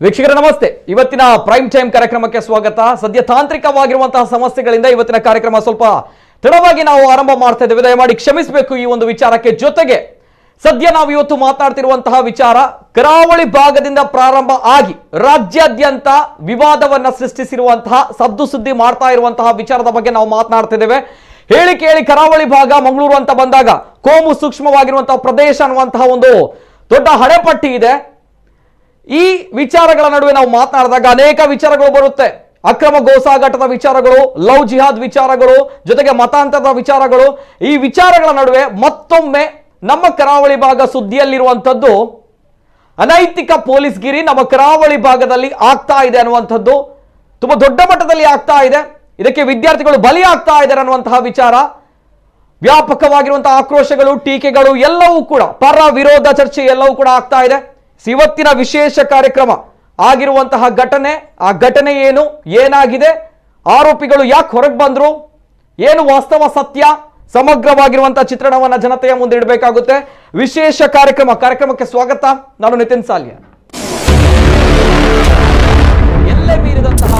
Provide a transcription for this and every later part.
ವೀಕ್ಷಕರ ನಮಸ್ತೆ. ಇವತ್ತಿನ ಪ್ರೈಮ್ ಟೈಮ್ ಕಾರ್ಯಕ್ರಮಕ್ಕೆ ಸ್ವಾಗತ. ಸದ್ಯ ತಾಂತ್ರಿಕವಾಗಿರುವಂತಹ ಸಮಸ್ಯೆಗಳಿಂದ ಇವತ್ತಿನ ಕಾರ್ಯಕ್ರಮ ಸ್ವಲ್ಪ ತಡವಾಗಿ ನಾವು ಆರಂಭ ಮಾಡ್ತಾ ಇದ್ದೇವೆ. ದಯಮಾಡಿ ಕ್ಷಮಿಸಬೇಕು ಈ ಒಂದು ವಿಚಾರಕ್ಕೆ. ಜೊತೆಗೆ ಸದ್ಯ ನಾವು ಇವತ್ತು ಮಾತನಾಡ್ತಿರುವಂತಹ ವಿಚಾರ ಕರಾವಳಿ ಭಾಗದಿಂದ ಪ್ರಾರಂಭ ಆಗಿ ರಾಜ್ಯಾದ್ಯಂತ ವಿವಾದವನ್ನ ಸೃಷ್ಟಿಸಿರುವಂತಹ ಸದ್ದು ಸುದ್ದಿ ಮಾಡ್ತಾ ಇರುವಂತಹ ವಿಚಾರದ ಬಗ್ಗೆ ನಾವು ಮಾತನಾಡ್ತಿದ್ದೇವೆ. ಹೇಳಿ ಕೇಳಿ ಕರಾವಳಿ ಭಾಗ ಮಂಗಳೂರು ಅಂತ ಬಂದಾಗ ಕೋಮು ಸೂಕ್ಷ್ಮವಾಗಿರುವಂತಹ ಪ್ರದೇಶ ಅನ್ನುವಂತಹ ಒಂದು ದೊಡ್ಡ ಹಣೆಪಟ್ಟಿ ಇದೆ. ಈ ವಿಚಾರಗಳ ನಡುವೆ ನಾವು ಮಾತನಾಡಿದಾಗ ಅನೇಕ ವಿಚಾರಗಳು ಬರುತ್ತೆ. ಅಕ್ರಮ ಗೋಸಾಗಾಟದ ವಿಚಾರಗಳು, ಲವ್ ಜಿಹಾದ್ ವಿಚಾರಗಳು, ಜೊತೆಗೆ ಮತಾಂತರದ ವಿಚಾರಗಳು. ಈ ವಿಚಾರಗಳ ನಡುವೆ ಮತ್ತೊಮ್ಮೆ ನಮ್ಮ ಕರಾವಳಿ ಭಾಗ ಸುದ್ದಿಯಲ್ಲಿರುವಂಥದ್ದು ಅನೈತಿಕ ಪೊಲೀಸ್ಗಿರಿ ನಮ್ಮ ಕರಾವಳಿ ಭಾಗದಲ್ಲಿ ಆಗ್ತಾ ಇದೆ ಅನ್ನುವಂಥದ್ದು ತುಂಬಾ ದೊಡ್ಡ ಮಟ್ಟದಲ್ಲಿ ಆಗ್ತಾ ಇದೆ. ಇದಕ್ಕೆ ವಿದ್ಯಾರ್ಥಿಗಳು ಬಲಿ ಆಗ್ತಾ ಇದ್ದಾರೆ ಅನ್ನುವಂತಹ ವಿಚಾರ. ವ್ಯಾಪಕವಾಗಿರುವಂತಹ ಆಕ್ರೋಶಗಳು, ಟೀಕೆಗಳು ಎಲ್ಲವೂ ಕೂಡ ಪರ ವಿರೋಧ ಚರ್ಚೆ ಎಲ್ಲವೂ ಕೂಡ ಆಗ್ತಾ ಇದೆ. ಇವತ್ತಿನ ವಿಶೇಷ ಕಾರ್ಯಕ್ರಮ ಆಗಿರುವಂತಹ ಘಟನೆ, ಆ ಘಟನೆ ಏನು, ಏನಾಗಿದೆ, ಆರೋಪಿಗಳು ಯಾಕೆ ಹೊರಗೆ ಬಂದ್ರು, ಏನು ವಾಸ್ತವ ಸತ್ಯ, ಸಮಗ್ರವಾಗಿರುವಂತಹ ಚಿತ್ರಣವನ್ನ ಜನತೆಯ ಮುಂದೆ ಇಡಬೇಕಾಗುತ್ತೆ. ವಿಶೇಷ ಕಾರ್ಯಕ್ರಮಕ್ಕೆ ಸ್ವಾಗತ. ನಾನು ನಿತಿನ್ ಸಾಲ್ಯ. ಎಲ್ಲೇ ಮೀರಿದಂತಹ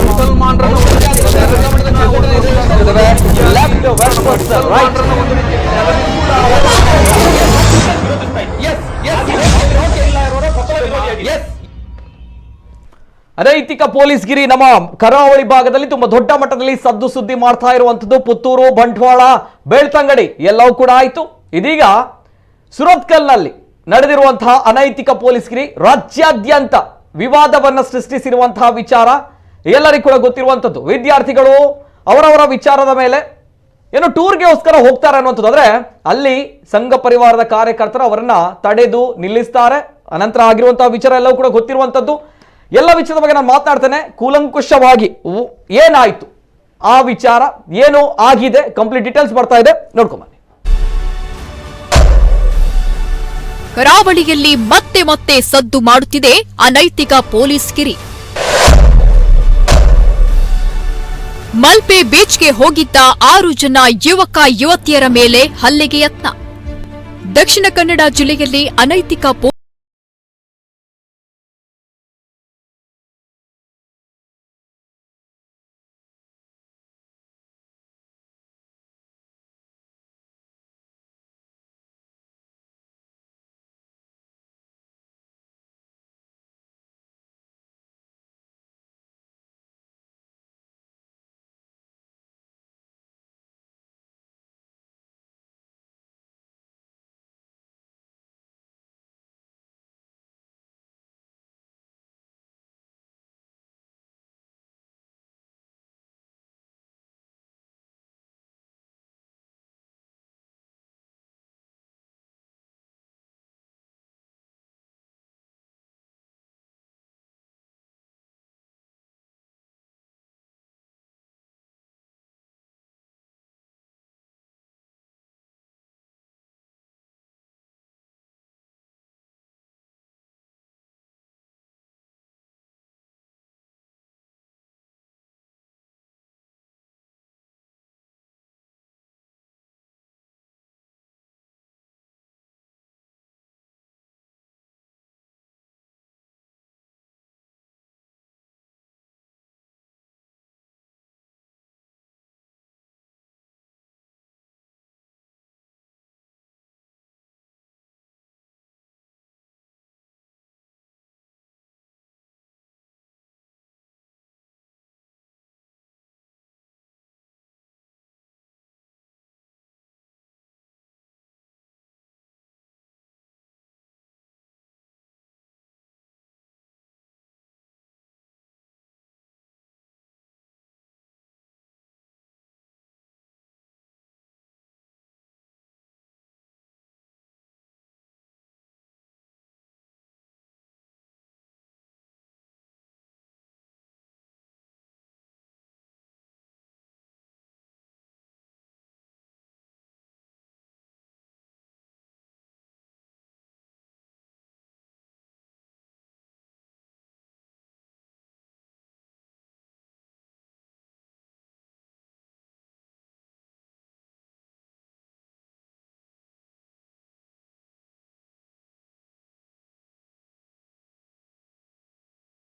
ಅನೈತಿಕ ಪೊಲೀಸ್ಗಿರಿ ನಮ್ಮ ಕರಾವಳಿ ಭಾಗದಲ್ಲಿ ತುಂಬಾ ದೊಡ್ಡ ಮಟ್ಟದಲ್ಲಿ ಸದ್ದು ಸುದ್ದಿ ಮಾಡ್ತಾ ಇರುವಂತದ್ದು ಪುತ್ತೂರು, ಬಂಟ್ವಾಳ, ಬೆಳ್ತಂಗಡಿ ಎಲ್ಲವೂ ಕೂಡ ಆಯ್ತು. ಇದೀಗ ಸುರತ್ಕಲ್ನಲ್ಲಿ ನಡೆದಿರುವಂತಹ ಅನೈತಿಕ ಪೊಲೀಸ್ಗಿರಿ ರಾಜ್ಯಾದ್ಯಂತ ವಿವಾದವನ್ನ ಸೃಷ್ಟಿಸಿರುವಂತಹ ವಿಚಾರ ಎಲ್ಲರಿಗೂ ಕೂಡ ಗೊತ್ತಿರುವಂತದ್ದು. ವಿದ್ಯಾರ್ಥಿಗಳು ಅವರವರ ವಿಚಾರದ ಮೇಲೆ ಏನು ಟೂರ್ಗೆಗೋಸ್ಕರ ಹೋಗ್ತಾರೆ ಅನ್ನುವಂಥದ್ದು. ಆದ್ರೆ ಅಲ್ಲಿ ಸಂಘ ಪರಿವಾರದ ಕಾರ್ಯಕರ್ತರು ಅವರನ್ನ ತಡೆದು ನಿಲ್ಲಿಸ್ತಾರೆ. ಅನಂತರ ಆಗಿರುವಂತಹ ವಿಚಾರ ಎಲ್ಲವೂ ಕೂಡ ಗೊತ್ತಿರುವಂತದ್ದು. ಎಲ್ಲ ವಿಚಾರದ ಬಗ್ಗೆ ನಾನು ಮಾತನಾಡ್ತೇನೆ ಕೂಲಂಕುಷವಾಗಿ. ಏನಾಯ್ತು ಆ ವಿಚಾರ, ಏನು ಆಗಿದೆ, ಕಂಪ್ಲೀಟ್ ಡೀಟೇಲ್ಸ್ ಬರ್ತಾ ಇದೆ, ನೋಡ್ಕೊಂಬನ್ನಿ. ಕರಾವಳಿಯಲ್ಲಿ ಮತ್ತೆ ಮತ್ತೆ ಸದ್ದು ಮಾಡುತ್ತಿದೆ ಅನೈತಿಕ ಪೊಲೀಸ್ ಗಿರಿ. ಮಲ್ಪೆ ಬೀಚ್ಗೆ ಹೋಗಿದ್ದ 6 ಜನ ಯುವಕ ಯುವತಿಯರ ಮೇಲೆ ಹಲ್ಲೆಗೆ ಯತ್ನ. ದಕ್ಷಿಣ ಕನ್ನಡ ಜಿಲ್ಲೆಯಲ್ಲಿ ಅನೈತಿಕ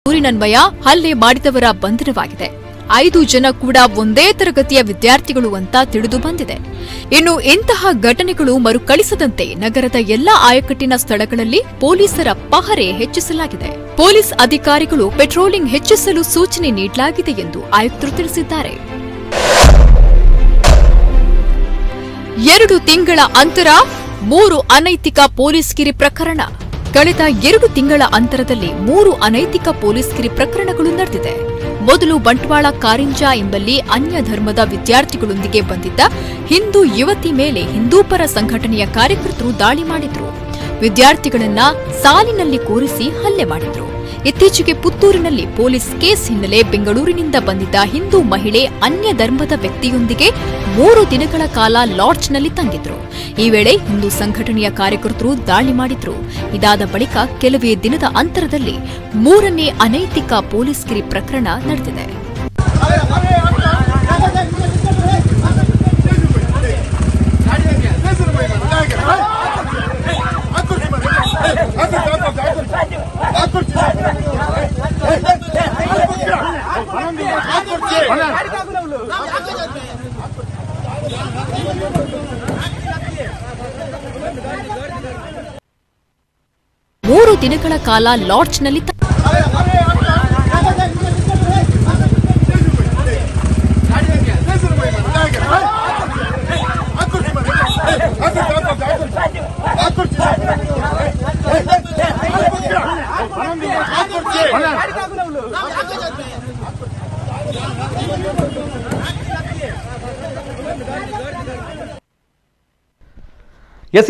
ಊರಿನನ್ವಯ ಹಲ್ಲೆ ಮಾಡಿದವರ ಬಂಧನವಾಗಿದೆ. 5 ಜನ ಕೂಡ ಒಂದೇ ತರಗತಿಯ ವಿದ್ಯಾರ್ಥಿಗಳು ಅಂತ ತಿಳಿದು ಬಂದಿದೆ. ಇನ್ನು ಇಂತಹ ಘಟನೆಗಳು ಮರುಕಳಿಸದಂತೆ ನಗರದ ಎಲ್ಲಾ ಆಯಕಟ್ಟಿನ ಸ್ಥಳಗಳಲ್ಲಿ ಪೊಲೀಸರ ಪಹರೆ ಹೆಚ್ಚಿಸಲಾಗಿದೆ. ಪೊಲೀಸ್ ಅಧಿಕಾರಿಗಳು ಪೆಟ್ರೋಲಿಂಗ್ ಹೆಚ್ಚಿಸಲು ಸೂಚನೆ ನೀಡಲಾಗಿದೆ ಎಂದು ಆಯುಕ್ತರು ತಿಳಿಸಿದ್ದಾರೆ. 2 ತಿಂಗಳ ಅಂತರ, 3 ಅನೈತಿಕ ಪೊಲೀಸ್ ಕಿರಿ ಪ್ರಕರಣ. ಕಳೆದ 2 ತಿಂಗಳ ಅಂತರದಲ್ಲಿ 3 ಅನೈತಿಕ ಪೊಲೀಸ್ ಕಿರಿ ಪ್ರಕರಣಗಳು ನಡೆದಿದೆ. ಮೊದಲು ಬಂಟ್ವಾಳ ಕಾರಿಂಜ ಎಂಬಲ್ಲಿ ಅನ್ಯ ಧರ್ಮದ ವಿದ್ಯಾರ್ಥಿಗಳೊಂದಿಗೆ ಬಂದಿದ್ದ ಹಿಂದೂ ಯುವತಿ ಮೇಲೆ ಹಿಂದೂಪರ ಸಂಘಟನೆಯ ಕಾರ್ಯಕರ್ತರು ದಾಳಿ ಮಾಡಿದ್ರು. ವಿದ್ಯಾರ್ಥಿಗಳನ್ನ ಸಾಲಿನಲ್ಲಿ ಕೂರಿಸಿ ಹಲ್ಲೆ ಮಾಡಿದ್ರು. ಇತ್ತೀಚೆಗೆ ಪುತ್ತೂರಿನಲ್ಲಿ ಪೊಲೀಸ್ ಕೇಸ್ ಹಿನ್ನೆಲೆ ಬೆಂಗಳೂರಿನಿಂದ ಬಂದಿದ್ದ ಹಿಂದೂ ಮಹಿಳೆ ಅನ್ಯ ಧರ್ಮದ ವ್ಯಕ್ತಿಯೊಂದಿಗೆ 3 ದಿನಗಳ ಕಾಲ ಲಾಡ್ಜ್ನಲ್ಲಿ ತಂಗಿದ್ರು. ಈ ವೇಳೆ ಹಿಂದೂ ಸಂಘಟನೆಯ ಕಾರ್ಯಕರ್ತರು ದಾಳಿ ಮಾಡಿದ್ರು. ಇದಾದ ಬಳಿಕ ಕೆಲವೇ ದಿನದ ಅಂತರದಲ್ಲಿ 3ನೇ ಅನೈತಿಕ ಪೊಲೀಸ್ ಕಿರಿ ಪ್ರಕರಣ ನಡೆದಿದೆ. ಮೂರು ದಿನಗಳ ಕಾಲ ಲಾಡ್ಜ್ನಲ್ಲಿ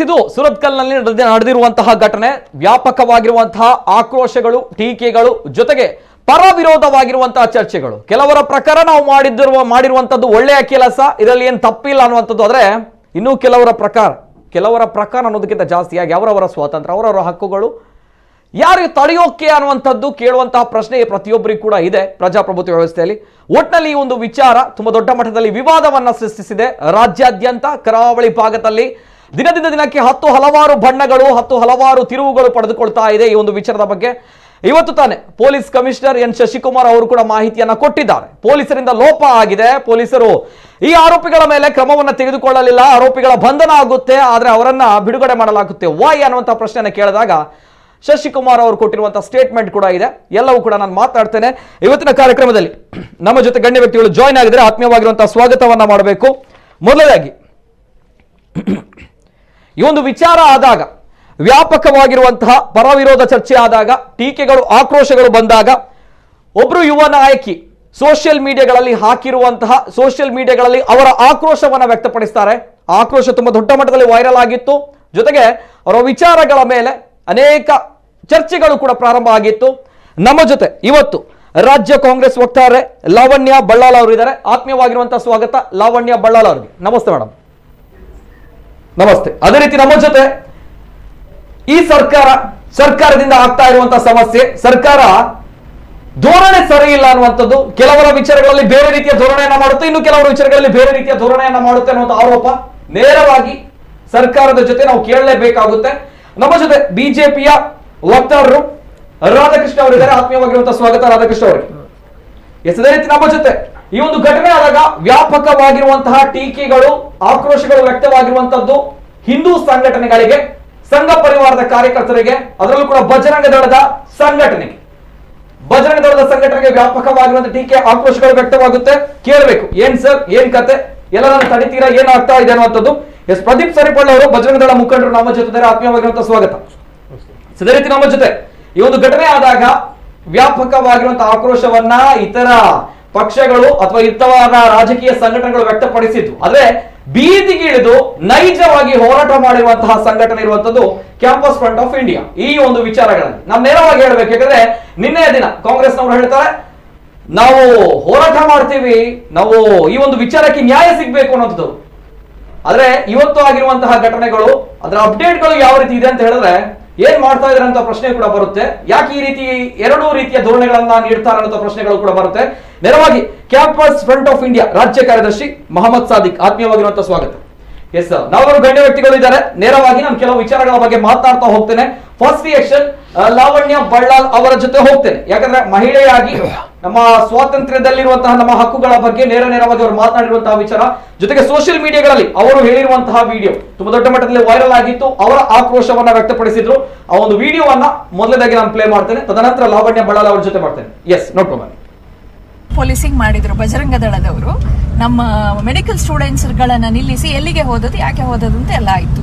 ಇದು ಸುರತ್ಕಲ್ನಲ್ಲಿ ನಡೆದಿರುವಂತಹ ಘಟನೆ. ವ್ಯಾಪಕವಾಗಿರುವಂತಹ ಆಕ್ರೋಶಗಳು, ಟೀಕೆಗಳು, ಜೊತೆಗೆ ಪರ ವಿರೋಧವಾಗಿರುವಂತಹ ಚರ್ಚೆಗಳು. ಕೆಲವರ ಪ್ರಕಾರ ನಾವು ಮಾಡಿರುವಂತದ್ದು ಒಳ್ಳೆಯ ಕೆಲಸ, ಇದರಲ್ಲಿ ಏನು ತಪ್ಪಿಲ್ಲ ಅನ್ನುವಂಥದ್ದು. ಆದ್ರೆ ಇನ್ನೂ ಕೆಲವರ ಪ್ರಕಾರ ಅನ್ನೋದಕ್ಕಿಂತ ಜಾಸ್ತಿಯಾಗಿ ಅವರವರ ಸ್ವಾತಂತ್ರ್ಯ, ಅವರವರ ಹಕ್ಕುಗಳು ಯಾರಿಗೆ ತಡೆಯೋಕೆ ಅನ್ನುವಂಥದ್ದು ಕೇಳುವಂತಹ ಪ್ರಶ್ನೆ ಪ್ರತಿಯೊಬ್ಬರಿಗೂ ಕೂಡ ಇದೆ ಪ್ರಜಾಪ್ರಭುತ್ವ ವ್ಯವಸ್ಥೆಯಲ್ಲಿ. ಒಟ್ಟಿನಲ್ಲಿ ಈ ಒಂದು ವಿಚಾರ ತುಂಬಾ ದೊಡ್ಡ ಮಟ್ಟದಲ್ಲಿ ವಿವಾದವನ್ನ ಸೃಷ್ಟಿಸಿದೆ. ರಾಜ್ಯಾದ್ಯಂತ ಕರಾವಳಿ ಭಾಗದಲ್ಲಿ ದಿನದಿಂದ ದಿನಕ್ಕೆ ಹಲವಾರು ಬಣ್ಣಗಳು, ಹಲವಾರು ತಿರುವುಗಳು ಪಡೆದುಕೊಳ್ತಾ ಇದೆ ಈ ಒಂದು ವಿಚಾರದ ಬಗ್ಗೆ. ಇವತ್ತು ತಾನೆ ಪೊಲೀಸ್ ಕಮಿಷನರ್ ಎನ್ ಶಶಿಕುಮಾರ್ ಅವರು ಕೂಡ ಮಾಹಿತಿಯನ್ನ ಕೊಟ್ಟಿದ್ದಾರೆ. ಪೊಲೀಸರಿಂದ ಲೋಪ ಆಗಿದೆ, ಪೊಲೀಸರು ಈ ಆರೋಪಿಗಳ ಮೇಲೆ ಕ್ರಮವನ್ನು ತೆಗೆದುಕೊಳ್ಳಲಿಲ್ಲ, ಆರೋಪಿಗಳ ಬಂಧನ ಆಗುತ್ತೆ, ಆದ್ರೆ ಅವರನ್ನ ಬಿಡುಗಡೆ ಮಾಡಲಾಗುತ್ತೆ, ವೈ ಅನ್ನುವಂತಹ ಪ್ರಶ್ನೆಯನ್ನು ಕೇಳಿದಾಗ ಶಶಿಕುಮಾರ್ ಅವರು ಕೊಟ್ಟಿರುವಂತಹ ಸ್ಟೇಟ್ಮೆಂಟ್ ಕೂಡ ಇದೆ. ಎಲ್ಲವೂ ಕೂಡ ನಾನು ಮಾತಾಡ್ತೇನೆ ಇವತ್ತಿನ ಕಾರ್ಯಕ್ರಮದಲ್ಲಿ. ನಮ್ಮ ಜೊತೆ ಗಣ್ಯ ವ್ಯಕ್ತಿಗಳು ಜಾಯ್ನ್ ಆಗಿದ್ರೆ ಆತ್ಮೀಯವಾಗಿರುವಂತಹ ಸ್ವಾಗತವನ್ನ ಮಾಡಬೇಕು. ಮೊದಲನೇದಾಗಿ ಈ ಒಂದು ವಿಚಾರ ಆದಾಗ, ವ್ಯಾಪಕವಾಗಿರುವಂತಹ ಪರವಿರೋಧ ಚರ್ಚೆ ಆದಾಗ, ಟೀಕೆಗಳು, ಆಕ್ರೋಶಗಳು ಬಂದಾಗ, ಒಬ್ರು ಯುವ ನಾಯಕಿ ಸೋಷಿಯಲ್ ಮೀಡಿಯಾಗಳಲ್ಲಿ ಸೋಷಿಯಲ್ ಮೀಡಿಯಾಗಳಲ್ಲಿ ಅವರ ಆಕ್ರೋಶವನ್ನ ವ್ಯಕ್ತಪಡಿಸ್ತಾರೆ. ಆಕ್ರೋಶ ತುಂಬಾ ದೊಡ್ಡ ಮಟ್ಟದಲ್ಲಿ ವೈರಲ್ ಆಗಿತ್ತು. ಜೊತೆಗೆ ಅವರ ವಿಚಾರಗಳ ಮೇಲೆ ಅನೇಕ ಚರ್ಚೆಗಳು ಕೂಡ ಪ್ರಾರಂಭ ಆಗಿತ್ತು. ನಮ್ಮ ಜೊತೆ ಇವತ್ತು ರಾಜ್ಯ ಕಾಂಗ್ರೆಸ್ ವಕ್ತಾರೆ ಲಾವಣ್ಯ ಬಳ್ಳಾಲ ಅವರು ಇದ್ದಾರೆ. ಆತ್ಮೀಯವಾಗಿರುವಂತಹ ಸ್ವಾಗತ ಲಾವಣ್ಯ ಬಳ್ಳಾಲ ಅವರಿಗೆ. ನಮಸ್ತೆ ಮೇಡಮ್. ನಮಸ್ತೆ. ಅದೇ ರೀತಿ ನಮ್ಮ ಜೊತೆ ಈ ಸರ್ಕಾರದಿಂದ ಆಗ್ತಾ ಇರುವಂತಹ ಸಮಸ್ಯೆ, ಸರ್ಕಾರ ಧೋರಣೆ ಸರಿ ಇಲ್ಲ ಅನ್ನುವಂಥದ್ದು. ಕೆಲವರ ವಿಚಾರಗಳಲ್ಲಿ ಬೇರೆ ರೀತಿಯ ಧೋರಣೆಯನ್ನ ಮಾಡುತ್ತೆ, ಇನ್ನು ಕೆಲವರ ವಿಚಾರಗಳಲ್ಲಿ ಬೇರೆ ರೀತಿಯ ಧೋರಣೆಯನ್ನ ಮಾಡುತ್ತೆ ಅನ್ನುವಂಥ ಆರೋಪ ನೇರವಾಗಿ ಸರ್ಕಾರದ ಜೊತೆ ನಾವು ಕೇಳಲೇಬೇಕಾಗುತ್ತೆ. ನಮ್ಮ ಜೊತೆ ಬಿಜೆಪಿಯ ವಕ್ತಾರರು ರಾಧಾಕೃಷ್ಣ ಅವರಿದ್ದಾರೆ. ಆತ್ಮೀಯವಾಗಿರುವಂತಹ ಸ್ವಾಗತ ರಾಧಾಕೃಷ್ಣ ಅವರಿಗೆ. ಅದೇ ರೀತಿ ನಮ್ಮ ಜೊತೆ ಈ ಒಂದು ಘಟನೆ ಆದಾಗ ವ್ಯಾಪಕವಾಗಿರುವಂತಹ ಟೀಕೆಗಳು, ಆಕ್ರೋಶಗಳು ವ್ಯಕ್ತವಾಗಿರುವಂತದ್ದು ಹಿಂದೂ ಸಂಘಟನೆಗಳಿಗೆ, ಸಂಘ ಪರಿವಾರದ ಕಾರ್ಯಕರ್ತರಿಗೆ, ಅದರಲ್ಲೂ ಕೂಡ ಬಜರಂಗ ದಳದ ಸಂಘಟನೆಗೆ ವ್ಯಾಪಕವಾಗಿರುವಂತಹ ಟೀಕೆ, ಆಕ್ರೋಶಗಳು ವ್ಯಕ್ತವಾಗುತ್ತೆ. ಕೇಳಬೇಕು, ಏನ್ ಸರ್, ಏನ್ ಕತೆ, ಎಲ್ಲರನ್ನ ತಡಿತೀರಾ, ಏನಾಗ್ತಾ ಇದೆ ಅನ್ನುವಂಥದ್ದು. ಪ್ರದೀಪ್ ಸರಿಪಳ್ಳ ಅವರು ಬಜರಂಗ ದಳ ಮುಖಂಡರು ನಮ್ಮ ಜೊತೆ ಆತ್ಮೀಯವಾಗಿರುವಂತಹ ಸ್ವಾಗತ. ಅದೇ ರೀತಿ ನಮ್ಮ ಜೊತೆ ಈ ಒಂದು ಘಟನೆ ಆದಾಗ ವ್ಯಾಪಕವಾಗಿರುವಂತಹ ಆಕ್ರೋಶವನ್ನ ಇತರ ಪಕ್ಷಗಳು ಅಥವಾ ಇತರ ರಾಜಕೀಯ ಸಂಘಟನೆಗಳು ವ್ಯಕ್ತಪಡಿಸಿದ್ವು. ಆದ್ರೆ ಬೀದಿಗೆ ಇಳಿದು ನೈಜವಾಗಿ ಹೋರಾಟ ಮಾಡಿರುವಂತಹ ಸಂಘಟನೆ ಇರುವಂತದ್ದು ಕ್ಯಾಂಪಸ್ ಫ್ರಂಟ್ ಆಫ್ ಇಂಡಿಯಾ. ಈ ಒಂದು ವಿಚಾರಗಳಲ್ಲಿ ನಾವು ನೇರವಾಗಿ ಹೇಳ್ಬೇಕು. ಯಾಕಂದ್ರೆ ನಿನ್ನೆಯ ದಿನ ಕಾಂಗ್ರೆಸ್ನವರು ಹೇಳ್ತಾರೆ, ನಾವು ಹೋರಾಟ ಮಾಡ್ತೀವಿ, ನಾವು ಈ ಒಂದು ವಿಚಾರಕ್ಕೆ ನ್ಯಾಯ ಸಿಗ್ಬೇಕು ಅನ್ನೋದು. ಆದ್ರೆ ಇವತ್ತು ಆಗಿರುವಂತಹ ಘಟನೆಗಳು, ಅದರ ಅಪ್ಡೇಟ್ಗಳು ಯಾವ ರೀತಿ ಇದೆ ಅಂತ ಹೇಳಿದ್ರೆ ಏನ್ ಮಾಡ್ತಾ ಇದಾರೆ ಅಂತ ಪ್ರಶ್ನೆ ಕೂಡ ಬರುತ್ತೆ. ಯಾಕೆ ಈ ರೀತಿ ಎರಡೂ ರೀತಿಯ ಧೋರಣೆಗಳನ್ನ ನೀಡ್ತಾರೆ ಅನ್ನೋ ಪ್ರಶ್ನೆಗಳು ಕೂಡ ಬರುತ್ತೆ. ನೇರವಾಗಿ ಕ್ಯಾಂಪಸ್ ಫ್ರಂಟ್ ಆಫ್ ಇಂಡಿಯಾ ರಾಜ್ಯ ಕಾರ್ಯದರ್ಶಿ ಮೊಹಮ್ಮದ್ ಸಾದಿಕ್, ಆತ್ಮೀಯವಾಗಿರುವಂತಹ ಸ್ವಾಗತ. ಎಸ್ ಸರ್, ನಾಲ್ವರು ಗಣ್ಯ ವ್ಯಕ್ತಿಗಳು ಇದ್ದಾರೆ. ನೇರವಾಗಿ ನಾನು ಕೆಲವು ವಿಚಾರಗಳ ಬಗ್ಗೆ ಮಾತನಾಡ್ತಾ ಹೋಗ್ತೇನೆ. ಫಸ್ಟ್ ರಿಯಾಕ್ಷನ್ ಲಾವಣ್ಯ ಬಳ್ಳಾಲ್ ಅವರ ಜೊತೆ ಹೋಗ್ತೇನೆ. ಯಾಕಂದ್ರೆ ಮಹಿಳೆಯಾಗಿ ನಮ್ಮ ಸ್ವಾತಂತ್ರ್ಯದಲ್ಲಿರುವಂತಹ ನಮ್ಮ ಹಕ್ಕುಗಳ ಬಗ್ಗೆ ನೇರವಾಗಿ ಅವರು ಮಾತನಾಡಿರುವಂತಹ ವಿಚಾರ, ಜೊತೆಗೆ ಸೋಷಿಯಲ್ ಮೀಡಿಯಾಗಳಲ್ಲಿ ಅವರು ಹೇಳಿರುವಂತಹ ವಿಡಿಯೋ ತುಂಬಾ ದೊಡ್ಡ ಮಟ್ಟದಲ್ಲಿ ವೈರಲ್ ಆಗಿತ್ತು. ಅವರ ಆಕ್ರೋಶವನ್ನ ವ್ಯಕ್ತಪಡಿಸಿದ್ರು. ಆ ಒಂದು ವಿಡಿಯೋವನ್ನ ಮೊದಲನೇದಾಗಿ ನಾನು ಪ್ಲೇ ಮಾಡ್ತೇನೆ, ತದನಂತರ ಲಾವಣ್ಯ ಬಳ್ಳಾಲ್ ಅವರ ಜೊತೆ ಮಾಡ್ತೇನೆ. ಎಸ್, ನೋಡ್ಕೊಂಡು ಬನ್ನಿ. ಪೊಲೀಸಿಂಗ್ ಮಾಡಿದ್ರು ಬಜರಂಗ ದಳದವರು. ನಮ್ಮ ಮೆಡಿಕಲ್ ಸ್ಟೂಡೆಂಟ್ಸ್ಗಳನ್ನ ನಿಲ್ಲಿಸಿ ಎಲ್ಲಿಗೆ ಹೋದದು, ಯಾಕೆ ಹೋದದು ಅಂತ ಎಲ್ಲ ಆಯ್ತು.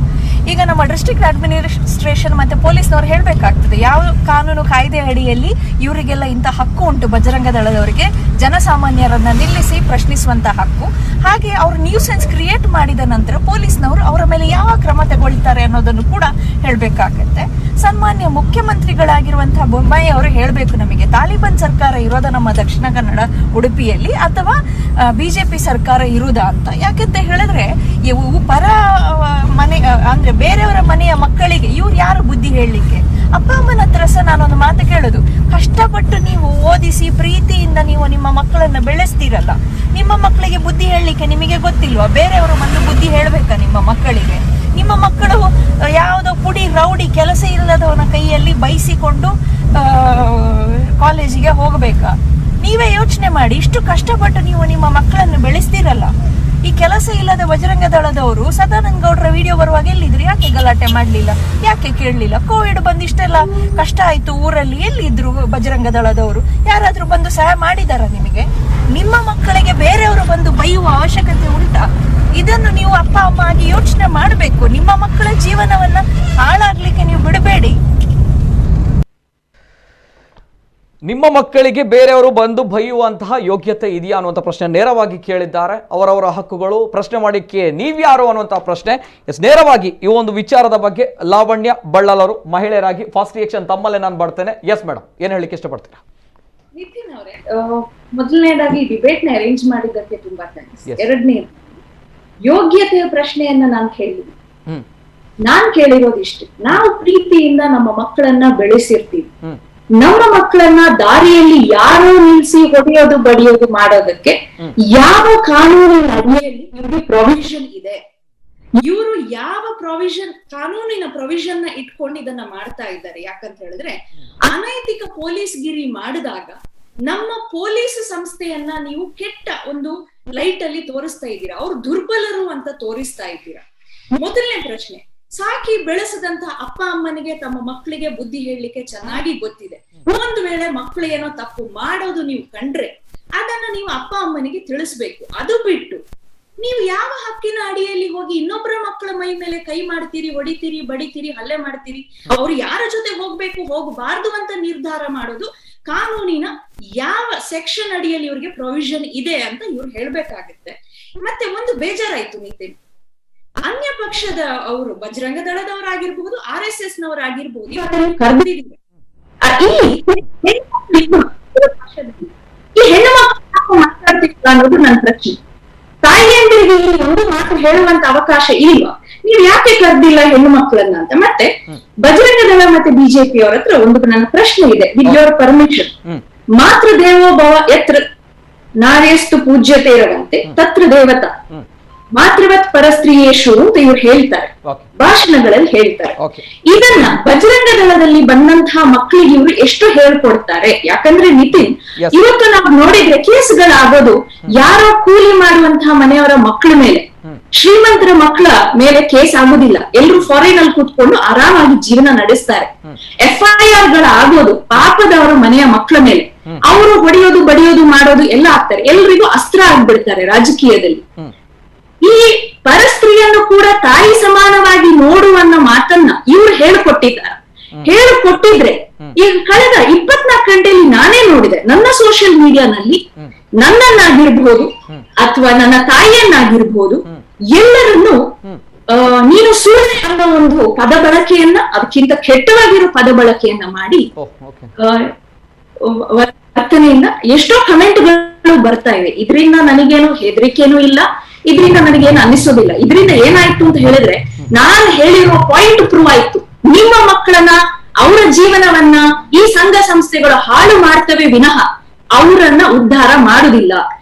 ಈಗ ನಮ್ಮ ಡಿಸ್ಟ್ರಿಕ್ಟ್ ಅಡ್ಮಿನಿಸ್ಟ್ರೇಷನ್ ಮತ್ತೆ ಪೊಲೀಸ್ನವರು ಹೇಳಬೇಕಾಗ್ತದೆ ಯಾವ ಕಾನೂನು ಕಾಯ್ದೆ ಅಡಿಯಲ್ಲಿ ಇವರಿಗೆಲ್ಲ ಇಂಥ ಹಕ್ಕು ಉಂಟು. ಬಜರಂಗ ದಳದವರಿಗೆ ಜನಸಾಮಾನ್ಯರನ್ನ ನಿಲ್ಲಿಸಿ ಪ್ರಶ್ನಿಸುವಂತ ಹಕ್ಕು. ಹಾಗೆ ಅವರು ನ್ಯೂಸೆನ್ಸ್ ಕ್ರಿಯೇಟ್ ಮಾಡಿದ ನಂತರ ಪೊಲೀಸ್ನವರು ಅವರ ಮೇಲೆ ಯಾವ ಕ್ರಮ ತಗೊಳ್ತಾರೆ ಅನ್ನೋದನ್ನು ಕೂಡ ಹೇಳಬೇಕಾಗತ್ತೆ. ಸನ್ಮಾನ್ಯ ಮುಖ್ಯಮಂತ್ರಿಗಳಾಗಿರುವಂತಹ ಬೊಮ್ಮಾಯಿ ಅವರು ಹೇಳಬೇಕು ನಮಗೆ, ತಾಲಿಬಾನ್ ಸರ್ಕಾರ ಇರೋದ ನಮ್ಮ ದಕ್ಷಿಣ ಕನ್ನಡ ಉಡುಪಿಯಲ್ಲಿ ಅಥವಾ ಬಿಜೆಪಿ ಸರ್ಕಾರ ಇರುವುದಾ ಅಂತ. ಯಾಕೆಂತ ಹೇಳಿದ್ರೆ ಇವು ಪರ ಮನೆ ಅಂದ್ರೆ ಬೇರೆಯವರ ಮನೆಯ ಮಕ್ಕಳಿಗೆ ಇವ್ರು ಯಾರು ಬುದ್ಧಿ ಹೇಳಲಿಕ್ಕೆ? ಅಪ್ಪ ಅಮ್ಮನ ಹತ್ರ ಸಹ ನಾನೊಂದು ಮಾತು ಕೇಳೋದು, ಕಷ್ಟಪಟ್ಟು ನೀವು ಓದಿಸಿ ಪ್ರೀತಿಯಿಂದ ನೀವು ನಿಮ್ಮ ಮಕ್ಕಳನ್ನ ಬೆಳೆಸ್ತೀರಲ್ಲ, ನಿಮ್ಮ ಮಕ್ಕಳಿಗೆ ಬುದ್ಧಿ ಹೇಳಲಿಕ್ಕೆ ನಿಮಗೆ ಗೊತ್ತಿಲ್ವಾ? ಬೇರೆಯವರು ಬಂದು ಬುದ್ಧಿ ಹೇಳ್ಬೇಕಾ ನಿಮ್ಮ ಮಕ್ಕಳಿಗೆ? ನಿಮ್ಮ ಮಕ್ಕಳು ಯಾವುದೋ ಪುಡಿ ರೌಡಿ ಕೆಲಸ ಇಲ್ಲದವನ ಕೈಯಲ್ಲಿ ಬೈಸಿಕೊಂಡು ಕಾಲೇಜಿಗೆ ಹೋಗ್ಬೇಕಾ? ನೀವೇ ಯೋಚನೆ ಮಾಡಿ. ಇಷ್ಟು ಕಷ್ಟಪಟ್ಟು ನೀವು ನಿಮ್ಮ ಮಕ್ಕಳನ್ನು ಬೆಳೆಸ್ತೀರಲ್ಲ. ಈ ಕೆಲಸ ಇಲ್ಲದ ಬಜರಂಗ ದಳದವರು ಸದಾನಂದ ಗೌಡ್ರ ವಿಡಿಯೋ ಬರುವಾಗ ಎಲ್ಲಿದ್ರು? ಯಾಕೆ ಗಲಾಟೆ ಮಾಡ್ಲಿಲ್ಲ? ಯಾಕೆ ಕೇಳಲಿಲ್ಲ? ಕೋವಿಡ್ ಬಂದಿಷ್ಟೆಲ್ಲ ಕಷ್ಟ ಆಯ್ತು ಊರಲ್ಲಿ, ಎಲ್ಲಿದ್ರು ಬಜರಂಗ ದಳದವರು? ಯಾರಾದ್ರೂ ಬಂದು ಸಹಾಯ ಮಾಡಿದಾರ ನಿಮಗೆ? ನಿಮ್ಮ ಮಕ್ಕಳಿಗೆ ಬೇರೆಯವರು ಬಂದು ಬೈಯುವ ಅವಶ್ಯಕತೆ ಉಂಟಾ? ಇದನ್ನು ನೀವು ಅಪ್ಪ ಅಮ್ಮ ಆಗಿ ಯೋಚನೆ ಮಾಡಬೇಕು. ನಿಮ್ಮ ಮಕ್ಕಳ ಜೀವನವನ್ನ ಹಾಳಾಗ್ಲಿಕ್ಕೆ ನೀವು ಬಿಡಬೇಡಿ. ನಿಮ್ಮ ಮಕ್ಕಳಿಗೆ ಬೇರೆಯವರು ಬಂದು ಬೈಯುವಂತಹ ಯೋಗ್ಯತೆ ಇದೆಯಾ ಅನ್ನುವಂಥ ಪ್ರಶ್ನೆ ನೇರವಾಗಿ ಕೇಳಿದ್ದಾರೆ. ಅವರವರ ಹಕ್ಕುಗಳು ಪ್ರಶ್ನೆ ಮಾಡಿಕ್ಕೆ ನೀವ್ಯಾರು ಅನ್ನುವಂತಹ ಪ್ರಶ್ನೆ. ಎಸ್, ನೇರವಾಗಿ ಈ ಒಂದು ವಿಚಾರದ ಬಗ್ಗೆ ಲಾವಣ್ಯ ಬಳ್ಳಾಲ್ ಅವರು ಮಹಿಳೆಯರಾಗಿ ಫಾಸ್ಟ್ ರಿಯಾಕ್ಷನ್ ತಮ್ಮಲ್ಲೇ ನಾನು ಬರ್ತೇನೆ. ಎಸ್ ಮೇಡಮ್, ಏನ್ ಹೇಳಿಕ್ಕೆ ಇಷ್ಟಪಡ್ತೀರಾ? ನಿತಿನ್ ಅವರೇ, ಮೊದಲನೇದಾಗಿ ಡಿಬೇಟ್ ನ ಅರೇಂಜ್ ಮಾಡಿದ್ದಕ್ಕೆ ತುಂಬಾ ಥ್ಯಾಂಕ್ಸ್. ಎರಡನೇ ಯೋಗ್ಯತೆಯ ಪ್ರಶ್ನೆಯನ್ನ ನಾನು ಕೇಳಿದ್ದೀನಿ. ನಾನ್ ಕೇಳಿರೋದಿಷ್ಟೇ, ನಾವು ಪ್ರೀತಿಯಿಂದ ನಮ್ಮ ಮಕ್ಕಳನ್ನ ಬೆಳೆಸಿರ್ತೀವಿ. ನಮ್ಮ ಮಕ್ಕಳನ್ನ ದಾರಿಯಲ್ಲಿ ಯಾರೋ ನಿಲ್ಸಿ ಹೊಡೆಯೋದು ಬಡಿಯೋದು ಮಾಡೋದಕ್ಕೆ ಯಾವ ಕಾನೂನಿನ ಅಡಿಯಲ್ಲಿ ಇವ್ರಿಗೆ ಪ್ರೊವಿಷನ್ ಇದೆ? ಇವರು ಯಾವ ಕಾನೂನಿನ ಪ್ರೊವಿಷನ್ ನ ಇಟ್ಕೊಂಡು ಇದನ್ನ ಮಾಡ್ತಾ ಇದ್ದಾರೆ? ಯಾಕಂತ ಹೇಳಿದ್ರೆ ಅನೈತಿಕ ಪೊಲೀಸ್ಗಿರಿ ಮಾಡಿದಾಗ ನಮ್ಮ ಪೊಲೀಸ್ ಸಂಸ್ಥೆಯನ್ನ ನೀವು ಕೆಟ್ಟ ಒಂದು ಲೈಟ್ ಅಲ್ಲಿ ತೋರಿಸ್ತಾ ಇದ್ದೀರಾ, ಅವ್ರು ದುರ್ಬಲರು ಅಂತ ತೋರಿಸ್ತಾ ಇದ್ದೀರಾ. ಮೊದಲನೇ ಪ್ರಶ್ನೆ, ಸಾಕಿ ಬೆಳೆಸದಂತ ಅಪ್ಪ ಅಮ್ಮನಿಗೆ ತಮ್ಮ ಮಕ್ಕಳಿಗೆ ಬುದ್ಧಿ ಹೇಳಲಿಕ್ಕೆ ಚೆನ್ನಾಗಿ ಗೊತ್ತಿದೆ. ಒಂದು ವೇಳೆ ಮಕ್ಕಳು ಏನೋ ತಪ್ಪು ಮಾಡೋದು ನೀವು ಕಂಡ್ರೆ ಅದನ್ನ ನೀವು ಅಪ್ಪ ಅಮ್ಮನಿಗೆ ತಿಳಿಸ್ಬೇಕು. ಅದು ಬಿಟ್ಟು ನೀವು ಯಾವ ಹಕ್ಕಿನ ಅಡಿಯಲ್ಲಿ ಹೋಗಿ ಇನ್ನೊಬ್ಬರ ಮಕ್ಕಳ ಮೈ ಮೇಲೆ ಕೈ ಮಾಡ್ತೀರಿ, ಹೊಡಿತೀರಿ, ಬಡಿತೀರಿ, ಹಲ್ಲೆ ಮಾಡ್ತೀರಿ? ಅವ್ರು ಯಾರ ಜೊತೆ ಹೋಗ್ಬೇಕು ಹೋಗಬಾರ್ದು ಅಂತ ನಿರ್ಧಾರ ಮಾಡೋದು ಕಾನೂನಿನ ಯಾವ ಸೆಕ್ಷನ್ ಅಡಿಯಲ್ಲಿ ಇವ್ರಿಗೆ ಪ್ರೊವಿಷನ್ ಇದೆ ಅಂತ ಇವ್ರು ಹೇಳ್ಬೇಕಾಗತ್ತೆ. ಮತ್ತೆ ಒಂದು ಬೇಜಾರಾಯ್ತು ನಿತಿನ್, ಅನ್ಯ ಪಕ್ಷದ ಅವರು ಬಜರಂಗ ದಳದವರಾಗಿರ್ಬಹುದು, RSS ನವರಾಗಿರ್ಬಹುದು, ಕರೆದಿದ್ದೀವಿ. ಈ ಹೆಣ್ಣು ಮಕ್ಕಳು ಮಾತಾಡ್ತಿಲ್ಲ ಅನ್ನೋದು ನನ್ನ ಪ್ರಶ್ನೆ. ತಾಯಿಯಂದಿರಿಗೆ ಈ ಒಂದು ಮಾತು ಹೇಳುವಂತ ಅವಕಾಶ ಇಲ್ವಾ? ನೀವು ಯಾಕೆ ಕರೆದಿಲ್ಲ ಹೆಣ್ಣು ಮಕ್ಕಳನ್ನ ಅಂತ. ಮತ್ತೆ ಬಜರಂಗ ದಳ ಮತ್ತೆ ಬಿಜೆಪಿ ಅವರ ಹತ್ರ ಒಂದು ನನ್ನ ಪ್ರಶ್ನೆ ಇದೆ, ವಿತ್ ಯೋರ್ ಪರ್ಮಿಷನ್. ಮಾತೃ ದೇವೋ ಭವ ಯತ್ರ ನಾರ್ಯಸ್ತು ಪೂಜ್ಯತೆ ಇರುವಂತೆ ತತ್ರ ದೇವತಾ ಮಾತೃವತ್ ಪರಸ್ತ್ರೀಯೇಶು ಅಂತ ಇವ್ರು ಹೇಳ್ತಾರೆ, ಭಾಷಣಗಳಲ್ಲಿ ಹೇಳ್ತಾರೆ. ಇದನ್ನ ಬಜರಂಗ ದಳದಲ್ಲಿ ಬಂದಂತಹ ಮಕ್ಕಳಿಗೆ ಇವ್ರು ಎಷ್ಟು ಹೇಳ್ಕೊಡ್ತಾರೆ? ಯಾಕಂದ್ರೆ ನಿತಿನ್, ಇವತ್ತು ನಾವು ನೋಡಿದ್ರೆ ಕೇಸ್ಗಳಾಗೋದು ಯಾರೋ ಕೂಲಿ ಮಾಡುವಂತಹ ಮನೆಯವರ ಮಕ್ಕಳ ಮೇಲೆ, ಶ್ರೀಮಂತರ ಮಕ್ಕಳ ಮೇಲೆ ಕೇಸ್ ಆಗೋದಿಲ್ಲ. ಎಲ್ರು ಫಾರಿನ್ ಅಲ್ಲಿ ಕೂತ್ಕೊಂಡು ಆರಾಮಾಗಿ ಜೀವನ ನಡೆಸ್ತಾರೆ. FIR ಗಳಾಗೋದು ಪಾಪದವರ ಮನೆಯ ಮಕ್ಕಳ ಮೇಲೆ, ಅವರು ಹೊಡೆಯೋದು ಬಡಿಯೋದು ಮಾಡೋದು ಎಲ್ಲ ಆಗ್ತಾರೆ. ಎಲ್ರಿಗೂ ಅಸ್ತ್ರ ಆಗ್ಬಿಡ್ತಾರೆ ರಾಜಕೀಯದಲ್ಲಿ. ಈ ಪರಸ್ತ್ರೀಯನ್ನು ಕೂಡ ತಾಯಿ ಸಮಾನವಾಗಿ ನೋಡುವನ್ನ ಮಾತನ್ನ ಇವ್ರು ಹೇಳ್ಕೊಟ್ಟಿದ್ದಾರೆ. ಹೇಳಿಕೊಟ್ಟಿದ್ರೆ ಈಗ ಕಳೆದ 24 ಗಂಟೆಯಲ್ಲಿ ನಾನೇ ನೋಡಿದೆ ನನ್ನ ಸೋಷಿಯಲ್ ಮೀಡಿಯಾನಲ್ಲಿ ನನ್ನನ್ನಾಗಿರ್ಬಹುದು ಅಥವಾ ನನ್ನ ತಾಯಿಯನ್ನಾಗಿರ್ಬಹುದು ಎಲ್ಲರನ್ನು ನೀನು ಸುಳ್ಳೆ ಅನ್ನೋ ಒಂದು ಪದ ಬಳಕೆಯನ್ನ, ಅದಕ್ಕಿಂತ ಕೆಟ್ಟವಾಗಿರೋ ಪದ ಬಳಕೆಯನ್ನ ಮಾಡಿ ವರ್ತನೆಯಿಂದ ಎಷ್ಟೋ ಕಮೆಂಟ್ಗಳು ಬರ್ತಾ ಇವೆ. ಇದರಿಂದ ನನಗೇನು ಹೆದರಿಕೆನೂ ಇಲ್ಲ, ಇದರಿಂದ ನನಗೇನು ಅನಿಸೋದಿಲ್ಲ. ಇದರಿಂದ ಏನಾಯ್ತು ಅಂತ ಹೇಳಿದ್ರೆ, ನಾನು ಹೇಳಿರೋ ಪಾಯಿಂಟ್ ಪ್ರೂವ್ ಆಯ್ತು. ನಿಮ್ಮ ಮಕ್ಕಳನ್ನ, ಅವರ ಜೀವನವನ್ನ ಈ ಸಂಘ ಸಂಸ್ಥೆಗಳು ಹಾಳು ಮಾಡ್ತವೆ ವಿನಃ ಅವರನ್ನ ಉದ್ಧಾರ ಮಾಡುದಿಲ್ಲ.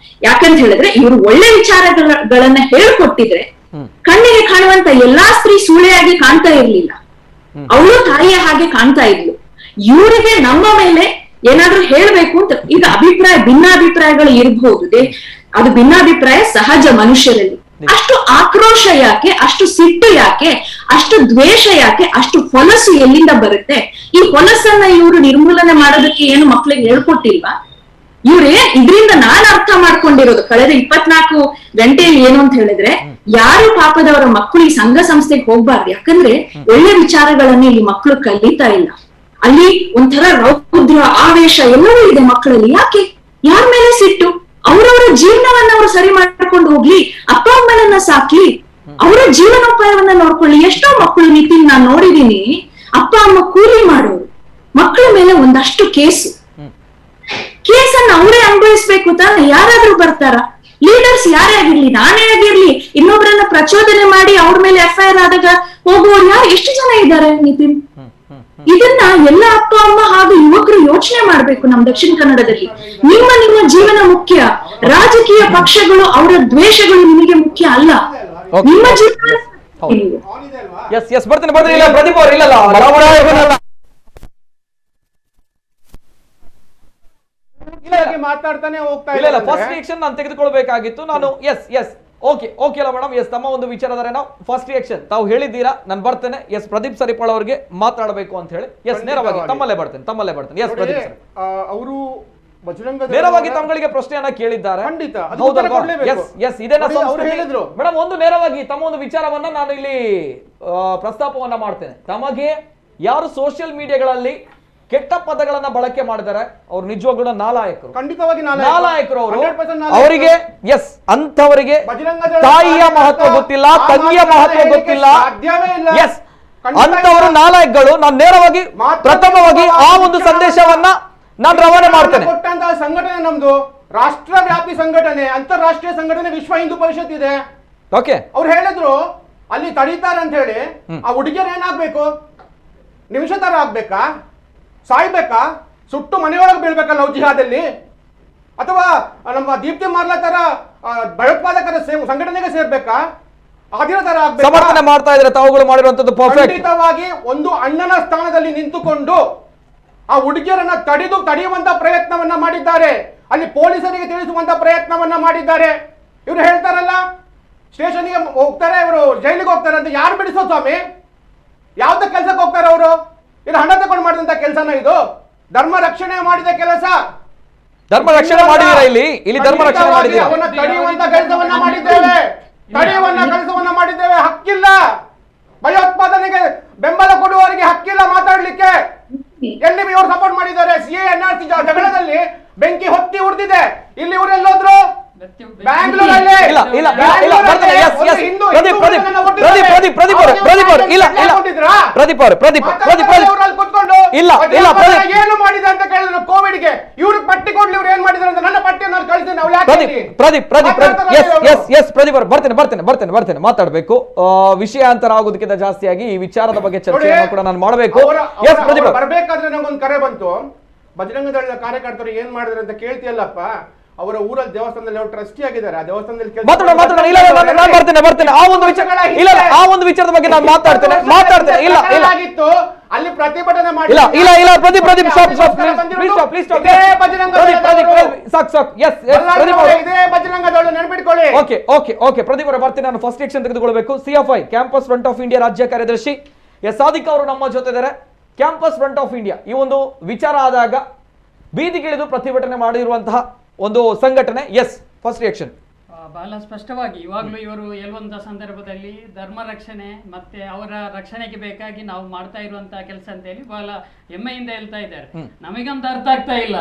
ಯಾಕಂತ ಹೇಳಿದ್ರೆ ಇವರು ಒಳ್ಳೆ ವಿಚಾರಗಳನ್ನ ಹೇಳ್ಕೊಟ್ಟಿದ್ರೆ ಕಣ್ಣಿಗೆ ಕಾಣುವಂತ ಎಲ್ಲಾ ಸ್ತ್ರೀ ಸೂಳೆಯಾಗಿ ಕಾಣ್ತಾ ಇರ್ಲಿಲ್ಲ, ಅವಳು ತಾಯಿಯ ಹಾಗೆ ಕಾಣ್ತಾ ಇದ್ಲು. ಇವರಿಗೆ ನಮ್ಮ ಮೇಲೆ ಏನಾದ್ರೂ ಹೇಳ್ಬೇಕು ಅಂತ, ಈಗ ಭಿನ್ನಾಭಿಪ್ರಾಯಗಳು ಇರಬಹುದು, ಅದು ಭಿನ್ನಾಭಿಪ್ರಾಯ ಸಹಜ ಮನುಷ್ಯರಲ್ಲಿ. ಅಷ್ಟು ಆಕ್ರೋಶ ಯಾಕೆ, ಅಷ್ಟು ಸಿಟ್ಟು ಯಾಕೆ, ಅಷ್ಟು ದ್ವೇಷ ಯಾಕೆ, ಅಷ್ಟು ಹೊಲಸು ಎಲ್ಲಿಂದ ಬರುತ್ತೆ? ಈ ಹೊಲಸನ್ನ ಇವರು ನಿರ್ಮೂಲನೆ ಮಾಡೋದಕ್ಕೆ ಏನು ಮಕ್ಳಿಗೆ ಹೇಳ್ಕೊಟ್ಟಿಲ್ವಾ? ಇದರಿಂದ ನಾನು ಅರ್ಥ ಮಾಡ್ಕೊಂಡಿರೋದು ಕಳೆದ 24 ಗಂಟೆಯಲ್ಲಿ ಏನು ಅಂತ ಹೇಳಿದ್ರೆ, ಯಾರು ಪಾಪದವರ ಮಕ್ಕಳು ಈ ಸಂಘ ಸಂಸ್ಥೆಗೆ ಹೋಗ್ಬಾರ್ದು. ಯಾಕಂದ್ರೆ ಒಳ್ಳೆ ವಿಚಾರಗಳನ್ನ ಇಲ್ಲಿ ಮಕ್ಕಳು ಕಲಿತಾ ಇಲ್ಲ. ಅಲ್ಲಿ ಒಂಥರ ರೌದ್ರ ಆವೇಶ ಎಲ್ಲವೂ ಇದೆ ಮಕ್ಕಳಲ್ಲಿ. ಯಾಕೆ? ಯಾರ ಮೇಲೆ ಸಿಟ್ಟು? ಅವರವರ ಜೀವನವನ್ನ ಅವರು ಸರಿ ಮಾಡ್ಕೊಂಡು ಹೋಗ್ಲಿ, ಅಪ್ಪ ಅಮ್ಮನನ್ನ ಸಾಕಿ, ಅವರ ಜೀವನೋಪಾಯವನ್ನ ನೋಡ್ಕೊಳ್ಳಿ. ಎಷ್ಟೋ ಮಕ್ಕಳು ನಿತಿನ್ ನಾನು ನೋಡಿದೀನಿ, ಅಪ್ಪ ಅಮ್ಮ ಕೂಲಿ ಮಾಡೋರು, ಮಕ್ಕಳ ಮೇಲೆ ಒಂದಷ್ಟು ಕೇಸನ್ನ ಅವರೇ ಅನುಭವಿಸ್ಬೇಕು ತಾನೆ. ಯಾರಾದ್ರೂ ಬರ್ತಾರ? ಲೀಡರ್ಸ್ ಯಾರೇ ಆಗಿರ್ಲಿ, ನಾನೇ ಆಗಿರ್ಲಿ, ಇನ್ನೊಬ್ಬರನ್ನ ಪ್ರಚೋದನೆ ಮಾಡಿ ಅವ್ರ ಮೇಲೆ FIR ಆದಾಗ ಹೋಗುವವ್ರು ಯಾರು ಎಷ್ಟು ಜನ ಇದ್ದಾರೆ ನಿತಿನ್? ಇದನ್ನ ಎಲ್ಲ ಅಪ್ಪ ಅಮ್ಮ ಹಾಗೂ ಯುವಕರು ಯೋಚನೆ ಮಾಡ್ಬೇಕು. ನಮ್ ದಕ್ಷಿಣ ಕನ್ನಡದಲ್ಲಿ ನಿಮ್ಮ ಜೀವನ ಮುಖ್ಯ, ರಾಜಕೀಯ ಪಕ್ಷಗಳು ಅವರ ದ್ವೇಷಗಳು ನಿಮಗೆ ಮುಖ್ಯ ಅಲ್ಲ. ನಿಮ್ಮ ಜೀವನ ಬರ್ತೀನಿ ಇಲ್ಲ ಪ್ರದೀಪ್ ಅವ್ರು ಇಲ್ಲ ಮಾತಾಡ್ತಾನೆ ಹೋಗ್ತಾ ಇಲ್ಲ ಫಸ್ಟ್ ರಿಯಾಕ್ಷನ್ ನಾನು ತೆಗೆದುಕೊಳ್ಬೇಕಾಗಿತ್ತು. ನಾನು ಓಕೆ ಅಲ್ಲ ಮೇಡಮ್, ತಮ್ಮ ಒಂದು ವಿಚಾರದರೆ ನಾವು ಫಸ್ಟ್ ರಿಯಾಕ್ಷನ್ ತಾವು ಹೇಳಿದ್ದೀರಾ, ನಾನು ಬರ್ತೇನೆ. ಪ್ರದೀಪ್ ಸರಿಪಾಳ ಅವರಿಗೆ ಮಾತಾಡಬೇಕು ಅಂತ ಹೇಳಿ ನೇರವಾಗಿ ತಮ್ಮಲ್ಲೇ ಬರ್ತೇನೆ. ಪ್ರದೀಪ್ ಸರಿ ಅವರು ನೇರವಾಗಿ ತಮ್ಮಗಳಿಗೆ ಪ್ರಶ್ನೆಯನ್ನ ಕೇಳಿದ್ದಾರೆ. ಮೇಡಮ್ ಒಂದು ನೇರವಾಗಿ ತಮ್ಮ ಒಂದು ವಿಚಾರವನ್ನ ನಾನು ಇಲ್ಲಿ ಪ್ರಸ್ತಾಪವನ್ನ ಮಾಡ್ತೇನೆ. ತಮಗೆ ಯಾರು ಸೋಷಿಯಲ್ ಮೀಡಿಯಾಗಳಲ್ಲಿ ಕೆಟ್ಟ ಪದಗಳನ್ನ ಬಳಕೆ ಮಾಡಿದ್ದಾರೆ ಅವ್ರು ನಿಜವಾಗ್ಲೂ ನಾಲಾಯಕರು, ಖಂಡಿತವಾಗಿ ನಾಲಾಯಕರು. ಅವರಿಗೆ ಅಂತವರಿಗೆ ತಾಯಿಯ ಮಹತ್ವ ಗೊತ್ತಿಲ್ಲ, ತಂಗಿಯ ಮಹತ್ವ ಗೊತ್ತಿಲ್ಲ. ಅಂತವರು ನಾಲಾಯಕಗಳು. ನಾನು ನೇರವಾಗಿ ಪ್ರಥಮವಾಗಿ ಆ ಒಂದು ಸಂದೇಶವನ್ನ ನಾನು ರವಾನೆ ಮಾಡ್ತೇನೆ. ಕೊಟ್ಟಂತಹ ಸಂಘಟನೆ ನಮ್ದು ರಾಷ್ಟ್ರವ್ಯಾಪಿ ಸಂಘಟನೆ, ಅಂತಾರಾಷ್ಟ್ರೀಯ ಸಂಘಟನೆ ವಿಶ್ವ ಹಿಂದೂ ಪರಿಷತ್ ಇದೆ. ಓಕೆ, ಅವ್ರು ಹೇಳಿದ್ರು ಅಲ್ಲಿ ತಡೀತಾರೆ ಅಂತ ಹೇಳಿ. ಆ ಹುಡುಗಿಯರು ಏನಾಗ್ಬೇಕು? ನಿಮಿಷ ತರ ಆಗ್ಬೇಕಾ? ಸಾಯ್ಬೇಕಾ? ಸುಟ್ಟು ಮನೆಯೊಳಗೆ ಬೀಳ್ಬೇಕಲ್ಲ ಲವ್ ಜಿಹಾದಲ್ಲಿ? ಅಥವಾ ನಮ್ಮ ದೀಪ್ತಿ ಮಾರ್ಲಾ ತರ ಭಯೋತ್ಪಾದಕರ ಸಂಘಟನೆಗೆ ಸೇರ್ಬೇಕಾ? ಅದಿರ ತರ ಆಗ್ಬೇಕು. ಸಮರ್ಥನೆ ಮಾಡ್ತಾ ಇದ್ರೆ ತಾವುಗಳು ಮಾಡಿರುವಂತದ್ದು ಪರ್ಫೆಕ್ಟ್. ಖಂಡಿತವಾಗಿ ಒಂದು ಅಣ್ಣನ ಸ್ಥಾನದಲ್ಲಿ ನಿಂತುಕೊಂಡು ಆ ಹುಡುಗಿಯರನ್ನ ತಡೆಯುವಂತ ಪ್ರಯತ್ನವನ್ನ ಮಾಡಿದ್ದಾರೆ. ಅಲ್ಲಿ ಪೊಲೀಸರಿಗೆ ತಿಳಿಸುವಂತ ಪ್ರಯತ್ನವನ್ನ ಮಾಡಿದ್ದಾರೆ. ಇವರು ಹೇಳ್ತಾರಲ್ಲ ಸ್ಟೇಷನ್ಗೆ ಹೋಗ್ತಾರೆ, ಇವರು ಜೈಲಿಗೆ ಹೋಗ್ತಾರೆ ಅಂತ. ಯಾರು ಬಿಡಿಸೋ ಸ್ವಾಮಿ? ಯಾವ್ದ ಕೆಲ್ಸಕ್ಕೆ ಹೋಗ್ತಾರೆ ಅವರು? ಇದು ಹಣ ತಗೊಂಡು ಮಾಡಿದಂತ ಕೆಲಸನ ಇದು? ಧರ್ಮ ರಕ್ಷಣೆ ಮಾಡಿದ ಕೆಲಸ. ಧರ್ಮ ರಕ್ಷಣೆ ಮಾಡಿದೀರಾ? ಇಲ್ಲಿ ಧರ್ಮ ರಕ್ಷಣೆ ಮಾಡಿದೀರಾ? ಅವನ್ನ ತಡೆಯುವಂತ ಕೆಲಸವನ್ನ ಮಾಡಿದ್ದೇವೆ, ಕೆಲಸವನ್ನ ಮಾಡಿದ್ದೇವೆ. ಹಕ್ಕಿಲ್ಲ, ಭಯೋತ್ಪಾದನೆಗೆ ಬೆಂಬಲ ಕೊಡುವವರಿಗೆ ಹಕ್ಕಿಲ್ಲ ಮಾತಾಡ್ಲಿಕ್ಕೆ. ಎಲ್ಲಿ ಇವರು ಸಪೋರ್ಟ್ ಮಾಡಿದ್ದಾರೆ? CA NRC ಜಗಳದಲ್ಲಿ ಬೆಂಕಿ ಹೊತ್ತಿ ಉಳಿದಿದೆ. ಇಲ್ಲಿ ಇವರೆಲ್ಲೋದ್ರು? ಬ್ಯಾಂಗ್ಳೂರಲ್ಲಿ. ಏನು ಮಾಡಿದೆ ಅಂತ ಕೇಳಿದ್ರು ಕೋವಿಡ್ಗೆ. ಇವ್ರು ಪಟ್ಟಿ ಕೊಡ್ಲಿ, ಇವ್ರು ಏನ್ ಮಾಡಿದ್ರು ಅಂತ. ನನ್ನ ಪಟ್ಟಿಯನ್ನು ಬರ್ತೇನೆ ಮಾತಾಡ್ಬೇಕು. ವಿಷಯಾಂತರ ಆಗೋದಕ್ಕಿಂತ ಜಾಸ್ತಿಯಾಗಿ ಈ ವಿಚಾರದ ಬಗ್ಗೆ ಚರ್ಚೆಯನ್ನು ಕೂಡ ನಾನು ಮಾಡಬೇಕು. ಬರ್ಬೇಕಾದ್ರೆ ನಮ್ಗೊಂದು ಕರೆ ಬಂತು, ಬಜರಂಗ ದಳದ ಕಾರ್ಯಕರ್ತರು ಏನ್ ಮಾಡಿದ್ರು ಅಂತ ಕೇಳ್ತಿಯಲ್ಲಪ್ಪ. ಅವರ ಊರಲ್ಲಿ ದೇವಸ್ಥಾನದಲ್ಲಿ ಅವರು ಟ್ರಸ್ಟಿ ಆಗಿದ್ದಾರೆ. ಆ ದೇವಸ್ಥಾನದಲ್ಲಿ ಆ ಒಂದು ವಿಚಾರದ ಬಗ್ಗೆ ನಾನು ಮಾತಾಡ್ತೇನೆ. ಅಲ್ಲಿ ಪ್ರತಿಭಟನೆ ಮಾಡಿ ಬಜರಂಗ ದಳ ನೆನಪಿಟ್ಕೊಳ್ಳಿ. ಓಕೆ ಪ್ರದೀಪ್ ಅವರೇ ಬರ್ತೀನಿ. ನಾನು ಫಸ್ಟ್ ಆಕ್ಷನ್ ತೆಗೆದುಕೊಳ್ಬೇಕು. CFI campus front of India ರಾಜ್ಯ ಕಾರ್ಯದರ್ಶಿ ಸಾದಿಕ್ ಅವರು ನಮ್ಮ ಜೊತೆ ಇದ್ದಾರೆ. ಕ್ಯಾಂಪಸ್ ಫ್ರಂಟ್ ಆಫ್ ಇಂಡಿಯಾ ಈ ಒಂದು ವಿಚಾರ ಆದಾಗ ಬೀದಿಗಿಳಿದು ಪ್ರತಿಭಟನೆ ಮಾಡಿರುವಂತಹ ಒಂದು ಸಂಘಟನೆ. ಫಸ್ಟ್ ರಿಯಾಕ್ಷನ್ ಬಹಳ ಸ್ಪಷ್ಟವಾಗಿ ಇವಾಗಲೂ ಇವರು ಹೇಳುವಂತ ಸಂದರ್ಭದಲ್ಲಿ ಧರ್ಮ ರಕ್ಷಣೆ ಮತ್ತೆ ಅವರ ರಕ್ಷಣೆಗೆ ಬೇಕಾಗಿ ನಾವು ಮಾಡ್ತಾ ಇರುವಂತಹ ಕೆಲಸ ಅಂತ ಹೇಳಿ ಬಹಳ ಹೆಮ್ಮೆಯಿಂದ ಹೇಳ್ತಾ ಇದ್ದಾರೆ. ನಮಗಂತ ಅರ್ಥ ಆಗ್ತಾ ಇಲ್ಲ,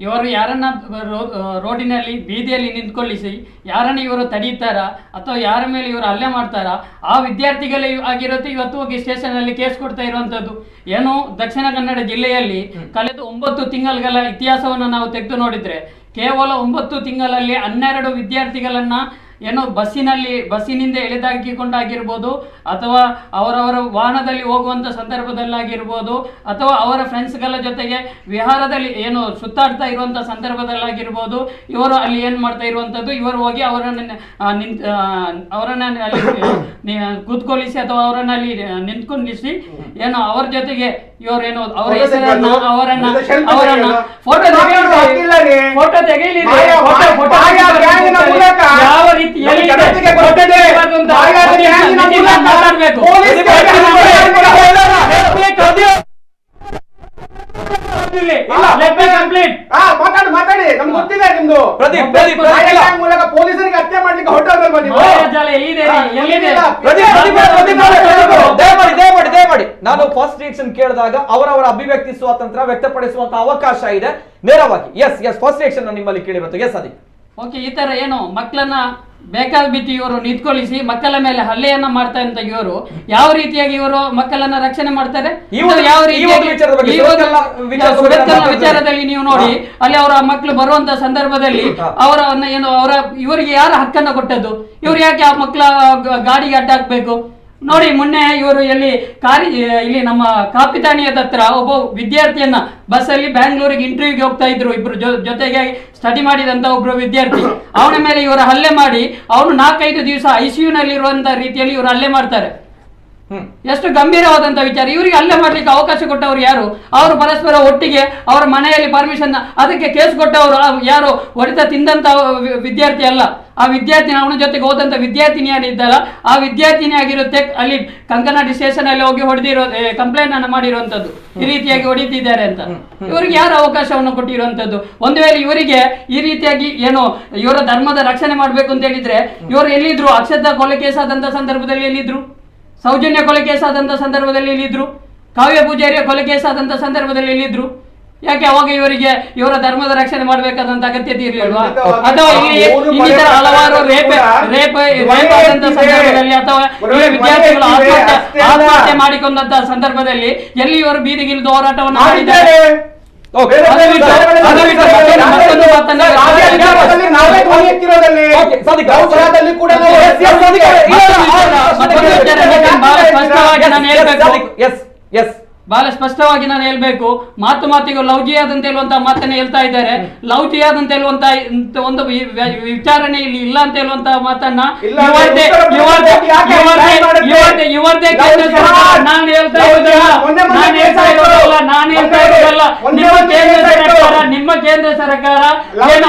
ಇವರು ಯಾರನ್ನ ರೋಡಿನಲ್ಲಿ ಬೀದಿಯಲ್ಲಿ ನಿಂತ್ಕೊಳ್ಳಿಸಿ ಯಾರನ್ನ ಇವರು ತಡೀತಾರ ಅಥವಾ ಯಾರ ಮೇಲೆ ಇವರು ಹಲ್ಲೆ ಮಾಡ್ತಾರ, ಆ ವಿದ್ಯಾರ್ಥಿಗಳೇ ಆಗಿರುತ್ತೆ ಇವತ್ತು ಹೋಗಿ ಸ್ಟೇಷನ್ ಅಲ್ಲಿ ಕೇಸ್ ಕೊಡ್ತಾ ಇರುವಂತದ್ದು. ಏನು ದಕ್ಷಿಣ ಕನ್ನಡ ಜಿಲ್ಲೆಯಲ್ಲಿ ಕಳೆದ 9 ತಿಂಗಳ ಇತಿಹಾಸವನ್ನು ನಾವು ತೆಗೆದು ನೋಡಿದ್ರೆ ಕೇವಲ 9 ತಿಂಗಳಲ್ಲಿ 12 ವಿದ್ಯಾರ್ಥಿಗಳನ್ನ ಏನು ಬಸ್ಸಿನಿಂದ ಎಳೆದಾಕಿಕೊಂಡಾಗಿರ್ಬೋದು, ಅಥವಾ ಅವರವರ ವಾಹನದಲ್ಲಿ ಹೋಗುವಂತ ಸಂದರ್ಭದಲ್ಲಾಗಿರ್ಬೋದು, ಅಥವಾ ಅವರ ಫ್ರೆಂಡ್ಸ್ಗಳ ಜೊತೆಗೆ ವಿಹಾರದಲ್ಲಿ ಏನು ಸುತ್ತಾಡ್ತಾ ಇರುವಂತ ಸಂದರ್ಭದಲ್ಲಾಗಿರ್ಬೋದು, ಇವರು ಅಲ್ಲಿ ಏನ್ ಮಾಡ್ತಾ ಇರುವಂತದ್ದು, ಇವರು ಹೋಗಿ ಅವರನ್ನ ಅಲ್ಲಿ ಕೂತ್ಕೊಳಿಸಿ ಅಥವಾ ಅವರನ್ನ ಅಲ್ಲಿ ನಿಂತ್ಕೊಂಡಿಸಿ ಏನು ಅವರ ಜೊತೆಗೆ ಇವರೇನು ಅವರ ಹೆಸರನ್ನ ಅವರನ್ನ ಫೋಟೋ ತೆಗೆಯಲಿ ಯಾವ ರೀತಿಯಲ್ಲಿ ಮಾತಾಡ್ಬೇಕು. ಮಾತಾಡಿ ನಮ್ಗೆ ಗೊತ್ತಿದೆ ನಿಮ್ದು ಮೂಲಕ ಪೊಲೀಸರಿಗೆ ಹತ್ಯೆ ಮಾಡ್ಲಿಕ್ಕೆ ಹೊರಟೋದಲ್ವಾ ನೀವು? ದಯಮಾಡಿ ನಾನು ಫಸ್ಟ್ ರಿಯಾಕ್ಷನ್ ಕೇಳಿದಾಗ ಅವರವರ ಅಭಿವ್ಯಕ್ತಿ ಸ್ವಾತಂತ್ರ್ಯ ವ್ಯಕ್ತಪಡಿಸುವಂತ ಅವಕಾಶ ಇದೆ ನೇರವಾಗಿ. ಎಸ್ ಫಸ್ಟ್ ರಿಯಾಕ್ಷನ್ ನಿಮ್ಮಲ್ಲಿ ಕೇಳಿರುತ್ತೆ. ಎಸ್ ಅದಿ ಓಕೆ, ಈ ತರ ಏನು ಮಕ್ಕಳನ್ನ ಬೇಕಾಬಿಟ್ಟು ಇವರು ನಿಂತ್ಕೊಳಿಸಿ ಮಕ್ಕಳ ಮೇಲೆ ಹಲ್ಲೆಯನ್ನ ಮಾಡ್ತಾ ಅಂತ ಇವರು ಯಾವ ರೀತಿಯಾಗಿ ಇವರು ಮಕ್ಕಳನ್ನ ರಕ್ಷಣೆ ಮಾಡ್ತಾರೆ? ಯಾವ ರೀತಿಯಾಗಿ ವಿಚಾರದಲ್ಲಿ ನೀವು ನೋಡಿ, ಅಲ್ಲಿ ಅವರ ಮಕ್ಕಳು ಬರುವಂತ ಸಂದರ್ಭದಲ್ಲಿ ಇವರಿಗೆ ಯಾರ ಹಕ್ಕನ್ನ ಕೊಟ್ಟದ್ದು? ಇವ್ರು ಯಾಕೆ ಆ ಮಕ್ಕಳ ಗಾಡಿಗೆ ಅಡ್ಡಾಕ್ಬೇಕು? ನೋಡಿ, ಮೊನ್ನೆ ಇವರು ಇಲ್ಲಿ ನಮ್ಮ ಕಾಪಿತಾಣಿಯದ ಹತ್ರ ಒಬ್ಬ ವಿದ್ಯಾರ್ಥಿಯನ್ನ ಬಸ್ಸಲ್ಲಿ ಬ್ಯಾಂಗ್ಳೂರಿಗೆ ಇಂಟರ್ವ್ಯೂಗೆ ಹೋಗ್ತಾ ಇದ್ರು, ಇಬ್ರು ಜೊತೆಗೆ ಸ್ಟಡಿ ಮಾಡಿದಂತ ಒಬ್ರು ವಿದ್ಯಾರ್ಥಿ. ಅವನ ಮೇಲೆ ಇವರು ಹಲ್ಲೆ ಮಾಡಿ ಅವನು 4-5 ದಿವಸ ICU ನಲ್ಲಿ ಇರುವಂತ ರೀತಿಯಲ್ಲಿ ಇವರು ಹಲ್ಲೆ ಮಾಡ್ತಾರೆ. ಎಷ್ಟು ಗಂಭೀರವಾದಂತ ವಿಚಾರ. ಇವರಿಗೆ ಹಲ್ಲೆ ಮಾಡ್ಲಿಕ್ಕೆ ಅವಕಾಶ ಕೊಟ್ಟವರು ಯಾರು? ಅವರು ಪರಸ್ಪರ ಒಟ್ಟಿಗೆ ಅವರ ಮನೆಯಲ್ಲಿ ಪರ್ಮಿಷನ್, ಅದಕ್ಕೆ ಕೇಸ್ ಕೊಟ್ಟವರು ಯಾರು? ಹೊಡೆತ ತಿಂದಂತ ವಿದ್ಯಾರ್ಥಿ ಅಲ್ಲ, ಆ ವಿದ್ಯಾರ್ಥಿನಿ, ಅವನ ಜೊತೆಗೆ ಹೋದಂತ ವಿದ್ಯಾರ್ಥಿನಿ ಯಾರಿದ್ದಲ್ಲ ಆ ವಿದ್ಯಾರ್ಥಿನಿ ಆಗಿರುತ್ತೆ. ಅಲ್ಲಿ ಕಂಕನಾಡಿ ಸ್ಟೇಷನ್ ಅಲ್ಲಿ ಹೋಗಿ ಹೊಡೆದಿರೋ ಕಂಪ್ಲೇಂಟ್ ಅನ್ನು ಮಾಡಿರುವಂತದ್ದು, ಈ ರೀತಿಯಾಗಿ ಹೊಡಿತಿದ್ದಾರೆ ಅಂತ. ಇವರಿಗೆ ಯಾರು ಅವಕಾಶವನ್ನು ಕೊಟ್ಟಿರುವಂತದ್ದು? ಒಂದು ವೇಳೆ ಇವರಿಗೆ ಈ ರೀತಿಯಾಗಿ ಏನು ಇವರ ಧರ್ಮದ ರಕ್ಷಣೆ ಮಾಡ್ಬೇಕು ಅಂತ ಹೇಳಿದ್ರೆ ಇವರು ಎಲ್ಲಿದ್ರು? ಅಕ್ಷತಾ ಕೊಲೆ ಕೇಸ್ ಆದಂತ ಸಂದರ್ಭದಲ್ಲಿ ಎಲ್ಲಿದ್ರು? ಸೌಜನ್ಯ ಕೊಲೆ ಕೇಸ್ ಆದಂತ ಸಂದರ್ಭದಲ್ಲಿ ಎಲ್ಲಿದ್ರು? ಕಾವ್ಯ ಪೂಜಾರಿಯ ಕೊಲೆ ಕೇಸ್ ಆದಂತ ಸಂದರ್ಭದಲ್ಲಿ ಎಲ್ಲಿದ್ರು? ಯಾಕೆ ಅವಾಗ ಇವರ ಧರ್ಮದ ರಕ್ಷಣೆ ಮಾಡಬೇಕಾದಂತ ಅಗತ್ಯತೆ ಇರಲಿಲ್ವಾ? ಅಥವಾ ಇನ್ನಿತರ ಹಲವಾರು ರೇಪ್ ಆದಂತ ಸಂದರ್ಭದಲ್ಲಿ ಅಥವಾ ವಿದ್ಯಾರ್ಥಿಗಳು ಆತ್ಮಹತ್ಯೆ ಮಾಡಿಕೊಂಡಂತ ಸಂದರ್ಭದಲ್ಲಿ ಎಲ್ಲಿ ಇವರು ಬೀದಿಗಿಳಿದು ಹೋರಾಟವನ್ನು ಮಾಡಿದ್ದಾರೆ? ಬಹಳ ಸ್ಪಷ್ಟವಾಗಿ ನಾನು ಹೇಳ್ಬೇಕು, ಮಾತಿಗೂ ಲವ್ ಜಿಹಾದ್ ಅಂತ ಹೇಳುವಂತ ಮಾತನ್ನ ಹೇಳ್ತಾ ಇದ್ದಾರೆ. ಲವ್ ಜಿಹಾದ್ ಅಂತ ಹೇಳುವಂತ ಒಂದು ವಿಚಾರಣೆ ಇಲ್ಲಿ ಇಲ್ಲ ಅಂತ ಹೇಳುವಂತ ಮಾತನ್ನ ಇವರದೇ ಕೇಂದ್ರ ಸರ್ಕಾರ, ನಾನು ಹೇಳ್ತಾ ಇರೋದಲ್ಲ, ನಿಮ್ಮ ಕೇಂದ್ರ ಸರ್ಕಾರ ಏನು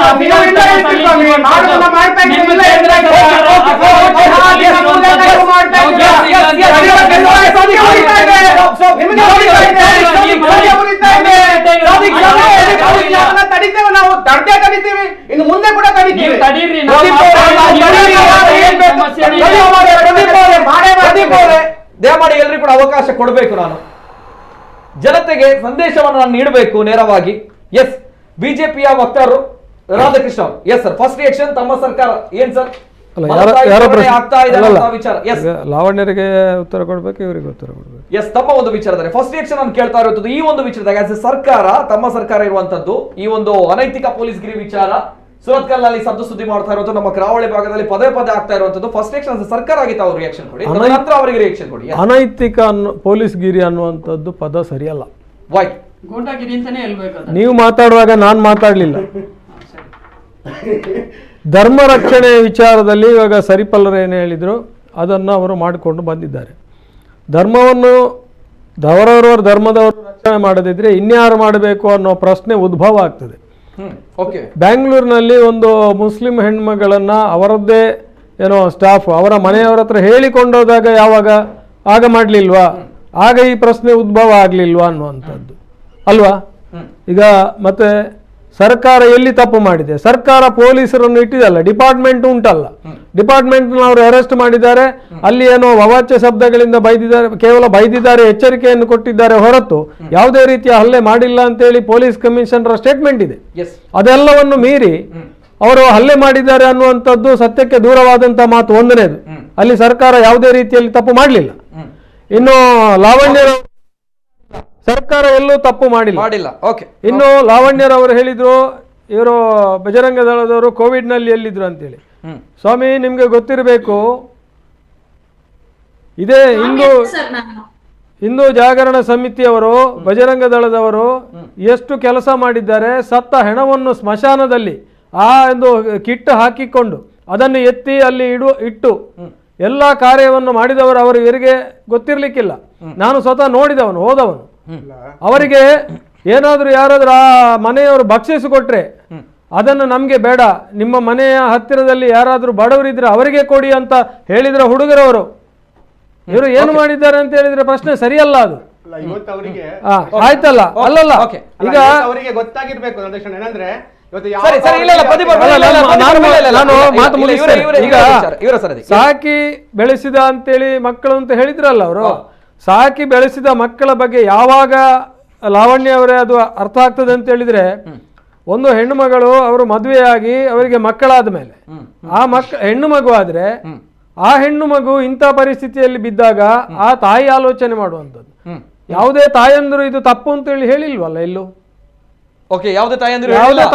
ನಾವು ತಡಿತೀವಿ, ಇನ್ನು ಮುಂದೆ ಕೂಡ ತಡಿತೀವಿ. ದಯಮಾಡಿ ಎಲ್ರಿಗೂ ಕೂಡ ಅವಕಾಶ ಕೊಡಬೇಕು. ನಾನು ಜನತೆಗೆ ಸಂದೇಶವನ್ನು ನಾನು ನೀಡಬೇಕು ನೇರವಾಗಿ. ಎಸ್, ಬಿಜೆಪಿಯ ವಕ್ತಾರರು ರಾಧಾಕೃಷ್ಣ ಅವರು. ಎಸ್ ಸರ್, ಫಸ್ಟ್ ರಿಯಾಕ್ಷನ್ ತಮ್ಮ ಸರ್ಕಾರ ಏನ್ ಸರ್ ಲಾವಣ್ಯರಿಗೆ ಉತ್ತರ ಕೊಡ್ಬೇಕು, ಇವರಿಗೆ ಉತ್ತರ ಕೊಡ್ಬೇಕು. ಎಸ್, ತಮ್ಮ ಒಂದು ವಿಚಾರದಲ್ಲಿ ಫಸ್ಟ್ ರಿಯಾಕ್ಷನ್ ನಾನು ಕೇಳ್ತಾ ಇರುವಂತದ್ದು ಈ ಒಂದು ವಿಚಾರದಾಗ ಸರ್ಕಾರ, ತಮ್ಮ ಸರ್ಕಾರ ಇರುವಂತದ್ದು ಈ ಒಂದು ಅನೈತಿಕ ಪೊಲೀಸ್ಗಿರಿ ವಿಚಾರ ಸುರತ್ಕಲ್ನಲ್ಲಿ ಸದ್ದು ಸುದ್ದಿ ಮಾಡ್ತಾ ಇರೋದು, ನಮ್ಮ ಕರಾವಳಿ ಭಾಗದಲ್ಲಿ ಪದೇ ಆಗ್ತಾ ಇರುವಂತದ್ದು. ಫಸ್ಟ್ ರಿಯಾಕ್ಷನ್ ಸರ್ಕಾರ ಆಗಿತ್ತು, ಅವ್ರ ರಿಯಾಕ್ಷನ್ ಕೊಡಿ, ನಂತರ ಅವರಿಗೆ ರಿಯಾಕ್ಷನ್ ಕೊಡಿ. ಅನೈತಿಕ ಪೊಲೀಸ್ಗಿರಿ ಅನ್ನುವಂಥದ್ದು ಪದ ಸರಿಯಲ್ಲ. ವೈ ಗೂಂಡಾಗಿರಿ ಅಂತಾನೆ ಹೇಳ್ಬೇಕು. ನೀವು ಮಾತಾಡುವಾಗ ನಾನು ಮಾತಾಡಲಿಲ್ಲ. ಧರ್ಮ ರಕ್ಷಣೆ ವಿಚಾರದಲ್ಲಿ ಇವಾಗ ಸರಿಪಲ್ಲರು ಏನು ಹೇಳಿದ್ರು ಅದನ್ನು ಅವರು ಮಾಡಿಕೊಂಡು ಬಂದಿದ್ದಾರೆ. ಧರ್ಮವನ್ನು ಅವರವರ ಧರ್ಮದವರು ರಕ್ಷಣೆ ಮಾಡದಿದ್ರೆ ಇನ್ಯಾರು ಮಾಡಬೇಕು ಅನ್ನೋ ಪ್ರಶ್ನೆ ಉದ್ಭವ ಆಗ್ತದೆ. ಬ್ಯಾಂಗ್ಳೂರಿನಲ್ಲಿ ಒಂದು ಮುಸ್ಲಿಂ ಹೆಣ್ಮಗಳನ್ನು ಅವರದ್ದೇ ಏನೋ ಸ್ಟಾಫ್ ಅವರ ಮನೆಯವರ ಹತ್ರ ಹೇಳಿಕೊಂಡೋದಾಗ ಯಾವಾಗ ಆಗ ಮಾಡಲಿಲ್ವಾ? ಆಗ ಈ ಪ್ರಶ್ನೆ ಉದ್ಭವ ಆಗಲಿಲ್ವಾ ಅನ್ನುವಂಥದ್ದು ಅಲ್ವಾ? ಈಗ ಮತ್ತೆ ಸರ್ಕಾರ ಎಲ್ಲಿ ತಪ್ಪು ಮಾಡಿದೆ? ಸರ್ಕಾರ ಪೊಲೀಸರನ್ನು ಇಟ್ಟಿದಲ್ಲ, ಡಿಪಾರ್ಟ್ಮೆಂಟ್ ಉಂಟಲ್ಲ, ಡಿಪಾರ್ಟ್ಮೆಂಟ್ನವರು ಅರೆಸ್ಟ್ ಮಾಡಿದ್ದಾರೆ. ಅಲ್ಲಿ ಏನೋ ಅವಾಚ್ಯ ಶಬ್ದಗಳಿಂದ ಬೈದಿದ್ದಾರೆ, ಕೇವಲ ಬೈದಿದ್ದಾರೆ, ಎಚ್ಚರಿಕೆಯನ್ನು ಕೊಟ್ಟಿದ್ದಾರೆ ಹೊರತು ಯಾವುದೇ ರೀತಿಯ ಹಲ್ಲೆ ಮಾಡಿಲ್ಲ ಅಂತೇಳಿ ಪೊಲೀಸ್ ಕಮಿಷನರ್ ಸ್ಟೇಟ್ಮೆಂಟ್ ಇದೆ. ಅದೆಲ್ಲವನ್ನು ಮೀರಿ ಅವರು ಹಲ್ಲೆ ಮಾಡಿದ್ದಾರೆ ಅನ್ನುವಂಥದ್ದು ಸತ್ಯಕ್ಕೆ ದೂರವಾದಂಥ ಮಾತು. ಒಂದನೇದು, ಅಲ್ಲಿ ಸರ್ಕಾರ ಯಾವುದೇ ರೀತಿಯಲ್ಲಿ ತಪ್ಪು ಮಾಡಲಿಲ್ಲ. ಇನ್ನು ಲಾವಣ್ಯರ ಸರ್ಕಾರ ಎಲ್ಲೂ ತಪ್ಪು ಮಾಡಿಲ್ಲ. ಇನ್ನು ಲಾವಣ್ಯರವರು ಹೇಳಿದ್ರು ಇವರು ಬಜರಂಗ ದಳದವರು ಕೋವಿಡ್ನಲ್ಲಿ ಎಲ್ಲಿದ್ರು ಅಂತೇಳಿ. ಸ್ವಾಮಿ ನಿಮ್ಗೆ ಗೊತ್ತಿರಬೇಕು, ಇದೇ ಸರ್ ನಾನು ಹಿಂದೂ ಜಾಗರಣ ಸಮಿತಿಯವರು, ಬಜರಂಗ ದಳದವರು ಎಷ್ಟು ಕೆಲಸ ಮಾಡಿದ್ದಾರೆ. ಸತ್ತ ಹೆಣವನ್ನು ಸ್ಮಶಾನದಲ್ಲಿ ಆ ಒಂದು ಕಿಟ್ ಹಾಕಿಕೊಂಡು ಅದನ್ನು ಎತ್ತಿ ಅಲ್ಲಿ ಇಟ್ಟು ಎಲ್ಲ ಕಾರ್ಯವನ್ನು ಮಾಡಿದವರು ಅವರಿಗೆ ಗೊತ್ತಿರ್ಲಿಕ್ಕಿಲ್ಲ. ನಾನು ಸ್ವತಃ ನೋಡಿದವನು, ಹೋದವನು. ಅವರಿಗೆ ಏನಾದರೂ ಯಾರಾದ್ರೂ ಆ ಮನೆಯವರು ಭಕ್ಷಿಸಿಕೊಟ್ರೆ ಅದನ್ನು ನಮ್ಗೆ ಬೇಡ, ನಿಮ್ಮ ಮನೆಯ ಹತ್ತಿರದಲ್ಲಿ ಯಾರಾದ್ರೂ ಬಡವರಿದ್ರೆ ಅವರಿಗೆ ಕೊಡಿ ಅಂತ ಹೇಳಿದ್ರ ಹುಡುಗರವರು. ಇವರು ಏನು ಮಾಡಿದ್ದಾರೆ ಅಂತ ಹೇಳಿದ್ರೆ ಪ್ರಶ್ನೆ ಸರಿಯಲ್ಲ ಅದು. ಇವತ್ತು ಅವರಿಗೆ ಆಯ್ತಲ್ಲ, ಅಲ್ಲಲ್ಲ ಈಗ ಅವರಿಗೆ ಗೊತ್ತಾಗಿರ್ಬೇಕು ಏನಂದ್ರೆ ಈಗ ಸಾಕಿ ಬೆಳೆಸಿದ ಅಂತೇಳಿ ಮಕ್ಕಳು ಅಂತ ಹೇಳಿದ್ರಲ್ಲ ಅವರು. ಸಾಕಿ ಬೆಳೆಸಿದ ಮಕ್ಕಳ ಬಗ್ಗೆ ಯಾವಾಗ ಲಾವಣ್ಯ ಅವರೇ ಅದು ಅರ್ಥ ಆಗ್ತದೆ ಅಂತ ಹೇಳಿದ್ರೆ, ಒಂದು ಹೆಣ್ಣು ಮಗಳು ಅವರು ಮದುವೆಯಾಗಿ ಅವರಿಗೆ ಮಕ್ಕಳಾದ ಮೇಲೆ ಆ ಹೆಣ್ಣು ಮಗು ಆದ್ರೆ ಆ ಹೆಣ್ಣು ಮಗು ಇಂಥ ಪರಿಸ್ಥಿತಿಯಲ್ಲಿ ಬಿದ್ದಾಗ ಆ ತಾಯಿ ಆಲೋಚನೆ ಮಾಡುವಂಥದ್ದು. ಯಾವುದೇ ತಾಯಂದ್ರು ಇದು ತಪ್ಪು ಅಂತ ಹೇಳಿ ಹೇಳಿಲ್ವಲ್ಲ ಎಲ್ಲೂ. ಯಾವುದೇ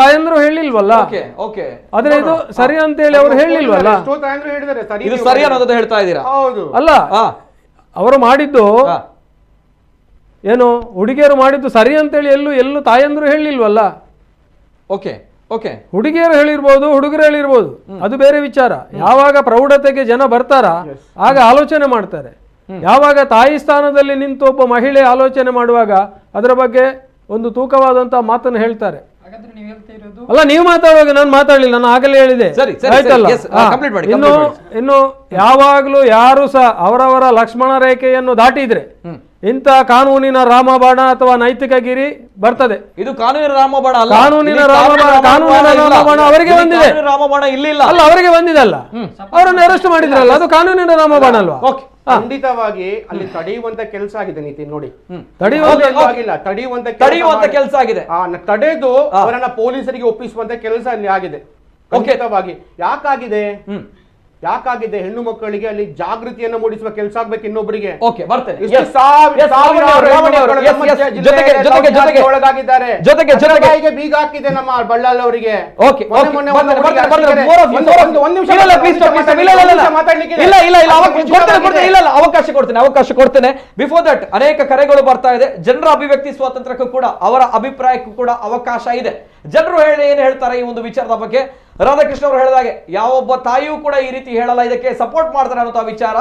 ತಾಯಂದ್ರು ಹೇಳಿಲ್ವಲ್ಲ. ಆದ್ರೆ ಇದು ಸರಿ ಅಂತ ಹೇಳಿ ಅವ್ರು ಹೇಳಿಲ್ವಲ್ಲ. ಇದು ಸರಿ ಅನ್ನೋದು ಹೇಳ್ತಾ ಇದ್ದೀರಾ? ಅಲ್ಲ, ಅವರು ಮಾಡಿದ್ದು ಏನು, ಹುಡುಗಿಯರು ಮಾಡಿದ್ದು ಸರಿ ಅಂತೇಳಿ ಎಲ್ಲೂ ತಾಯಂದ್ರು ಹೇಳಿಲ್ವಲ್ಲ. ಹುಡುಗಿಯರು ಹೇಳಿರ್ಬೋದು, ಹುಡುಗರು ಹೇಳಿರ್ಬೋದು, ಅದು ಬೇರೆ ವಿಚಾರ. ಯಾವಾಗ ಪ್ರೌಢತೆಗೆ ಜನ ಬರ್ತಾರ ಆಗ ಆಲೋಚನೆ ಮಾಡ್ತಾರೆ. ಯಾವಾಗ ತಾಯಿ ಸ್ಥಾನದಲ್ಲಿ ನಿಂತು ಒಬ್ಬ ಮಹಿಳೆ ಆಲೋಚನೆ ಮಾಡುವಾಗ ಅದರ ಬಗ್ಗೆ ಒಂದು ತೂಕವಾದಂತ ಮಾತನ್ನು ಹೇಳ್ತಾರೆ. ಅಲ್ಲ, ನೀವು ಮಾತಾಡುವಾಗ ನಾನು ಮಾತಾಡ್ಲಿಲ್ಲ, ನಾನು ಆಗಲೇ ಹೇಳಿದೆ ಆಯ್ತಲ್ಲ. ಇನ್ನು ಯಾವಾಗ್ಲೂ ಯಾರು ಸಹ ಅವರವರ ಲಕ್ಷ್ಮಣ ರೇಖೆಯನ್ನು ದಾಟಿದ್ರೆ ಇಂಥ ಕಾನೂನಿನ ರಾಮಬಾಣ ಅಥವಾ ನೈತಿಕ ಗಿರಿ ಬರ್ತದೆ. ಇದು ಕಾನೂನಿನ ರಾಮಬಾಣ ಅಲ್ಲ, ಕಾನೂನಿನ ರಾಮಬಾಣ ಅವರಿಗೆ ಬಂದಿದೆ. ರಾಮಬಾಣ ಇಲ್ಲಿಲ್ಲ, ಅಲ್ಲ ಅವರಿಗೆ ಬಂದಿದಲ್ಲ, ಅವರನ್ನು ಅರೆಸ್ಟ್ ಮಾಡಿದ್ರಲ್ಲ, ಅದು ಕಾನೂನಿನ ರಾಮಬಾಣ ಅಲ್ವಾ? ಖಂಡಿತವಾಗಿ ಅಲ್ಲಿ ತಡೆಯುವಂತ ಕೆಲಸ ಆಗಿದೆ ನಿತಿನ್. ನೋಡಿ, ತಡೆಯುವಂತ ಕೆಲಸ ಆಗಿದೆ. ತಡೆದು ಅವರನ್ನ ಪೊಲೀಸರಿಗೆ ಒಪ್ಪಿಸುವಂತ ಕೆಲಸ ಅಲ್ಲಿ ಆಗಿದೆ. ಖಂಡಿತವಾಗಿ ಯಾಕಾಗಿದೆ ಹೆಣ್ಣು ಮಕ್ಕಳಿಗೆ ಅಲ್ಲಿ ಜಾಗೃತಿಯನ್ನು ಮೂಡಿಸುವ ಕೆಲಸ ಆಗ್ಬೇಕು ಇನ್ನೊಬ್ಬರಿಗೆ. ಒಳಗಾಗಿದ್ದಾರೆ, ಬೀಗ ಹಾಕಿದೆ ನಮ್ಮ ಬಳ್ಳಾಲ್ ಅವರಿಗೆ. ಅವಕಾಶ ಕೊಡ್ತೇನೆ. ಬಿಫೋರ್ ದಟ್ ಅನೇಕ ಕರೆಗಳು ಬರ್ತಾ ಇದೆ. ಜನರ ಅಭಿವ್ಯಕ್ತಿ ಸ್ವಾತಂತ್ರ್ಯಕ್ಕೂ ಕೂಡ, ಅವರ ಅಭಿಪ್ರಾಯಕ್ಕೂ ಕೂಡ ಅವಕಾಶ ಇದೆ. ಜನರು ಏನ್ ಹೇಳ್ತಾರೆ ಈ ಒಂದು ವಿಚಾರದ ಬಗ್ಗೆ. ರಾಧಾಕೃಷ್ಣ ಅವರು ಹೇಳಿದಾಗೆ ಯಾವೊಬ್ಬ ತಾಯಿಯೂ ಕೂಡ ಈ ರೀತಿ ಹೇಳಲ್ಲ, ಇದಕ್ಕೆ ಸಪೋರ್ಟ್ ಮಾಡ್ತಾರೆ ಅನ್ನುವಂಥ ವಿಚಾರ,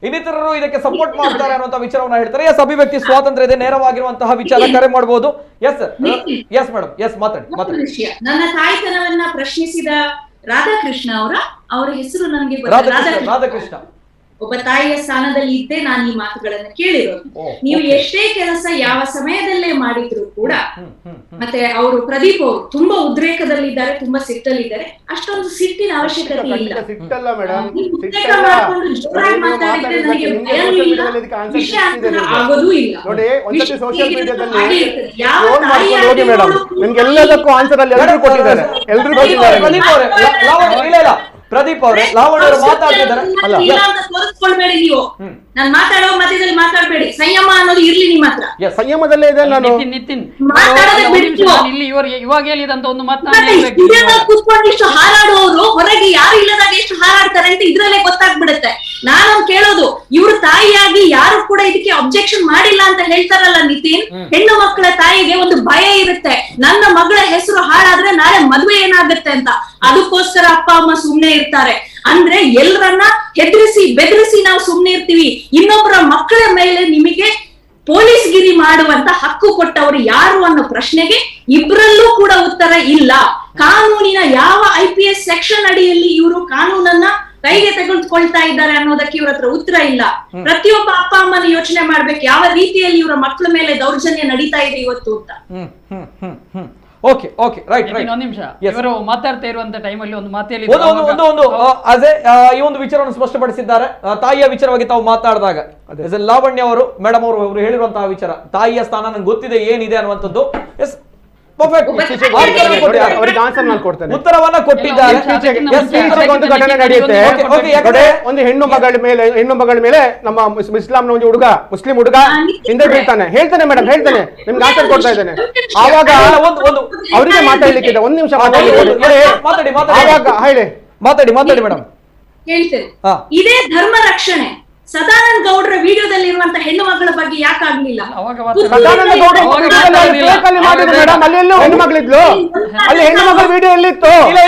ಇನ್ನಿತರರು ಇದಕ್ಕೆ ಸಪೋರ್ಟ್ ಮಾಡ್ತಾರೆ ಅನ್ನುವಂಥ ವಿಚಾರವನ್ನು ಹೇಳ್ತಾರೆ. ಎಸ್, ಅಭಿವ್ಯಕ್ತಿ ಸ್ವಾತಂತ್ರ್ಯ ಇದೆ, ನೇರವಾಗಿರುವಂತಹ ವಿಚಾರ. ಕರೆ ಮಾಡಬಹುದು. Yes sir, yes madam, yes ಮಾತಾಡಿ. ನನ್ನ ತಾಯ್ತನವನ್ನ ಪ್ರಶ್ನಿಸಿದ ರಾಧಾಕೃಷ್ಣ ಅವರ ಹೆಸರು ನನಗೆ ರಾಧಾಕೃಷ್ಣ. ಒಬ್ಬ ತಾಯಿಯ ಸ್ಥಾನದಲ್ಲಿ ಇದ್ದೇ ನಾನು ಈ ಮಾತುಗಳನ್ನ ಕೇಳಿರೋದು. ನೀವು ಎಷ್ಟೇ ಕೆಲಸ ಯಾವ ಸಮಯದಲ್ಲೇ ಮಾಡಿದ್ರು ಕೂಡ, ಮತ್ತೆ ಅವರು ಪ್ರದೀಪ್ ಅವರು ತುಂಬಾ ಉದ್ರೇಕದಲ್ಲಿದ್ದಾರೆ, ತುಂಬಾ ಸಿಟ್ಟಲ್ಲಿದ್ದಾರೆ. ಅಷ್ಟೊಂದು ಸಿಟ್ಟಿನ ಅವಶ್ಯಕತೆ ಇಲ್ಲ. ಆಗೋದೂ ಇಲ್ಲ. ಪ್ರದೀಪ್ ಅವರೇ, ಲಾವಣ್ಯ ಅವರು ಮಾತಾಡ್ತಿದ್ದಾರೆ. ತೋರಿಸ್ಕೊಳ್ಬೇಡಿ ನೀವು, ನಾನು ಮಾತಾಡೋ ಮಧ್ಯದಲ್ಲಿ ಮಾತಾಡ್ಬೇಡಿ. ಸಂಯಮ ಅನ್ನೋದು ಇರ್ಲಿ ನಿಮ್ಮ ಹತ್ರ. ಸಂಯಮದಲ್ಲೇ ಇದೆ. ನಿತಿನ್ ಇವಾಗ ಹೇಳಿದಂತ ಒಂದು ಕೂತ್ಕೊಂಡು ಇಷ್ಟು ಹಾರಾಡುವವರು ಹೊರಗೆ ಯಾರು ಇಲ್ಲದಾಗ ಎಷ್ಟು ಹಾರಾಡ್ತಾರೆ ಅಂತ ಇದ್ರಲ್ಲೇ ಗೊತ್ತಾಗ್ಬಿಡುತ್ತೆ. ನಾನು ಕೇಳೋದು, ಇವ್ರ ತಾಯಿಯಾಗಿ ಯಾರು ಕೂಡ ಇದಕ್ಕೆ ಅಬ್ಜೆಕ್ಷನ್ ಮಾಡಿಲ್ಲ ಅಂತ ಹೇಳ್ತಾರಲ್ಲ ನಿತಿನ್. ಹೆಣ್ಣು ಮಕ್ಕಳ ತಾಯಿಗೆ ಒಂದು ಭಯ ಇರುತ್ತೆ, ನನ್ನ ಮಗಳ ಹೆಸರು ಹಾಳಾದ್ರೆ ನಾಳೆ ಮದುವೆ ಏನಾಗುತ್ತೆ ಅಂತ. ಅದಕ್ಕೋಸ್ಕರ ಅಪ್ಪ ಅಮ್ಮ ಸುಮ್ನೆ ಇರ್ತಾರೆ. ಅಂದ್ರೆ ಎಲ್ಲರನ್ನ ಹೆದರಿಸಿ ಬೆದರಿಸಿ ನಾವು ಸುಮ್ನೆ ಇರ್ತೀವಿ. ಇನ್ನೊಬ್ಬರ ಮಕ್ಕಳ ಮೇಲೆ ನಿಮಗೆ ಪೊಲೀಸ್ ಗಿರಿ ಮಾಡುವಂತ ಹಕ್ಕು ಕೊಟ್ಟವರು ಯಾರು ಅನ್ನೋ ಪ್ರಶ್ನೆಗೆ ಇಬ್ಬರಲ್ಲೂ ಕೂಡ ಉತ್ತರ ಇಲ್ಲ. ಕಾನೂನಿನ ಯಾವ IPS ಸೆಕ್ಷನ್ ಅಡಿಯಲ್ಲಿ ಇವರು ಕಾನೂನನ್ನ ಕೈಗೆ ತೆಗೆದುಕೊಳ್ತಾ ಇದ್ದಾರೆ ಅನ್ನೋದಕ್ಕೆ ಇವ್ರ ಹತ್ರ ಉತ್ತರ ಇಲ್ಲ. ಪ್ರತಿಯೊಬ್ಬ ಅಪ್ಪ ಅಮ್ಮನ ಯೋಚನೆ ಮಾಡ್ಬೇಕು, ಯಾವ ರೀತಿಯಲ್ಲಿ ಇವರ ಮಕ್ಕಳ ಮೇಲೆ ದೌರ್ಜನ್ಯ ನಡೀತಾ ಇದೆ ಇವತ್ತು ಅಂತ. ನಿಮಿಷ, ಇವರು ಮಾತಾಡ್ತಾ ಇರುವಂತ ಟೈಮಲ್ಲಿ ಒಂದು ಮಾತಲ್ಲಿ ಈ ಒಂದು ವಿಚಾರವನ್ನು ಸ್ಪಷ್ಟಪಡಿಸಿದ್ದಾರೆ. ತಾಯಿಯ ವಿಚಾರವಾಗಿ ತಾವು ಮಾತಾಡಿದಾಗ ಲಾವಣ್ಯ ಅವರು ಮೇಡಮ್ ಅವರು ಹೇಳಿರುವಂತಹ ವಿಚಾರ, ತಾಯಿಯ ಸ್ಥಾನ ನಂಗೆ ಗೊತ್ತಿದೆ ಏನಿದೆ ಅನ್ನುವಂಥದ್ದು. ಎಸ್, ಉತ್ತರವನ್ನ ಕೊಟ್ಟಿದ್ದಾರೆ. ಒಂದು ಘಟನೆ ನಡೆಯುತ್ತೆ. ಒಂದು ಹೆಣ್ಣು ಮಗಳ ಮೇಲೆ ನಮ್ಮ ಇಸ್ಲಾಂನ ಒಂದು ಮುಸ್ಲಿಂ ಹುಡುಗ ಹಿಂದೆ ಬೀಳ್ತಾನೆ. ಹೇಳ್ತಾನೆ ಮೇಡಮ್, ಹೇಳ್ತಾನೆ, ನಿಮ್ಗೆ ಆನ್ಸರ್ ಕೊಡ್ತಾ ಇದ್ದೇನೆ. ಆವಾಗ ಅವರಿಗೆ ಮಾತಾಡ್ಲಿಕ್ಕಿದೆ, ಒಂದ್ ನಿಮಿಷ ಮಾತಾಡಿ. ಆವಾಗ ಹೇಳಿ ಮಾತಾಡಿ ಮೇಡಮ್. ಹೇಳ್ತೇನೆ. ಹಾ. ಇದೇ ಧರ್ಮ ರಕ್ಷಣೆ ಸದಾನಂದ ಗೌಡ್ರ ವಿಡಿಯೋದಲ್ಲಿರುವಂತ ಹೆಣ್ಣು ಮಕ್ಕಳ ಬಗ್ಗೆ ಯಾಕಾಗ್ಲಿಲ್ಲ? ಅವಾಗ ಸದಾನಂದ ಗೌಡ ಮಾಡಿದ್ರು ಮೇಡಮ್, ಅಲ್ಲಿ ಎಲ್ಲೂ ಹೆಣ್ಣು ಮಗಳಿದ್ಲು, ಅಲ್ಲಿ ಹೆಣ್ಣು ಮಗಳ ವಿಡಿಯೋ ಎಲ್ಲಿತ್ತು? ಇಲ್ಲ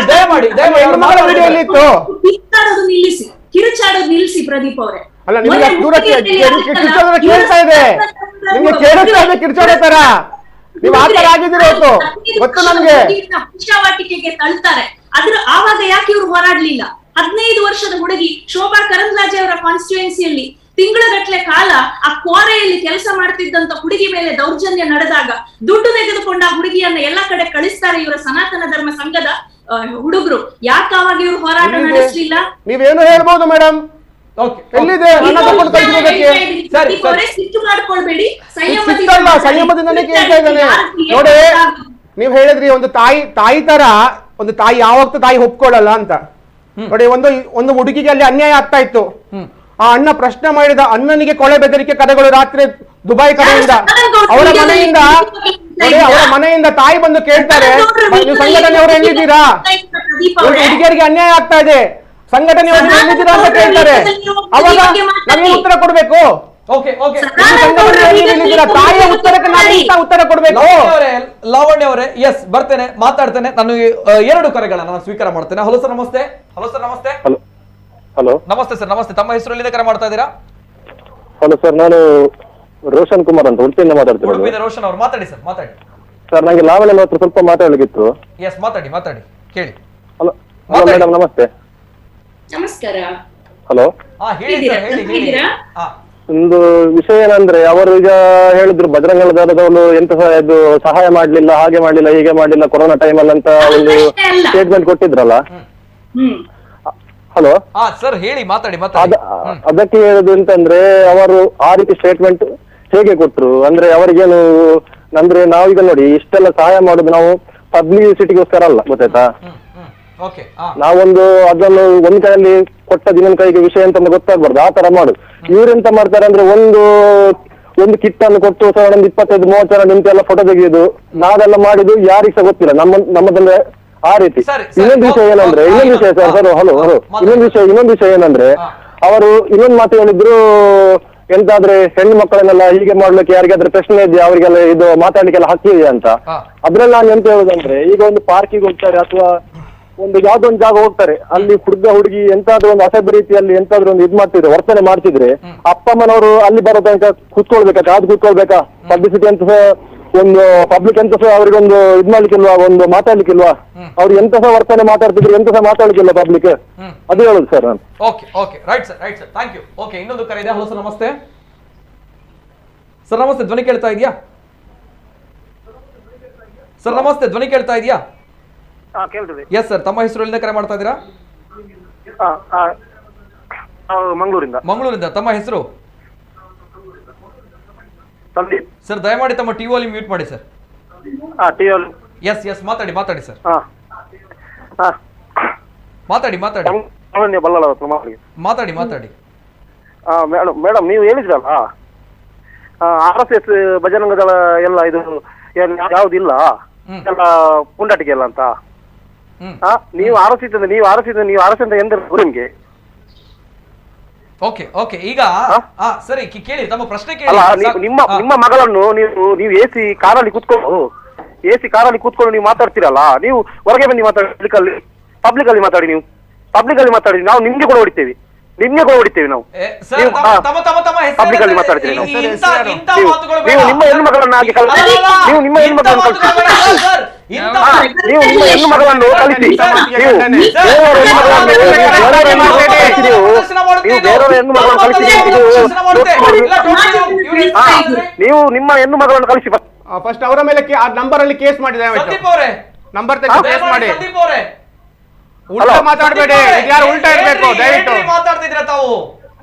ದಯಮಾಡಿ ಹೆಣ್ಣು ಮಗಳ ವಿಡಿಯೋ ಎಲ್ಲಿತ್ತು? ಕಿತ್ತಾಡೋದು ನಿಲ್ಲಿಸಿ, ಕಿರುಚಾಡೋದು ನಿಲ್ಲಿಸಿ ಪ್ರದೀಪ್ ಅವರೇ. ಅಲ್ಲ ನಿಮ್ಗೆ ದೂರ ಕಿರ್ಚಾಡೋದ್ರ ಕೇಳ್ತಾ ಇದೆ, ನಿಮ್ಗೆ ಕೇಳಿಸ್ತಾ ಇದೆ ಕಿರ್ಚಾಡೋ ತರ. ನೀವು ಆ ತರ ಆಗಿದ್ದೀರ ಗೊತ್ತು ನಮ್ಗೆ. ಭಿಕ್ಷಾವಾಟಿಕೆಗೆ ತಳ್ತಾರೆ, ಅದ್ರ ಆವಾಗ ಯಾಕೆ ಇವ್ರು ಹೋರಾಡ್ಲಿಲ್ಲ? 15 ವರ್ಷದ ಹುಡುಗಿ ಶೋಭಾ ಕರಂದ್ಲಾಜೆ ಅವರ ಕಾನ್ಸ್ಟಿಟ್ಯೂಯೆನ್ಸಿಯಲ್ಲಿ ತಿಂಗಳಗಟ್ಲೆ ಕಾಲ ಆ ಕ್ವಾರೆಯಲ್ಲಿ ಕೆಲಸ ಮಾಡ್ತಿದ್ದಂತ ಹುಡುಗಿ ಮೇಲೆ ದೌರ್ಜನ್ಯ ನಡೆದಾಗ ದುಡ್ಡು ತೆಗೆದುಕೊಂಡ ಆ ಹುಡುಗಿಯನ್ನ ಎಲ್ಲ ಕಡೆ ಕಳಿಸ್ತಾರೆ ಇವರ ಸನಾತನ ಧರ್ಮ ಸಂಘದ ಹುಡುಗರು. ಯಾಕೆ ಅವಾಗ ಇವ್ರು ಹೋರಾಟ ನಡೆಸಲಿಲ್ಲ? ನೀವೇನು ಹೇಳ್ಬೋದು ಮೇಡಮ್? ಎಲ್ಲಿದೆ ಸಿಟ್ಟು ಮಾಡ್ಕೊಳ್ಬೇಡಿ, ಸಂಯಮದಿಂದನೇ ಕೇಳ್ತಾ ಇದ್ದಾನೆ ನೋಡಿ. ನೀವ್ ಹೇಳಿದ್ರಿ ಒಂದು ತಾಯಿ ತರ, ಒಂದು ತಾಯಿ ಯಾವತ್ತೂ ತಾಯಿ ಒಪ್ಕೊಳ್ಳಲ್ಲ ಅಂತ ನೋಡಿ. ಒಂದು ಹುಡುಗಿಗೆ ಅಲ್ಲಿ ಅನ್ಯಾಯ ಆಗ್ತಾ ಇತ್ತು. ಆ ಅಣ್ಣ ಪ್ರಶ್ನೆ ಮಾಡಿದ, ಅಣ್ಣನಿಗೆ ಕೊಳೆ ಬೆದರಿಕೆ ಕರೆಗಳು ರಾತ್ರಿ ದುಬೈ ಕಡೆಯಿಂದ ಅವರ ಮನೆಯಿಂದ ತಾಯಿ ಬಂದು ಕೇಳ್ತಾರೆ, ನೀವು ಸಂಘಟನೆಯವರು ಎಲ್ಲಿದ್ದೀರಾ, ಹುಡುಗಿಯರಿಗೆ ಅನ್ಯಾಯ ಆಗ್ತಾ ಇದೆ, ಸಂಘಟನೆಯವರು ಎಲ್ಲಿದ್ದೀರಾ ಅಂತ ಕೇಳ್ತಾರೆ. ಅವಾಗ ನಮಗೆ ಉತ್ತರ ಕೊಡ್ಬೇಕು. ತಾಯಿಯ ಉತ್ತರಕ್ಕೆ ನಾವು ಉತ್ತರ ಕೊಡ್ಬೇಕು. ಲಾವಣ್ಯ ಅವರೇ, ಎಸ್ ಬರ್ತೇನೆ, ಮಾತಾಡ್ತೇನೆ. ನಾನು 2 ಕರೆಗಳನ್ನ ನಾನು ಸ್ವೀಕಾರ ಮಾಡ್ತೇನೆ. ಹಲೋ ಸರ್, ನಮಸ್ತೆ. ಹಲೋ ನಮಸ್ತೆ ಸರ್, ನಮಸ್ತೆ. ತಮ್ಮ ಹೆಸರು ಎಲ್ಲಿಂದ ಕರೆ ಮಾಡ್ತಾ ಇದ್ದೀರಾ? ಹಲೋ ಸರ್, ನಾನು ರೋಷನ್ ಕುಮಾರ್ ಅಂತ ಉಡುಪಿಯಿಂದ ಮಾತಾಡ್ತೀನಿ. ರೋಷನ್ ಅವರು ಮಾತಾಡಿ ಸರ್, ಮಾತಾಡಿ ಸರ್. ನಂಗೆ ಲಾವಣ್ಯ ಹತ್ರ ಸ್ವಲ್ಪ ಮಾತಾಡ್ಲಿಕ್ಕಿತ್ತು. ಎಸ್, ಮಾತಾಡಿ ಕೇಳಿ. ಹಲೋ ಮೇಡಮ್, ನಮಸ್ತೆ. ನಮಸ್ಕಾರ. ಹಲೋ, ಹೇಳಿ. ಒಂದು ವಿಷಯ ಏನಂದ್ರೆ, ಅವರು ಈಗ ಹೇಳಿದ್ರು ಬಜರಂಗ ದಳದವರು ಎಂತ ಇದು ಸಹಾಯ ಮಾಡ್ಲಿಲ್ಲ, ಹಾಗೆ ಮಾಡ್ಲಿಲ್ಲ, ಹೀಗೆ ಮಾಡ್ಲಿಲ್ಲ ಕೊರೋನಾ ಟೈಮಲ್ಲಿ ಅಂತ ಒಂದು ಸ್ಟೇಟ್ಮೆಂಟ್ ಕೊಟ್ಟಿದ್ರಲ್ಲ. ಹಲೋ ಸರ್, ಹೇಳಿ, ಮಾತಾಡಿ. ಅದಕ್ಕೆ ಹೇಳುದು ಅಂತಂದ್ರೆ, ಅವರು ಆ ರೀತಿ ಸ್ಟೇಟ್ಮೆಂಟ್ ಹೇಗೆ ಕೊಟ್ರು ಅಂದ್ರೆ, ಅವರಿಗೇನು ಅಂದ್ರೆ, ನಾವೀಗ ನೋಡಿ ಇಷ್ಟೆಲ್ಲ ಸಹಾಯ ಮಾಡುದು ನಾವು ಪಬ್ಲಿಸಿಟಿಗೋಸ್ಕರ ಅಲ್ಲ, ಗೊತ್ತಾಯ್ತಾ? ನಾವೊಂದು ಅದನ್ನು ಒಂದ್ ಕೈಯಲ್ಲಿ ಕೊಟ್ಟದ್ದು ಇನ್ನೊಂದು ಕೈಗೆ ವಿಷಯ ಅಂತ ಗೊತ್ತಾಗ್ಬಾರ್ದು, ಆ ತರ ಮಾಡುದು. ಇವ್ರೆಂತ ಮಾಡ್ತಾರೆ ಅಂದ್ರೆ, ಒಂದು ಕಿಟ್ ಅನ್ನು ಕೊಟ್ಟು ಒಂದು 25-30 ಜನ ನಿಂತೆಲ್ಲ ಫೋಟೋ ತೆಗೆಯುದು, ನಾವೆಲ್ಲ ಮಾಡಿದ್ದು ಯಾರಿಗ ಸಹ ಗೊತ್ತಿಲ್ಲ ನಮ್ಮದಂದ್ರೆ ಆ ರೀತಿ. ಇನ್ನೊಂದು ವಿಷಯ ಏನಂದ್ರೆ, ಇನ್ನೊಂದು ವಿಷಯ ಏನಂದ್ರೆ, ಅವರು ಇನ್ನೊಂದು ಮಾತು ಹೇಳಿದ್ರು, ಎಂತಾದ್ರೆ ಹೆಣ್ಣು ಮಕ್ಕಳನ್ನೆಲ್ಲ ಹೀಗೆ ಮಾಡ್ಲಿಕ್ಕೆ ಯಾರಿಗಾದ್ರೆ ಪ್ರಶ್ನೆ ಇದೆಯಾ, ಅವರಿಗೆಲ್ಲ ಇದು ಮಾತಾಡ್ಲಿಕ್ಕೆಲ್ಲ ಹಕ್ಕಿ ಇದೆ ಅಂತ. ಅದ್ರಲ್ಲಿ ನಾನು ಎಂತ ಹೇಳುದಂದ್ರೆ, ಈಗ ಒಂದು ಪಾರ್ಕಿಗೆ ಹೋಗ್ತಾರೆ ಅಥವಾ ಒಂದು ಯಾವ್ದೋ ಒಂದು ಜಾಗ ಹೋಗ್ತಾರೆ, ಅಲ್ಲಿ ಹುಡುಗಿ ಎಂತಾದ್ರೂ ಒಂದು ಅಸಭ್ಯ ರೀತಿಯಲ್ಲಿ ಎಂತಾದ್ರೂ ಒಂದು ಇದ್ ಮಾಡ್ತಿದ್ರೆ, ವರ್ತನೆ ಮಾಡ್ತಿದ್ರೆ, ಅಪ್ಪ ಅಮ್ಮನವರು ಅಲ್ಲಿ ಬರೋ ತನಕ ಕೂತ್ಕೊಳ್ಬೇಕಾ, ಕಾದು ಕೂತ್ಕೊಳ್ಬೇಕಾ? ಪಬ್ಲಿಸಿಟಿ ಅಂತ ಒಂದು ಪಬ್ಲಿಕ್ ಎಂತ ಸಹ ಅವ್ರಿಗೊಂದು ಇದ್ ಮಾಡ್ಲಿಕ್ಕಿಲ್ವಾ, ಒಂದು ಮಾತಾಡ್ಲಿಕ್ಕಿಲ್ವಾ? ಅವ್ರು ಎಂತ ಸಹ ವರ್ತನೆ ಮಾತಾಡ್ತಿದ್ರು, ಎಂತ ಸಹ ಮಾತಾಡ್ಲಿಕ್ಕಿಲ್ಲ ಪಬ್ಲಿಕ್. ಅದು ಹೇಳುದು ಸರ್ ನಾನು. Right sir, thank you. ಇನ್ನೊಂದು ಕರೆ ಇದೆ. ಹಲೋ ಸರ್, ನಮಸ್ತೆ. ಸರ್ ನಮಸ್ತೆ, ಧ್ವನಿ ಕೇಳ್ತಾ ಇದೆಯಾ? ಸರ್ ನಮಸ್ತೆ, ಧ್ವನಿ ಕೇಳ್ತಾ ಇದೆಯಾ? ಎಸ್ ಸರ್, ತಮ್ಮ ಹೆಸರು ಎಲ್ಲಿಂದ ಕರೆ ಮಾಡ್ತಾ ಇದ್ದೀರಾ? ಮಂಗಳೂರಿಂದ. ತಮ್ಮ ಹೆಸರು? ಸಂದೀಪ್. ಸರ್ ದಯಮಾಡಿ ತಮ್ಮ ಟಿವಿ ವಾಲ್ಯೂಮ್ ಮ್ಯೂಟ್ ಮಾಡಿ ಸರ್. ಎಸ್, ಮಾತಾಡಿ ಸರ್. ಮಾತಾಡಿ. ಮೇಡಮ್, ನೀವು ಹೇಳಿದ್ರಲ್ಲ RSS ಬಜರಂಗ ದಳ ಎಲ್ಲ ಇದು ಯಾವ್ದಿಲ್ಲ ಎಲ್ಲ ಪುಂಡಾಟಿಕೆ ಎಲ್ಲ ಅಂತ. ನೀವು ಆರೋಪಿಸಿದ ಎಂದ್ರೆ ನಿಮ್ಗೆ ಈಗ ಸರಿ ಕೇಳಿ, ತಮ್ಮ ಪ್ರಶ್ನೆ ಕೇಳಿ. ನಿಮ್ಮ ಮಗಳನ್ನು ನೀವು ಎಸಿ ಕಾರಲ್ಲಿ ಕೂತ್ಕೊಂಡು ನೀವು ಮಾತಾಡ್ತೀರಲ್ಲ, ನೀವು ಹೊರಗೆ ಬನ್ನಿ ಮಾತಾಡಿ, ಪಬ್ಲಿಕ್ ಅಲ್ಲಿ ಮಾತಾಡಿ. ನೀವು ಪಬ್ಲಿಕ್ ಅಲ್ಲಿ ಮಾತಾಡಿ, ನಾವು ನಿಮ್ಗೆ ಕೂಡ ಹೊಡಿತೇವೆ ನಾವು. ಪಬ್ಲಿಕ್ ಅಲ್ಲಿ ಮಾತಾಡ್ತೀವಿ ನಾವು. ನೀವು ನಿಮ್ಮ ಹೆಣ್ಣು ಮಗಳನ್ನು ಹಾಗೆ ನೀವು ನಿಮ್ಮ ಹೆಣ್ಣು ಮಗಳನ್ನು ಕಳಿಸಿ, ನೀವು ನಿಮ್ಮ ಹೆಣ್ಣು ಮಗಳನ್ನು ಕಳಿಸಿ. ಫಸ್ಟ್ ಅವರ ಮೇಲೆ ನಂಬರ್ ಅಲ್ಲಿ ಕೇಸ್ ಮಾಡಿದೆ, ನಂಬರ್ ಕೇಸ್ ಮಾಡಿ. ಉಲ್ಟಾ ಮಾತಾಡಬೇಡಿ, ಯಾರು ಉಲ್ಟಾ ಇರಬೇಕು ದಯವಿಟ್ಟು. ಮಾತಾಡ್ತಿದ್ರ ತಾವು?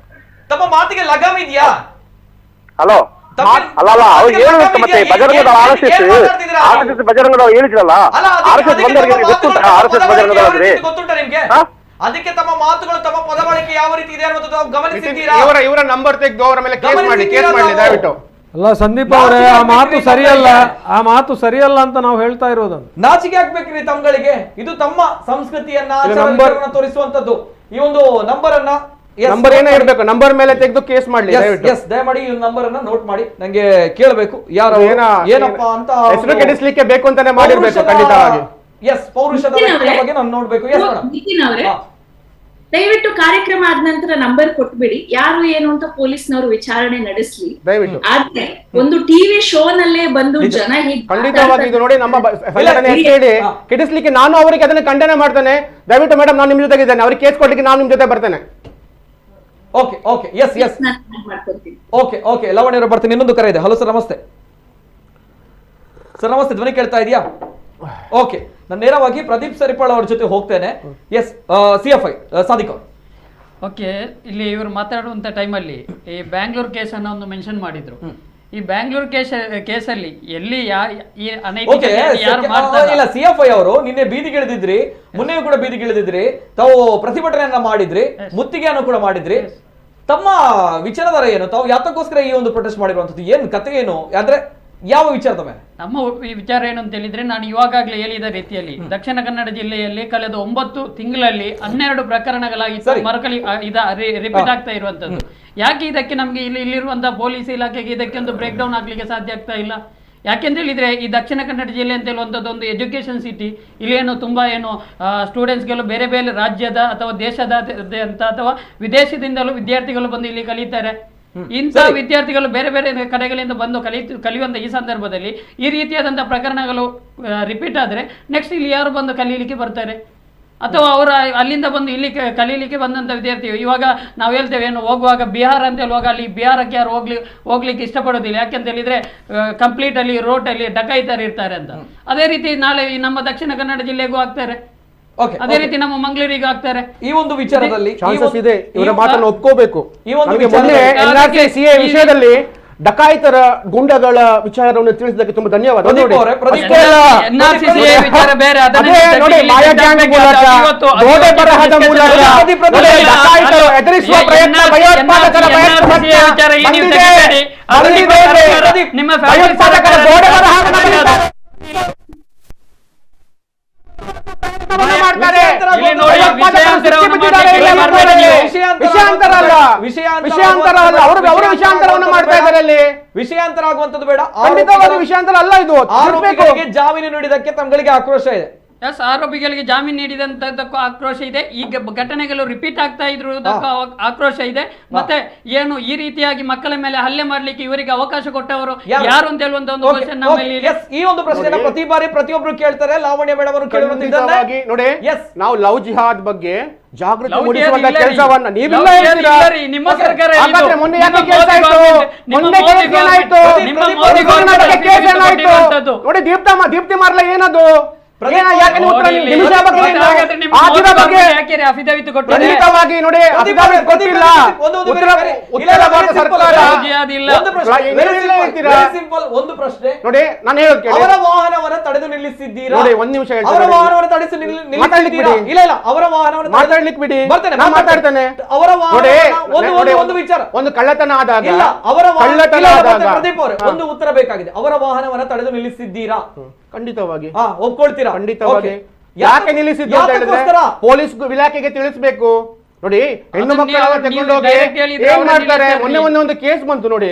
ತಮ್ಮ ಮಾತಿಗೆ ಲಗಾಮ್ ಇದೆಯಾ? ಹಲೋ, ಅಲ್ಲ ಅವ್ರು ಹೇಳುತ್ತೆ ಮತ್ತೆ ಬಜರಂಗ ದಳ RSS ಬಜರಂಗ ದಳ ಹೇಳಿದ್ರಲ್ಲ, RSS ಬಂದವರಿಗೆ ಗೊತ್ತುಂಟ RSS ಬಜರಂಗ ದಳ ಅಂದ್ರೆ ಗೊತ್ತುಂಟ ನಿಮ್ಗೆ? ಅದಕ್ಕೆ ತಮ್ಮ ಮಾತುಗಳು, ತಮ್ಮ ಪದ ಬಳಕೆ ಯಾವ ರೀತಿ ಇದೆ ಅನ್ನೋದು ಗಮನಿಸಿದ್ದೀರಾ? ಇವರ ನಂಬರ್ ತೆಗೆದು ಅವರ ಮೇಲೆ ಕೇಸ್ ಮಾಡಿ ದಯವಿಟ್ಟು. ಅಲ್ಲ ಸಂದೀಪ್ ಅವರೇ, ಆ ಮಾತು ಸರಿಯಲ್ಲ, ಆ ಮಾತು ಸರಿಯಲ್ಲ ಅಂತ ನಾವು ಹೇಳ್ತಾ ಇರೋದನ್ನು. ನಾಚಿಕೆ ಹಾಕ್ಬೇಕ್ರಿ ತಮ್ಗಳಿಗೆ. ಇದು ತಮ್ಮ ಸಂಸ್ಕೃತಿಯನ್ನ ಆಚಾರವನ್ನ ತೋರಿಸುವಂತದ್ದು. ಈ ಒಂದು ನಂಬರ್ ಅನ್ನ ನಂಬರ್ ಏನೇ ಇರಬೇಕು, ನಂಬರ್ ಮೇಲೆ ತೆಗೆದು ಕೇಸ್ ಮಾಡ್ಲಿ ದಯಮಾಡಿ ಈ ನಂಬರ್ ಅನ್ನ ನೋಟ್ ಮಾಡಿ, ನಂಗೆ ಕೇಳಬೇಕು ಯಾರು ಏನಪ್ಪಾ ಅಂತ. ಹೆಸರು ಕೆಡಿಸ್ಲಿಕ್ಕೆ ಬೇಕು ಅಂತಾನೆ ಮಾಡಿರ್ಬೇಕು ಖಂಡಿತವಾಗಿ. ಎಸ್, ಪೌರುಷದ ಬಗ್ಗೆ ನಾನು ನೋಡ್ಬೇಕು. ಎಸ್ ಮೇಡಮ್, ದಯವಿಟ್ಟು ಕಾರ್ಯಕ್ರಮ ಆದ ನಂತರ ನಂಬರ್ ಕೊಟ್ಬಿಡಿ, ಯಾರು ಏನು ಅಂತ ಪೊಲೀಸ್ನವರು ವಿಚಾರಣೆ ನಡೆಸಲಿ ದಯವಿಟ್ಟು. ಆದ್ರೆ ಒಂದು ಟಿವಿ ಶೋ ನಲ್ಲೇ ಬಂದು ಜನ ಖಂಡಿತವಾಗಿ ಇದು ನೋಡಿ ನಮ್ಮ ಹೇಳಿ ಕೆಡಿಸ್ಲಿಕ್ಕೆ ನಾನು ಅವರಿಗೆ ಅದನ್ನ ಖಂಡನೆ ಮಾಡ್ತೇನೆ. ದಯವಿಟ್ಟು ಮೇಡಮ್, ನಾನು ನಿಮ್ ಜೊತೆಗಿದ್ದೇನೆ, ಅವ್ರಿಗೆ ಕೇಸ್ ಕೊಡ್ಲಿಕ್ಕೆ ನಾನು ನಿಮ್ ಜೊತೆ ಬರ್ತೇನೆ. Okay okay, yes yes, okay okay. ಲವಣ್ಯರು ಬರ್ತೀನಿ. ಇನ್ನೊಂದು ಕರೆ ಇದೆ. ಹಲೋ ಸರ್, ನಮಸ್ತೆ ಸರ್. ನಮಸ್ತೆ, ಧ್ವನಿ ಕೇಳ್ತಾ ಇದೆಯಾ? ಓಕೆ, ನಾನು ನೇರವಾಗಿ ಪ್ರದೀಪ್ ಸರಿಪಾಳ್ ಅವ್ರ ಜೊತೆ ಹೋಗ್ತೇನೆ. ಎಸ್, CFI ಸಾದಿಕ್ ಅವರು. ಓಕೆ, ಇಲ್ಲಿ ಇವರು ಮಾತಾಡುವಂತ ಟೈಮಲ್ಲಿ ಈ ಬ್ಯಾಂಗ್ಳೂರ್ ಕೇಸ್ ಅನ್ನ ಒಂದು ಮೆನ್ಷನ್ ಮಾಡಿದ್ರು. ಈ ಬ್ಯಾಂಗ್ಳೂರ್ ಕೇಸಲ್ಲಿ ಎಲ್ಲಿ ಈ ಅನೈತಿಕ ಯಾರು ಮಾಡ್ತಾರೆ ಇಲ್ಲ, CFI ಅವರು ನಿನ್ನೆ ಬೀದಿಗಿಳಿದಿದ್ರಿ, ಮೊನ್ನೆಯೂ ಕೂಡ ಬೀದಿಗಿಳಿದಿದ್ರಿ, ತಾವು ಪ್ರತಿಭಟನೆಯನ್ನ ಮಾಡಿದ್ರಿ, ಮುತ್ತಿಗೆಯನ್ನು ಕೂಡ ಮಾಡಿದ್ರಿ. ತಮ್ಮ ವಿಚಾರಧಾರ ಏನು? ತಾವು ಯಾತಕ್ಕೋಸ್ಕರ ಈ ಒಂದು ಪ್ರೊಟೆಸ್ಟ್ ಮಾಡಿರುವಂತದ್ದು ಏನು ಕತೆ ಏನು? ಅಂದ್ರೆ ಯಾವ ವಿಚಾರದ ಮೇಲೆ? ನಮ್ಮ ವಿಚಾರ ಏನು ಅಂತ ಹೇಳಿದ್ರೆ, ನಾನು ಇವಾಗಲೇ ಹೇಳಿದ ರೀತಿಯಲ್ಲಿ ದಕ್ಷಿಣ ಕನ್ನಡ ಜಿಲ್ಲೆಯಲ್ಲಿ ಕಳೆದ 9 ತಿಂಗಳಲ್ಲಿ 12 ಪ್ರಕರಣಗಳಾಗಿತ್ತು, ಮರುಕಳಿ ರಿಪೀಟ್ ಆಗ್ತಾ ಇರುವಂತದ್ದು. ಯಾಕೆ ಇದಕ್ಕೆ ನಮ್ಗೆ ಇಲ್ಲಿರುವಂತಹ ಪೊಲೀಸ್ ಇಲಾಖೆಗೆ ಇದಕ್ಕೆ ಒಂದು ಬ್ರೇಕ್ ಡೌನ್ ಆಗ್ಲಿಕ್ಕೆ ಸಾಧ್ಯ ಆಗ್ತಾ ಇಲ್ಲ? ಯಾಕೆಂತ ಹೇಳಿದ್ರೆ, ಈ ದಕ್ಷಿಣ ಕನ್ನಡ ಜಿಲ್ಲೆ ಅಂತ ಹೇಳುವಂಥದ್ದು ಒಂದು ಎಜುಕೇಶನ್ ಸಿಟಿ. ಇಲ್ಲಿ ಏನು ತುಂಬಾ ಏನು ಸ್ಟೂಡೆಂಟ್ಸ್ಗಳು ಬೇರೆ ಬೇರೆ ರಾಜ್ಯದ ಅಥವಾ ದೇಶದ ಅಂತ ಅಥವಾ ವಿದೇಶದಿಂದಲೂ ವಿದ್ಯಾರ್ಥಿಗಳು ಬಂದು ಇಲ್ಲಿ ಕಲಿತಾರೆ. ಇಂಥ ವಿದ್ಯಾರ್ಥಿಗಳು ಬೇರೆ ಬೇರೆ ಕಡೆಗಳಿಂದ ಬಂದು ಕಲಿಯುವಂತ ಈ ಸಂದರ್ಭದಲ್ಲಿ ಈ ರೀತಿಯಾದಂತಹ ಪ್ರಕರಣಗಳು ರಿಪೀಟ್ ಆದ್ರೆ ನೆಕ್ಸ್ಟ್ ಇಲ್ಲಿ ಯಾರು ಬಂದು ಕಲೀಲಿಕ್ಕೆ ಬರ್ತಾರೆ? ಅಥವಾ ಅವರು ಅಲ್ಲಿಂದ ಬಂದು ಇಲ್ಲಿ ಕಲೀಲಿಕ್ಕೆ ಬಂದಂತ ವಿದ್ಯಾರ್ಥಿಗಳು ಇವಾಗ ನಾವು ಹೇಳ್ತೇವೆ ಏನು, ಹೋಗುವಾಗ ಬಿಹಾರ ಅಂತ ಹೇಳುವಾಗ ಅಲ್ಲಿ ಬಿಹಾರಕ್ಕೆ ಯಾರು ಹೋಗ್ಲಿಕ್ಕೆ ಇಷ್ಟಪಡೋದಿಲ್ಲ. ಯಾಕೆಂತ ಹೇಳಿದ್ರೆ ಕಂಪ್ಲೀಟ್ ಅಲ್ಲಿ ರೋಟಲ್ಲಿ ಡಕಾಯಿತರು ಇರ್ತಾರೆ ಅಂತ. ಅದೇ ರೀತಿ ನಾಳೆ ನಮ್ಮ ದಕ್ಷಿಣ ಕನ್ನಡ ಜಿಲ್ಲೆಗೂ ಆಗ್ತಾರೆ, ಅದೇ ರೀತಿ ನಮ್ಮ ಮಂಗಳೂರಿಗೆ ಆಗ್ತಾರೆ. ಈ ಒಂದು ವಿಚಾರದಲ್ಲಿ ಚಾನ್ಸಸ್ ಇದೆ, ಇವರ ಮಾತನ್ನು ಒಪ್ಕೋಬೇಕು. ವಿಷಯದಲ್ಲಿ ಡಕಾಯಿತರ ಗುಂಡಗಳ ವಿಚಾರವನ್ನು ತಿಳಿಸಿದ್ದಕ್ಕೆ ತುಂಬಾ ಧನ್ಯವಾದ. ವಿಷಯಾಂತರ ಆಗುವಂತದ್ದು ಬೇಡ. ವಿಷಯಾಂತರ ಅಲ್ಲ ಇದು. ಆರೋಪಿಗಳಿಗೆ ಜಾಮೀನು ನೀಡಿದಕ್ಕೆ ತಮ್ಗಳಿಗೆ ಆಕ್ರೋಶ ಇದೆ. ಆರೋಪಿಗಳಿಗೆ ಜಾಮೀನು ನೀಡಿದಂತದ್ದಕ್ಕೂ ಆಕ್ರೋಶ ಇದೆ. ಈಗ ಘಟನೆಗಳು ರಿಪೀಟ್ ಆಗ್ತಾ ಇರುವುದಕ್ಕೂ ಆಕ್ರೋಶ ಇದೆ. ಮತ್ತೆ ಏನು ಈ ರೀತಿಯಾಗಿ ಮಕ್ಕಳ ಮೇಲೆ ಹಲ್ಲೆ ಮಾಡ್ಲಿಕ್ಕೆ ಇವರಿಗೆ ಅವಕಾಶ ಕೊಟ್ಟವರು ಯಾರು ಅಂತ ಹೇಳುವಂತ ಒಂದು ಕ್ವಶನ್ ನಮ್ಮಲ್ಲಿ ಇದೆ. ಈ ಒಂದು ಪ್ರಶ್ನೆನ ಪ್ರತಿ ಬಾರಿ ಪ್ರತಿಯೊಬ್ರು ಕೇಳ್ತಾರೆ. ಲಾವಣ್ಯ ಮೇಡಮ್ ಅವರು ಕೇಳುವಂತಿದ್ದಾರೆ. ನೋಡಿ, ನಾವು ಲವ್ ಜಿಹಾದ್ ಬಗ್ಗೆ ಜಾಗೃತಿ ಮೂಡಿಸುವಂತ ಕೆಲಸವನ್ನ ನೀವಿಲ್ಲ ಹೇಳ್ತೀರಾ? ನಿಮ್ಮ ಸರ್ಕಾರ ಮೊನ್ನೆ ಯಾಕೆ ಕೇಸ್ ಆಯ್ತು? ಮೊನ್ನೆ ಕೇಸ್ ಏನಾಯ್ತು? ನೋಡಿ, ದೀಪ್ತಿ ಮಾರ್ಲ ಏನದು? ಖಂಡಿತವಾಗಿ ನೋಡಿ, ಗೊತ್ತಿಲ್ಲ. ಒಂದು ಪ್ರಶ್ನೆ ನೋಡಿ, ನಾನು ಹೇಳೋದು ಕೇಳಿ. ಅವರ ವಾಹನವನ್ನು ತಡೆದು ನಿಲ್ಲಿಸಿದ್ದೀರಾ? ನೋಡಿ, ಒಂದ್ ನಿಮಿಷ ಹೇಳ್ತೀನಿ. ಅವರ ವಾಹನವನ್ನು ತಡೆದು ನಿಲ್ಲಿಸಿದ್ದೀರಾ? ಇಲ್ಲ ಇಲ್ಲ, ಅವರ ವಾಹನವನ್ನು ಮಾತಾಡ್ಲಿಕ್ಕೆ ಬಿಡಿ, ನಾನು ಮಾತಾಡ್ತೇನೆ. ಅವರ ಒಂದು ವಿಚಾರ, ಒಂದು ಕಳ್ಳತನ ಆದಾಗ ಪ್ರದೀಪ್ ಅವರೇ, ಒಂದು ಉತ್ತರ ಬೇಕಾಗಿದೆ. ಅವರ ವಾಹನವನ್ನು ತಡೆದು ನಿಲ್ಲಿಸಿದ್ದೀರಾ? ಖಂಡಿತವಾಗಿ ಒಪ್ಕೊಳ್ತೀರಾ? ಖಂಡಿತವಾಗಿ. ಯಾಕೆ ನಿಲ್ಲಿಸಿದ್ದು ಅಂತ ಹೇಳಿದ್ರೆ ಪೊಲೀಸ್ ಇಲಾಖೆಗೆ ತಿಳಿಸಬೇಕು. ನೋಡಿ, ಹೆಣ್ಣು ಮಕ್ಕಳನ್ನ ತಗೊಂಡೋಗಿ ಏನ್ ಮಾಡ್ತಾರೆ? ಮೊನ್ನೆ ಒಂದು ಕೇಸ್ ಬಂತು ನೋಡಿ.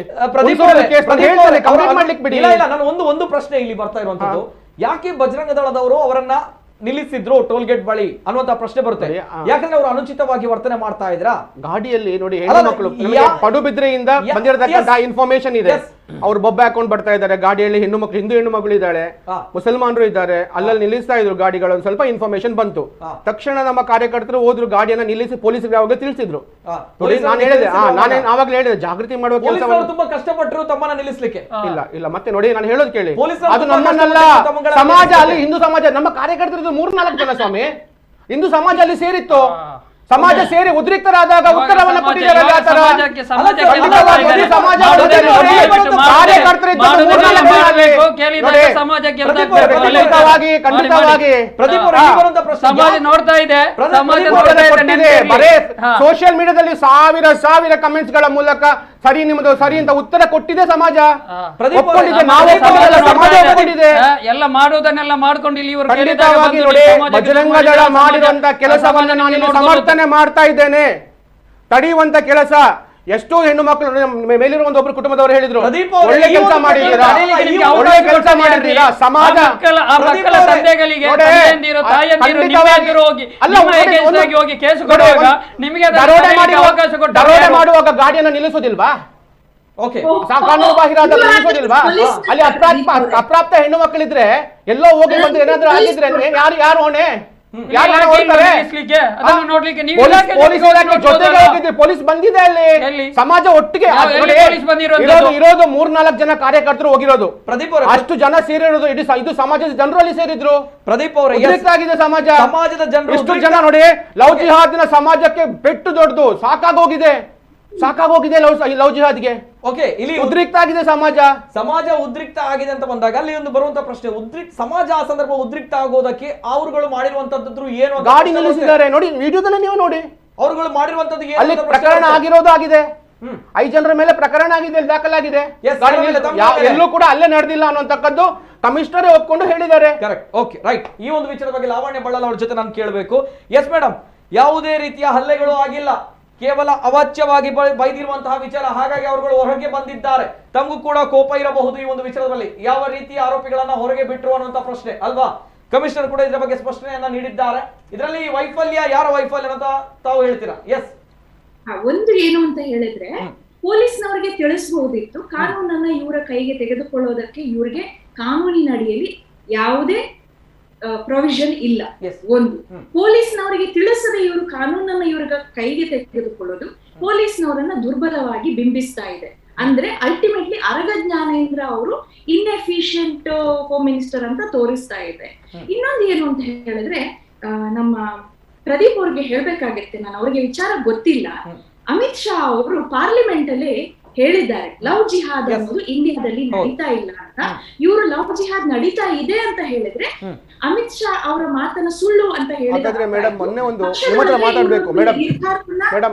ಮಾಡ್ಲಿಕ್ಕೆ ಬಿಡಿ. ಇಲ್ಲ, ನಾನು ಒಂದು ಪ್ರಶ್ನೆ ಇಲ್ಲಿ ಬರ್ತಾ ಇರುವಂತದ್ದು, ಯಾಕೆ ಬಜರಂಗ ದಳದವರು ಅವರನ್ನ ನಿಲ್ಲಿಸಿದ್ರು ಟೋಲ್ ಗೇಟ್ ಬಳಿ ಅನ್ನುವಂತ ಪ್ರಶ್ನೆ ಬರುತ್ತೆ. ಯಾಕಂದ್ರೆ ಅವರು ಅನುಚಿತವಾಗಿ ವರ್ತನೆ ಮಾಡ್ತಾ ಇದ್ರ ಗಾಡಿಯಲ್ಲಿ. ನೋಡಿ, ಹೆಣ್ಣು ಮಕ್ಕಳು ಪಡುಬಿದ್ರೆಯಿಂದ ಬಂದಿರತಕ್ಕಂತ ಇನ್ಫಾರ್ಮೇಶನ್ ಇದೆ. ಅವ್ರು ಬೊಬ್ಬೆ ಹಾಕೊಂಡು ಬರ್ತಾ ಇದ್ದಾರೆ ಗಾಡಿಯಲ್ಲಿ. ಹೆಣ್ಣು ಮಕ್ಕಳು, ಹಿಂದೂ ಹೆಣ್ಣು ಮಕ್ಕಳು ಇದ್ದಾಳೆ, ಮುಸಲ್ಮಾನರು ಇದ್ದಾರೆ. ಅಲ್ಲಲ್ಲಿ ನಿಲ್ಲಿಸ್ತಾ ಇದ್ರು ಗಾಡಿಗಳು. ಒಂದು ಸ್ವಲ್ಪ ಇನ್ಫಾರ್ಮೇಶನ್ ಬಂತು. ತಕ್ಷಣ ನಮ್ಮ ಕಾರ್ಯಕರ್ತರು ಹೋದ್ರು, ಗಾಡಿಯನ್ನ ನಿಲ್ಲಿಸಿ ಪೊಲೀಸರಿಗೆ ಅವಾಗ ತಿಳಿಸಿದ್ರು. ನೋಡಿ, ನಾನು ಹೇಳಿದೆ, ಆವಾಗಲೇ ಹೇಳಿದೆ, ಜಾಗೃತಿ ಮಾಡುವ ಕೆಲಸ ತುಂಬಾ ಕಷ್ಟಪಟ್ಟರು ತಮ್ಮನ್ನ ನಿಲ್ಲಿಸ್ಲಿಕ್ಕೆ. ಇಲ್ಲ ಮತ್ತೆ ನೋಡಿ, ನಾನು ಹೇಳೋದು ಕೇಳಿ. ಅದು ನಮ್ಮನ್ನೆಲ್ಲ ಸಮಾಜ, ಅಲ್ಲಿ ಹಿಂದೂ ಸಮಾಜ, ನಮ್ಮ ಕಾರ್ಯಕರ್ತರು 3-4 ಜನ ಸ್ವಾಮಿ ಹಿಂದೂ ಸಮಾಜ ಅಲ್ಲಿ ಸೇರಿತ್ತು. ಸಮಾಜ ಸೇರಿ ಉದ್ರಿಕ್ತರಾದಾಗ ಉತ್ತರವನ್ನು ಕೊಟ್ಟಿದ್ದಾರೆ. ನೋಡ್ತಾ ಇದೆ, ಸೋಷಿಯಲ್ ಮೀಡಿಯಾದಲ್ಲಿ ಸಾವಿರ ಕಮೆಂಟ್ಸ್ ಗಳ ಮೂಲಕ ಸರಿ ನಿಮ್ಮದು ಸರಿ ಅಂತ ಉತ್ತರ ಕೊಟ್ಟಿದೆ ಸಮಾಜ. ಪ್ರದೀಪ್ ಅವರೇ, ಒಪ್ಕೊಂಡಿದೆ, ನಾವು ಒಪ್ಕೊಂಡಿಲ್ಲ, ಸಮಾಜ ಒಪ್ಕೊಂಡಿದೆ. ಎಲ್ಲ ಮಾಡುವುದನ್ನೆಲ್ಲ ಮಾಡ್ಕೊಂಡು ಇಲ್ಲಿ ಇವರು ಖಂಡಿತವಾಗಿ ನೋಡಿ, ಬಜರಂಗ ದಳ ಮಾಡಿರುವಂತ ಕೆಲಸವನ್ನ ನಾನು ಇಲ್ಲಿ ಸಮರ್ಥನೆ ಮಾಡ್ತಾ ಇದ್ದೇನೆ. ತಡೆಯುವಂತ ಕೆಲಸ ಎಷ್ಟೋ ಹೆಣ್ಣು ಮಕ್ಕಳು ಮೇಲಿರುವ ಒಬ್ಬರು ಕುಟುಂಬದವರು ಹೇಳಿದ್ರು, ಪ್ರದೀಪ್ ಅವರೇ, ಒಳ್ಳೆ ಕೆಲಸ ಮಾಡಿದ್ದೀರಾ, ಒಳ್ಳೆ ಕೆಲಸ ಮಾಡಿದ್ದೀರಾ. ಸಮಾಜ ದರೋಡೆ ಮಾಡುವಾಗ ಗಾಡಿಯನ್ನು ನಿಲ್ಲಿಸುವುದಿಲ್ವಾ? ಓಕೆ, ಕಾನೂನು ಬಾಹಿರ ನಿಲ್ಲಿಸೋದಿಲ್ವಾ? ಅಲ್ಲಿ ಅಪ್ರಾಪ್ತ ಹೆಣ್ಣು ಮಕ್ಕಳಿದ್ರೆ ಎಲ್ಲೋ ಹೋಗಿ ಬಂದು ಏನಾದ್ರೂ ಆಗಿದ್ರೆ ಯಾರು ಹೊಣೆ? ಪೊಲೀಸ್ ಬಂದಿದೆ ಅಲ್ಲಿ, ಸಮಾಜ ಒಟ್ಟಿಗೆ ಇರೋದು 3-4 ಜನ ಕಾರ್ಯಕರ್ತರು ಹೋಗಿರೋದು. ಪ್ರದೀಪ್ ಅವರೇ, ಅಷ್ಟು ಜನ ಸೇರಿರೋದು ಇದು ಸಮಾಜದ ಜನರು ಅಲ್ಲಿ ಸೇರಿದ್ರು. ಪ್ರದೀಪ್ ಅವರೇ, ಆಗಿದೆ ಸಮಾಜದ ಜನರು ಎಷ್ಟು ಜನ ನೋಡಿ. ಲವ್ ಜಿಹಾದ್ನ ಸಮಾಜಕ್ಕೆ ಪೆಟ್ಟು ದೊಡ್ಡದು, ಸಾಕಾಗೋಗಿದೆ ಲವ್ ಜಿಹಾದ್ಗೆ. ಓಕೆ, ಇಲ್ಲಿ ಉದ್ರಿಕ್ತ ಆಗಿದೆ ಸಮಾಜ ಉದ್ರಿಕ್ತ ಆಗಿದೆ ಅಂತ ಬಂದಾಗ ಅಲ್ಲಿ ಒಂದು ಬರುವಂತ ಪ್ರಶ್ನೆ, ಸಮಾಜ ಆ ಸಂದರ್ಭ ಉದ್ರಿಕ್ತ ಆಗೋದಕ್ಕೆ ಅವರುಗಳು ಮಾಡಿರುವಂತದ್ದು ಏನು? ಗಾಡಿ ನಿಲ್ಲಿಸಿದ್ದಾರೆ ನೋಡಿ, ವಿಡಿಯೋದಲ್ಲಿ ನೀವು ನೋಡಿ, ಅವರುಗಳು ಮಾಡಿರುವಂತದ್ದು ಅಲ್ಲಿ ಪ್ರಕರಣ ಆಗಿರೋದು ಆಗಿದೆ. 5 ಜನರ ಮೇಲೆ ಪ್ರಕರಣ ಆಗಿದೆ, ದಾಖಲಾಗಿದೆ. ಎಲ್ಲೂ ಕೂಡ ಅಲ್ಲೇ ನಡೆದಿಲ್ಲ ಅನ್ನೋಂತಕ್ಕದ್ದು ಕಮಿಷನರೇ ಒಪ್ಕೊಂಡು ಹೇಳಿದ್ದಾರೆ. ಕರೆಕ್ಟ್. Okay, right. ಈ ಒಂದು ವಿಚಾರದ ಬಗ್ಗೆ ಲಾವಣ್ಯ ಬಳ್ಳಾಲ್ ಅವ್ರ ಜೊತೆ ನಾನು ಕೇಳಬೇಕು. ಎಸ್ ಮೇಡಮ್, ಯಾವುದೇ ರೀತಿಯ ಹಲ್ಲೆಗಳು ಆಗಿಲ್ಲ, ಕೇವಲ ಅವಾಚ್ಯವಾಗಿ ಬೈದಿರುವಂತಹ ವಿಚಾರ, ಹಾಗಾಗಿ ಅವರುಗಳು ಹೊರಗೆ ಬಂದಿದ್ದಾರೆ. ತಮಗೂ ಕೂಡ ಕೋಪ ಇರಬಹುದು ಈ ಒಂದು ವಿಚಾರದಲ್ಲಿ, ಯಾವ ರೀತಿಯ ಆರೋಪಿಗಳನ್ನ ಹೊರಗೆ ಬಿಟ್ಟರು ಅನ್ನುವಂತ ಪ್ರಶ್ನೆ ಅಲ್ವಾ? ಕಮಿಷನರ್ ಕೂಡ ಇದರ ಬಗ್ಗೆ ಸ್ಪಷ್ಟನೆಯನ್ನ ನೀಡಿದ್ದಾರೆ. ಇದರಲ್ಲಿ ವೈಫಲ್ಯ ಯಾರ ವೈಫಲ್ಯ ಅಂತ ತಾವು ಹೇಳ್ತೀರಾ? ಎಸ್, ಒಂದು ಏನು ಅಂತ ಹೇಳಿದ್ರೆ, ಪೊಲೀಸ್ನವರಿಗೆ ತಿಳಿಸಬಹುದಿತ್ತು, ಕಾನೂನನ್ನ ಇವರ ಕೈಗೆ ತೆಗೆದುಕೊಳ್ಳೋದಕ್ಕೆ ಇವ್ರಿಗೆ ಕಾನೂನಿನ ಅಡಿಯಲ್ಲಿ ಯಾವುದೇ ಪ್ರೊವಿಷನ್ ಇಲ್ಲ. ಒಂದು, ಪೊಲೀಸ್ನವರಿಗೆ ತಿಳಿಸದೆ ಇವರು ಕಾನೂನನ್ನ ಇವ್ರ ಕೈಗೆ ತೆಗೆದುಕೊಳ್ಳೋದು ಪೊಲೀಸ್ನವರನ್ನ ದುರ್ಬಲವಾಗಿ ಬಿಂಬಿಸ್ತಾ ಇದೆ. ಅಂದ್ರೆ ಅಲ್ಟಿಮೇಟ್ಲಿ ಅರಗ ಜ್ಞಾನೇಂದ್ರ ಅವರು ಇನ್ಎಫಿಷಿಯಂಟ್ ಹೋಮ್ ಮಿನಿಸ್ಟರ್ ಅಂತ ತೋರಿಸ್ತಾ ಇದೆ. ಇನ್ನೊಂದು ಏನು ಅಂತ ಹೇಳಿದ್ರೆ, ನಮ್ಮ ಪ್ರದೀಪ್ ಅವ್ರಿಗೆ ಹೇಳ್ಬೇಕಾಗಿರುತ್ತೆ, ನಾನು ಅವ್ರಿಗೆ ವಿಚಾರ ಗೊತ್ತಿಲ್ಲ. ಅಮಿತ್ ಶಾ ಅವರು ಪಾರ್ಲಿಮೆಂಟ್ ಅಲ್ಲಿ ಹೇಳಿದ್ದಾರೆ ಲವ್ ಜಿಹಾದ್ ಅನ್ನೋದು ಇಂಡಿಯಾದಲ್ಲಿ ನಡೀತಾ ಇಲ್ಲ ಅಂತ. ಇವರು ಲವ್ ಜಿಹಾದ್ ನಡೀತಾ ಇದೆ ಅಂತ ಹೇಳಿದ್ರೆ ಅಮಿತ್ ಶಾ ಅವರ ಮಾತನ್ನ ಸುಳ್ಳು ಅಂತ ಹೇಳಿದ್ರೆ ಮೇಡಮ್, ಮೊನ್ನೆ ಒಂದು ನಿಮ್ಮ ಹತ್ರ ಮಾತಾಡ್ಬೇಕು ಮೇಡಮ್,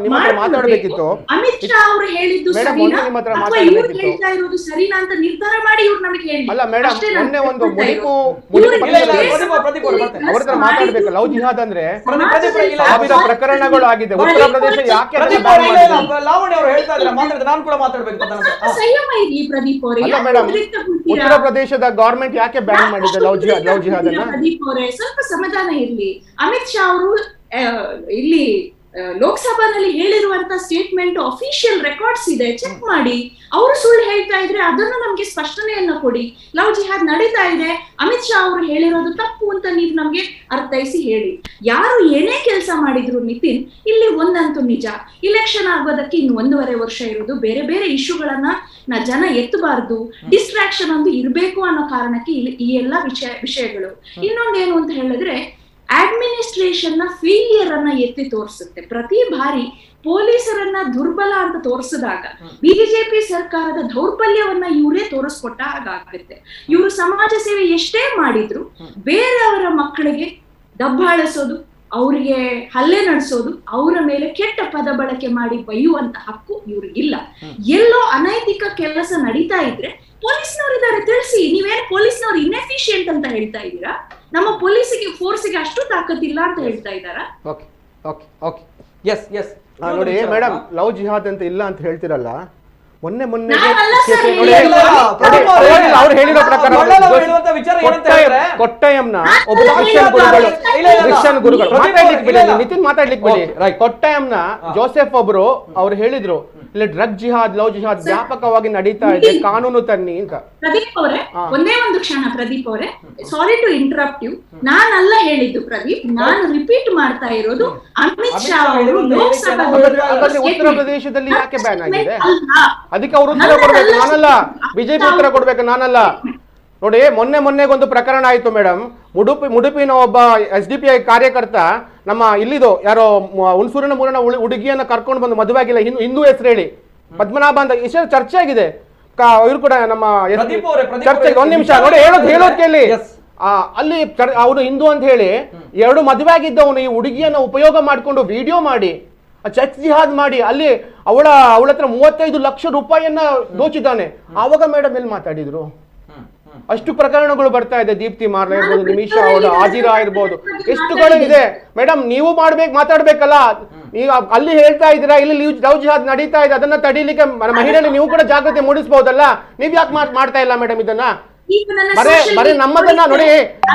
ನಿಮ್ಮ ಹತ್ರ ಮಾತಾಡ್ಬೇಕಿತ್ತು. ಅಮಿತ್ ಶಾ ಅವರು ಹೇಳಿದ್ದು ಸರಿನಾ ಅಥವಾ ಇವ್ರು ಹೇಳ್ತಾ ಇರೋದು ಸರಿನಾ ಅಂತ ನಿರ್ಧಾರ ಮಾಡಿ ಇವ್ರು ನಮಗೆ ಹೇಳಿ. ಅಲ್ಲ ಮೇಡಮ್, ಮೊನ್ನೆ ಒಂದು ಅವ್ರ ಹತ್ರ ಮಾತಾಡ್ಬೇಕು. ಲವ್ ಜಿಹಾದ್ ಅಂದ್ರೆ 1000 ಪ್ರಕರಣಗಳು ಆಗಿದೆ. ಉತ್ತರ ಪ್ರದೇಶ ಯಾಕೆ ಲಾವಣ್ಯ ಅವರು ಹೇಳ್ತಾ ಇದ್ದಾರೆ, ಮಾತಾಡಿದ್ರೆ ನಾನು ಕೂಡ ಮಾತಾಡ್ಬೇಕು. ಸಂಯಮ ಇರ್ಲಿ ಪ್ರದೀಪ್ ಅವರೇ. ಅಲ್ಲ ಮೇಡಮ್, ಉತ್ತರ ಪ್ರದೇಶದ ಗವರ್ಮೆಂಟ್ ಯಾಕೆ ಬ್ಯಾನ್ ಮಾಡಿದೆ ಲವ್ ಜಿಹಾದ್ ಅನ್ನ? ಪ್ರದೀಪ್ ಅವರೇ ಸ್ವಲ್ಪ ಸಮಾಧಾನ ಇರ್ಲಿ. ಅಮಿತ್ ಶಾ ಅವರು ಇಲ್ಲಿ ಲೋಕಸಭಾನಲ್ಲಿ ಹೇಳಿರುವಂತ ಸ್ಟೇಟ್ಮೆಂಟ್ ಅಫಿಷಿಯಲ್ ರೆಕಾರ್ಡ್ಸ್ ಇದೆ, ಚೆಕ್ ಮಾಡಿ. ಅವರು ಸುಳ್ಳು ಹೇಳ್ತಾ ಇದ್ರೆ ಅದನ್ನು ನಮ್ಗೆ ಸ್ಪಷ್ಟನೆಯನ್ನ ಕೊಡಿ. ಲವ್ ಜಿಹಾದ್ ನಡೀತಾ ಇದೆ, ಅಮಿತ್ ಶಾ ಅವರು ಹೇಳಿರೋದು ತಪ್ಪು ಅಂತ ನೀವು ನಮ್ಗೆ ಅರ್ಥೈಸಿ ಹೇಳಿ. ಯಾರು ಏನೇ ಕೆಲಸ ಮಾಡಿದ್ರು ನಿತಿನ್, ಇಲ್ಲಿ ಒಂದಂತೂ ನಿಜ, ಇಲೆಕ್ಷನ್ ಆಗೋದಕ್ಕೆ ಇನ್ನು 1.5 ವರ್ಷ ಇರೋದು. ಬೇರೆ ಬೇರೆ ಇಶ್ಯೂಗಳನ್ನ ಜನ ಎತ್ತಬಾರ್ದು, ಡಿಸ್ಟ್ರಾಕ್ಷನ್ ಒಂದು ಇರ್ಬೇಕು ಅನ್ನೋ ಕಾರಣಕ್ಕೆ ಈ ಎಲ್ಲಾ ವಿಷಯಗಳು. ಇನ್ನೊಂದೇನು ಅಂತ ಹೇಳಿದ್ರೆ, ಅಡ್ಮಿನಿಸ್ಟ್ರೇಷನ್ ನ ಫೇಲಿಯರ್ ಅನ್ನ ಎತ್ತಿ ತೋರಿಸುತ್ತೆ. ಪ್ರತಿ ಬಾರಿ ಪೊಲೀಸರನ್ನ ದುರ್ಬಲ ಅಂತ ತೋರಿಸಿದಾಗ ಬಿಜೆಪಿ ಸರ್ಕಾರದ ದೌರ್ಬಲ್ಯವನ್ನ ಇವರೇ ತೋರಿಸ್ಕೊಟ್ಟ ಹಾಗಾಗುತ್ತೆ. ಇವರು ಸಮಾಜ ಸೇವೆ ಎಷ್ಟೇ ಮಾಡಿದ್ರು ಬೇರೆಯವರ ಮಕ್ಕಳಿಗೆ ದಬ್ಬಾಳಿಸೋದು, ಅವರಿಗೆ ಹಲ್ಲೆ ನಡೆಸೋದು, ಅವರ ಮೇಲೆ ಕೆಟ್ಟ ಪದ ಬಳಕೆ ಮಾಡಿ ಬೈಯುವಂತ ಹಕ್ಕು ಇವ್ರಿಗಿಲ್ಲ. ಎಲ್ಲೋ ಅನೈತಿಕ ಕೆಲಸ ನಡೀತಾ ಇದ್ರೆ ಪೊಲೀಸ್ನವರಿದ್ದಾರೆ, ತಿಳಿಸಿ. ನೀವೇನ್ ಪೊಲೀಸ್ನವ್ರು ಇನ್ಎಫಿಷಿಯಂಟ್ ಅಂತ ಹೇಳ್ತಾ ಇದ್ದೀರಾ? ನಮ್ಮ ಪೊಲೀಸಿಗೆ ಫೋರ್ಸಿಗೆ ಅಷ್ಟು ತಾಕತ್ತಿಲ್ಲ ಅಂತ ಹೇಳ್ತಾ ಇದ್ದಾರಾ? ನೋಡಿ ಮೇಡಮ್, ಲವ್ ಜಿಹಾದ್ ಅಂತ ಇಲ್ಲ ಅಂತ ಹೇಳ್ತಿರಲ್ಲ. ಮೊನ್ನೆ ಅವ್ರು ಹೇಳಿರೋ ಪ್ರಕಾರ ಕೊಟ್ಟಯಂನ ಒಬ್ಬ ಕ್ರಿಶ್ಚಿಯನ್ ಗುರುಗಳು ನಿತಿನ್ ಮಾತಾಡ್ಲಿಕ್ಕೆ ಬಿಡಿ. ಕೊಟ್ಟಯಂನ ಜೋಸೆಫ್ ಒಬ್ರು ಅವ್ರು ಹೇಳಿದ್ರು, ಇಲ್ಲಿ ಡ್ರಗ್ ಜಿಹಾದ್, ಲವ್ ಜಿಹಾದ್ ವ್ಯಾಪಕವಾಗಿ ನಡೀತಾ ಇದೆ, ಕಾನೂನು ತನ್ನಿ ಅಂತ. ಪ್ರದೀಪ್ ಅವರೇ, ಒಂದೇ ಒಂದು ಕ್ಷಣ ಪ್ರದೀಪ್ ಅವರೇ, ಸಾರಿ ಟು ಇಂಟರಪ್ಟ್ ಯು. ನಾನಲ್ಲ ಹೇಳಿದ್ದು ಪ್ರದೀಪ್, ನಾನು ರಿಪೀಟ್ ಮಾಡ್ತಾ ಇರೋದು ಅಮಿತ್ ಶಾ ಅವರು ಲೋಕಸಭಾ. ಉತ್ತರ ಪ್ರದೇಶದಲ್ಲಿ ಯಾಕೆ ಬ್ಯಾನ್ ಆಗಿದೆ? ಅದಕ್ಕೆ ಅವರು ಉತ್ತರ ಕೊಡ್ಬೇಕು, ನಾನಲ್ಲ. ಬಿಜೆಪಿ ಉತ್ತರ ಕೊಡ್ಬೇಕು, ನಾನಲ್ಲ. ನೋಡಿ, ಮೊನ್ನೆಗೊಂದು ಪ್ರಕರಣ ಆಯ್ತು ಮೇಡಮ್. ಮುಡುಪಿನ ಒಬ್ಬ SDPI ಕಾರ್ಯಕರ್ತ ನಮ್ಮ ಇಲ್ಲಿದು ಯಾರೋ ಹುಣಸೂರಿನ ಮೂರನ ಹುಡುಗಿಯನ್ನ ಕರ್ಕೊಂಡು ಬಂದು ಮದುವೆ ಆಗಿಲ್ಲ, ಹಿಂದೂ ಹೆಸರು ಹೇಳಿ ಪದ್ಮನಾಭ ಅಂತ ವಿಷಯ ಚರ್ಚೆ ಆಗಿದೆ. ಇವ್ರು ಕೂಡ ನಮ್ಮ ಚರ್ಚೆ. ಒಂದ್ ನಿಮಿಷ ನೋಡಿ, ಹೇಳೋದ್ ಕೇಳಿ. ಅಲ್ಲಿ ಅವನು ಹಿಂದೂ ಅಂತ ಹೇಳಿ 2 ಮದುವೆ ಆಗಿದ್ದವನು ಈ ಹುಡುಗಿಯನ್ನ ಉಪಯೋಗ ಮಾಡ್ಕೊಂಡು ವಿಡಿಯೋ ಮಾಡಿ ಚೆಕ್ ಜಿಹಾದ್ ಮಾಡಿ ಅಲ್ಲಿ ಅವಳ ಹತ್ರ 35 ಲಕ್ಷ ರೂಪಾಯಿಯನ್ನ ದೋಚಿದ್ದಾನೆ. ಆವಾಗ ಮೇಡಮ್ ಎಲ್ಲಿ ಮಾತಾಡಿದ್ರು? ಅಷ್ಟು ಪ್ರಕರಣಗಳು ಬರ್ತಾ ಇದೆ. ದೀಪ್ತಿ ಮಾರ್ಲಾ ಇರ್ಬೋದು, ನಿಮಿಷಾ ಅವರ ಆದಿರಾ ಇರ್ಬೋದು, ಎಷ್ಟುಗಳು ಇದೆ ಮೇಡಮ್. ನೀವು ಮಾತಾಡ್ಬೇಕಲ್ಲ. ನೀವು ಅಲ್ಲಿ ಹೇಳ್ತಾ ಇದ್ದೀರಾ, ಇಲ್ಲಿ ಲವ್ ಜಿಹಾದ್ ನಡೀತಾ ಇದೆ, ಅದನ್ನ ತಡೀಲಿಕ್ಕೆ ಮಹಿಳೆಯರು ನೀವು ಕೂಡ ಜಾಗೃತಿ ಮೂಡಿಸಬಹುದಲ್ಲ. ನೀವ್ ಯಾಕೆ ಮಾಡ್ತಾ ಇಲ್ಲ ಮೇಡಮ್ ಇದನ್ನ? ಬರೇ ನಮ್ಮದನ್ನ ನೋಡಿ,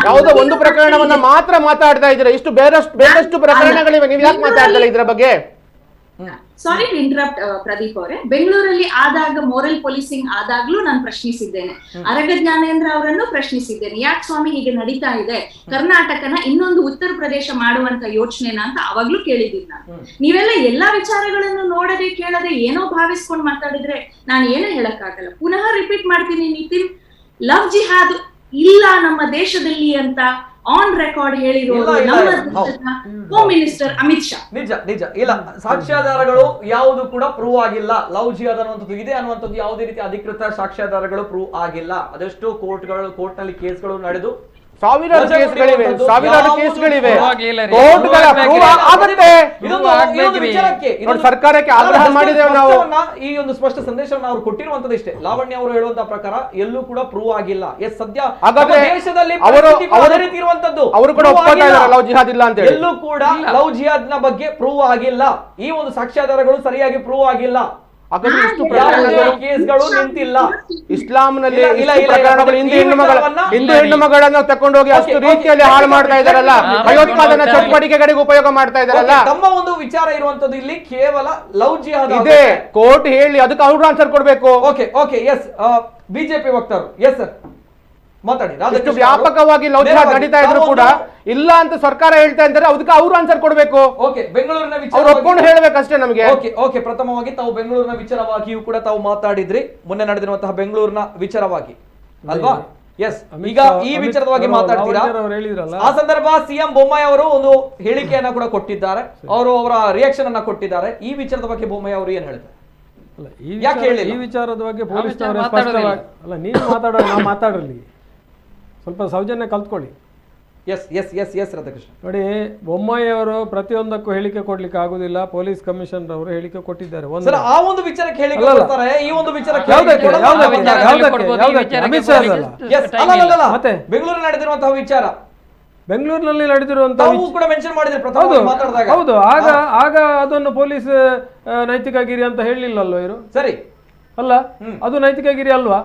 ಯಾವುದೋ ಒಂದು ಪ್ರಕರಣವನ್ನ ಮಾತ್ರ ಮಾತಾಡ್ತಾ ಇದ್ದೀರಾ. ಇಷ್ಟು ಬೇರೆಷ್ಟು ಪ್ರಕರಣಗಳಿವೆ, ನೀವ್ ಯಾಕೆ ಮಾತಾಡ್ತಲ್ಲ ಇದ್ರ ಬಗ್ಗೆ? ಸಾರಿ ಟು ಇಂಟರಪ್ಟ್ ಪ್ರದೀಪ್ ಅವರೇ, ಬೆಂಗಳೂರಲ್ಲಿ ಆದಾಗ ಮೋರಲ್ ಪೊಲೀಸಿಂಗ್ ಆದಾಗ್ಲೂ ನಾನು ಪ್ರಶ್ನಿಸಿದ್ದೇನೆ. ಅರಗ ಜ್ಞಾನೇಂದ್ರ ಅವರನ್ನು ಪ್ರಶ್ನಿಸಿದ್ದೇನೆ. ಯಾಕೆ ಸ್ವಾಮಿ ಹೀಗೆ ನಡೀತಾ ಇದೆ, ಕರ್ನಾಟಕನ ಇನ್ನೊಂದು ಉತ್ತರ ಪ್ರದೇಶ ಮಾಡುವಂತ ಯೋಚನೆನ ಅಂತ ಅವಾಗ್ಲೂ ಕೇಳಿದ್ದೀನಿ ನಾನು. ನೀವೆಲ್ಲ ಎಲ್ಲಾ ವಿಚಾರಗಳನ್ನು ನೋಡದೆ ಕೇಳದೆ ಏನೋ ಭಾವಿಸ್ಕೊಂಡು ಮಾತಾಡಿದ್ರೆ ನಾನು ಏನೂ ಹೇಳಕ್ಕಾಗಲ್ಲ. ಪುನಃ ರಿಪೀಟ್ ಮಾಡ್ತೀನಿ ನಿತಿನ್, ಲವ್ ಜಿಹಾದ್ ಇಲ್ಲ ನಮ್ಮ ದೇಶದಲ್ಲಿ ಅಂತ ಆನ್ ರೆಕಾರ್ಡ್ ಹೇಳಿರೋದು ನಮ್ಮ ಹೋಮ್ ಮಿನಿಸ್ಟರ್ ಅಮಿತ್ ಶಾ. ನಿಜ ಇಲ್ಲ, ಸಾಕ್ಷ್ಯಾಧಾರಗಳು ಯಾವುದು ಕೂಡ ಪ್ರೂವ್ ಆಗಿಲ್ಲ. ಲವ್ ಜಿಹಾದ್ ಅನ್ನುವಂಥದ್ದು ಇದೆ ಅನ್ನುವಂಥದ್ದು ಯಾವುದೇ ರೀತಿ ಅಧಿಕೃತ ಸಾಕ್ಷ್ಯಾಧಾರಗಳು ಪ್ರೂವ್ ಆಗಿಲ್ಲ. ಅದೆಷ್ಟು ಕೋರ್ಟ್ ನಲ್ಲಿ ಕೇಸ್ಗಳು ನಡೆದು ಸಾವಿರಾರು ಕೇಸ್ಗಳಿವೆ. ಸರ್ಕಾರಕ್ಕೆ ಆಗ್ರಹ ಮಾಡಿದ್ದೇವೆ ನಾವು. ಈ ಒಂದು ಸ್ಪಷ್ಟ ಸಂದೇಶವನ್ನು ಅವರು ಕೊಟ್ಟಿರುವಂತದ್ದು ಇಷ್ಟೇ. ಲಾವಣ್ಯ ಅವರು ಹೇಳುವಂತಹ ಪ್ರಕಾರ ಎಲ್ಲೂ ಕೂಡ ಪ್ರೂವ್ ಆಗಿಲ್ಲ. ಎಸ್, ಸದ್ಯ ದೇಶದಲ್ಲಿ ಇರುವಂತದ್ದು ಅವರು ಕೂಡ ಒಪ್ಪಿಗೆ ಇದ್ದಾರೆ ಲವ್ ಜಿಹಾದ್ ಇಲ್ಲ ಅಂತ. ಎಲ್ಲೂ ಕೂಡ ಲವ್ ಜಿಹಾದ್ ನ ಬಗ್ಗೆ ಪ್ರೂವ್ ಆಗಿಲ್ಲ. ಈ ಒಂದು ಸಾಕ್ಷ್ಯಾಧಾರಗಳು ಸರಿಯಾಗಿ ಪ್ರೂವ್ ಆಗಿಲ್ಲ. ಕೇಸ್ಗಳು ನಿಂತಿಲ್ಲ. ಇಸ್ಲಾಂನಲ್ಲಿ ಹಿಂದೂ ಹೆಣ್ಣು ಮಗಳನ್ನ ತಕೊಂಡೋಗಿ ಅಷ್ಟು ರೀತಿಯಲ್ಲಿ ಹಾಳು ಮಾಡ್ತಾ ಇದಾರಲ್ಲ, ಭಯೋತ್ಪಾದನಾ ಚಟುವಟಿಕೆಗಳಿಗೆ ಉಪಯೋಗ ಮಾಡ್ತಾ ಇದಾರಲ್ಲ. ತಮ್ಮ ಒಂದು ವಿಚಾರ ಇರುವಂತದ್ದು ಇಲ್ಲಿ ಕೇವಲ ಲವ್ ಜಿಹಾದ್ ಇದೆ. ಕೋರ್ಟ್ ಹೇಳಿ ಅದಕ್ಕೆ ಅವ್ರು ಆನ್ಸರ್ ಕೊಡ್ಬೇಕು. ಓಕೆ ಎಸ್, ಬಿಜೆಪಿ ವಕ್ತಾರರು ಎಸ್ ಸರ್ ಮಾತಾಡಿ. ಇಷ್ಟು ವ್ಯಾಪಕವಾಗಿ ಲವ್ ಜಿಹಾದ್ ನಡೀತಾ ಇದ್ರು ಕೂಡ ಇಲ್ಲ ಅಂತ ಸರ್ಕಾರ ಹೇಳ್ತಾ ಇದ್ದಾರೆ, ಅದಕ್ಕೆ ಅವ್ರು ಆನ್ಸರ್ ಕೊಡ್ಬೇಕು. ಓಕೆ, ಬೆಂಗಳೂರಿನ ವಿಚಾರ ಒಪ್ಕೊಂಡು ಹೇಳ್ಬೇಕಷ್ಟೇ ನಮಗೆ. ಓಕೆ, ಪ್ರಥಮವಾಗಿ ತಾವು ಬೆಂಗಳೂರಿನ ವಿಚಾರವಾಗಿಯೂ ಕೂಡ ತಾವು ಮಾತಾಡಿದ್ರಿ, ಮೊನ್ನೆ ನಡೆದಿರುವಂತಹ ಬೆಂಗಳೂರಿನ ವಿಚಾರವಾಗಿ ಅಲ್ವಾ? ಎಸ್, ಈಗ ಈ ವಿಚಾರವಾಗಿ ಮಾತಾಡ್ತೀರಾ? ಆ ಸಂದರ್ಭ ಸಿಎಂ ಬೊಮ್ಮಾಯಿ ಅವರು ಒಂದು ಹೇಳಿಕೆಯನ್ನ ಕೂಡ ಕೊಟ್ಟಿದ್ದಾರೆ, ಅವರು ಅವರ ರಿಯಾಕ್ಷನ್ ಅನ್ನ ಕೊಟ್ಟಿದ್ದಾರೆ. ಈ ವಿಚಾರದ ಬಗ್ಗೆ ಬೊಮ್ಮಾಯಿ ಅವರು ಏನ್ ಹೇಳ್ತಾರೆ? ಈ ವಿಚಾರದ ಬಗ್ಗೆ ಪೊಲೀಸ್ನವರು ಸ್ಪಷ್ಟವಾಗಿ ಅಲ್ಲ, ನೀವು ಮಾತಾಡೋ, ನಾವು ಮಾತಾಡಲಿ, ಸ್ವಲ್ಪ ಸೌಜನ್ಯ ಕಲ್ತ್ಕೊಳ್ಳಿ. ಎಸ್ ರಾಧಾಕೃಷ್ಣ, ನೋಡಿ, ಬೊಮ್ಮಾಯಿ ಅವರು ಪ್ರತಿಯೊಂದಕ್ಕೂ ಹೇಳಿಕೆ ಕೊಡ್ಲಿಕ್ಕೆ ಆಗುದಿಲ್ಲ. ಪೊಲೀಸ್ ಕಮಿಷನರ್ ಅವರು ಹೇಳಿಕೆ ಕೊಟ್ಟಿದ್ದಾರೆ. ಆ ಒಂದು ವಿಚಾರಕ್ಕೆ ಹೇಳಿಕೆ ಕೊಡ್ತಾರೆ, ಈ ಒಂದು ವಿಚಾರಕ್ಕೆ ಅಮಿತ್ ಶಾ ಅಲ್ಲ, ಮತ್ತೆ ಬೆಂಗಳೂರಲ್ಲಿ ನಡೆದಿರುವಂತಹ ವಿಚಾರ, ಬೆಂಗಳೂರಿನಲ್ಲಿ ನಡೆದಿರುವಂತಹ ಕೂಡ ಮೆನ್ಷನ್ ಮಾಡಿದ್ರು ಪ್ರಥಮವಾಗಿ ಮಾತಾಡಿದಾಗ. ಹೌದು, ಆಗ ಅದನ್ನು ಪೊಲೀಸ್ ನೈತಿಕ ಗಿರಿ ಅಂತ ಹೇಳಿಲ್ಲಲ್ವ ಇವರು? ಸರಿ ಅಲ್ಲ, ಅದು ನೈತಿಕ ಗಿರಿ ಅಲ್ವಾ?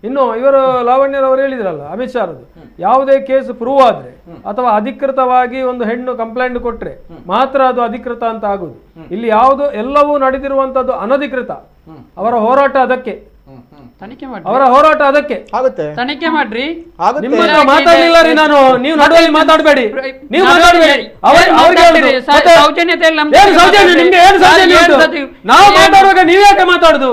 ಇನ್ನು ಇವರು ಲಾವಣ್ಯರವರು ಹೇಳಿದ್ರಲ್ಲ, ಅಮಿತ್ ಶಾ ಅವರದು, ಯಾವುದೇ ಕೇಸ್ ಪ್ರೂವ್ ಆದ್ರೆ ಅಥವಾ ಅಧಿಕೃತವಾಗಿ ಒಂದು ಹೆಣ್ಣು ಕಂಪ್ಲೇಂಟ್ ಕೊಟ್ರೆ ಮಾತ್ರ ಅದು ಅಧಿಕೃತ ಅಂತ ಆಗುದು. ಇಲ್ಲಿ ಯಾವುದು ಎಲ್ಲವೂ ನಡೆದಿರುವಂತದ್ದು ಅನಧಿಕೃತ. ಅವರ ಹೋರಾಟ ಅದಕ್ಕೆ, ಅವರ ಹೋರಾಟ ಅದಕ್ಕೆ ಆಗುತ್ತೆ. ತನಿಖೆ ಮಾಡ್ರಿ. ಮಾತಾಡ್ಲಿಲ್ಲ ರೀ ನಾನು, ನೀವು ನಡುವಲ್ಲಿ ಮಾತಾಡಬೇಡಿ, ನೀವು ಮಾತಾಡಬೇಡಿ. ನಾವು ಮಾತಾಡುವಾಗ ನೀವ್ ಯಾಕೆ ಮಾತಾಡುದು?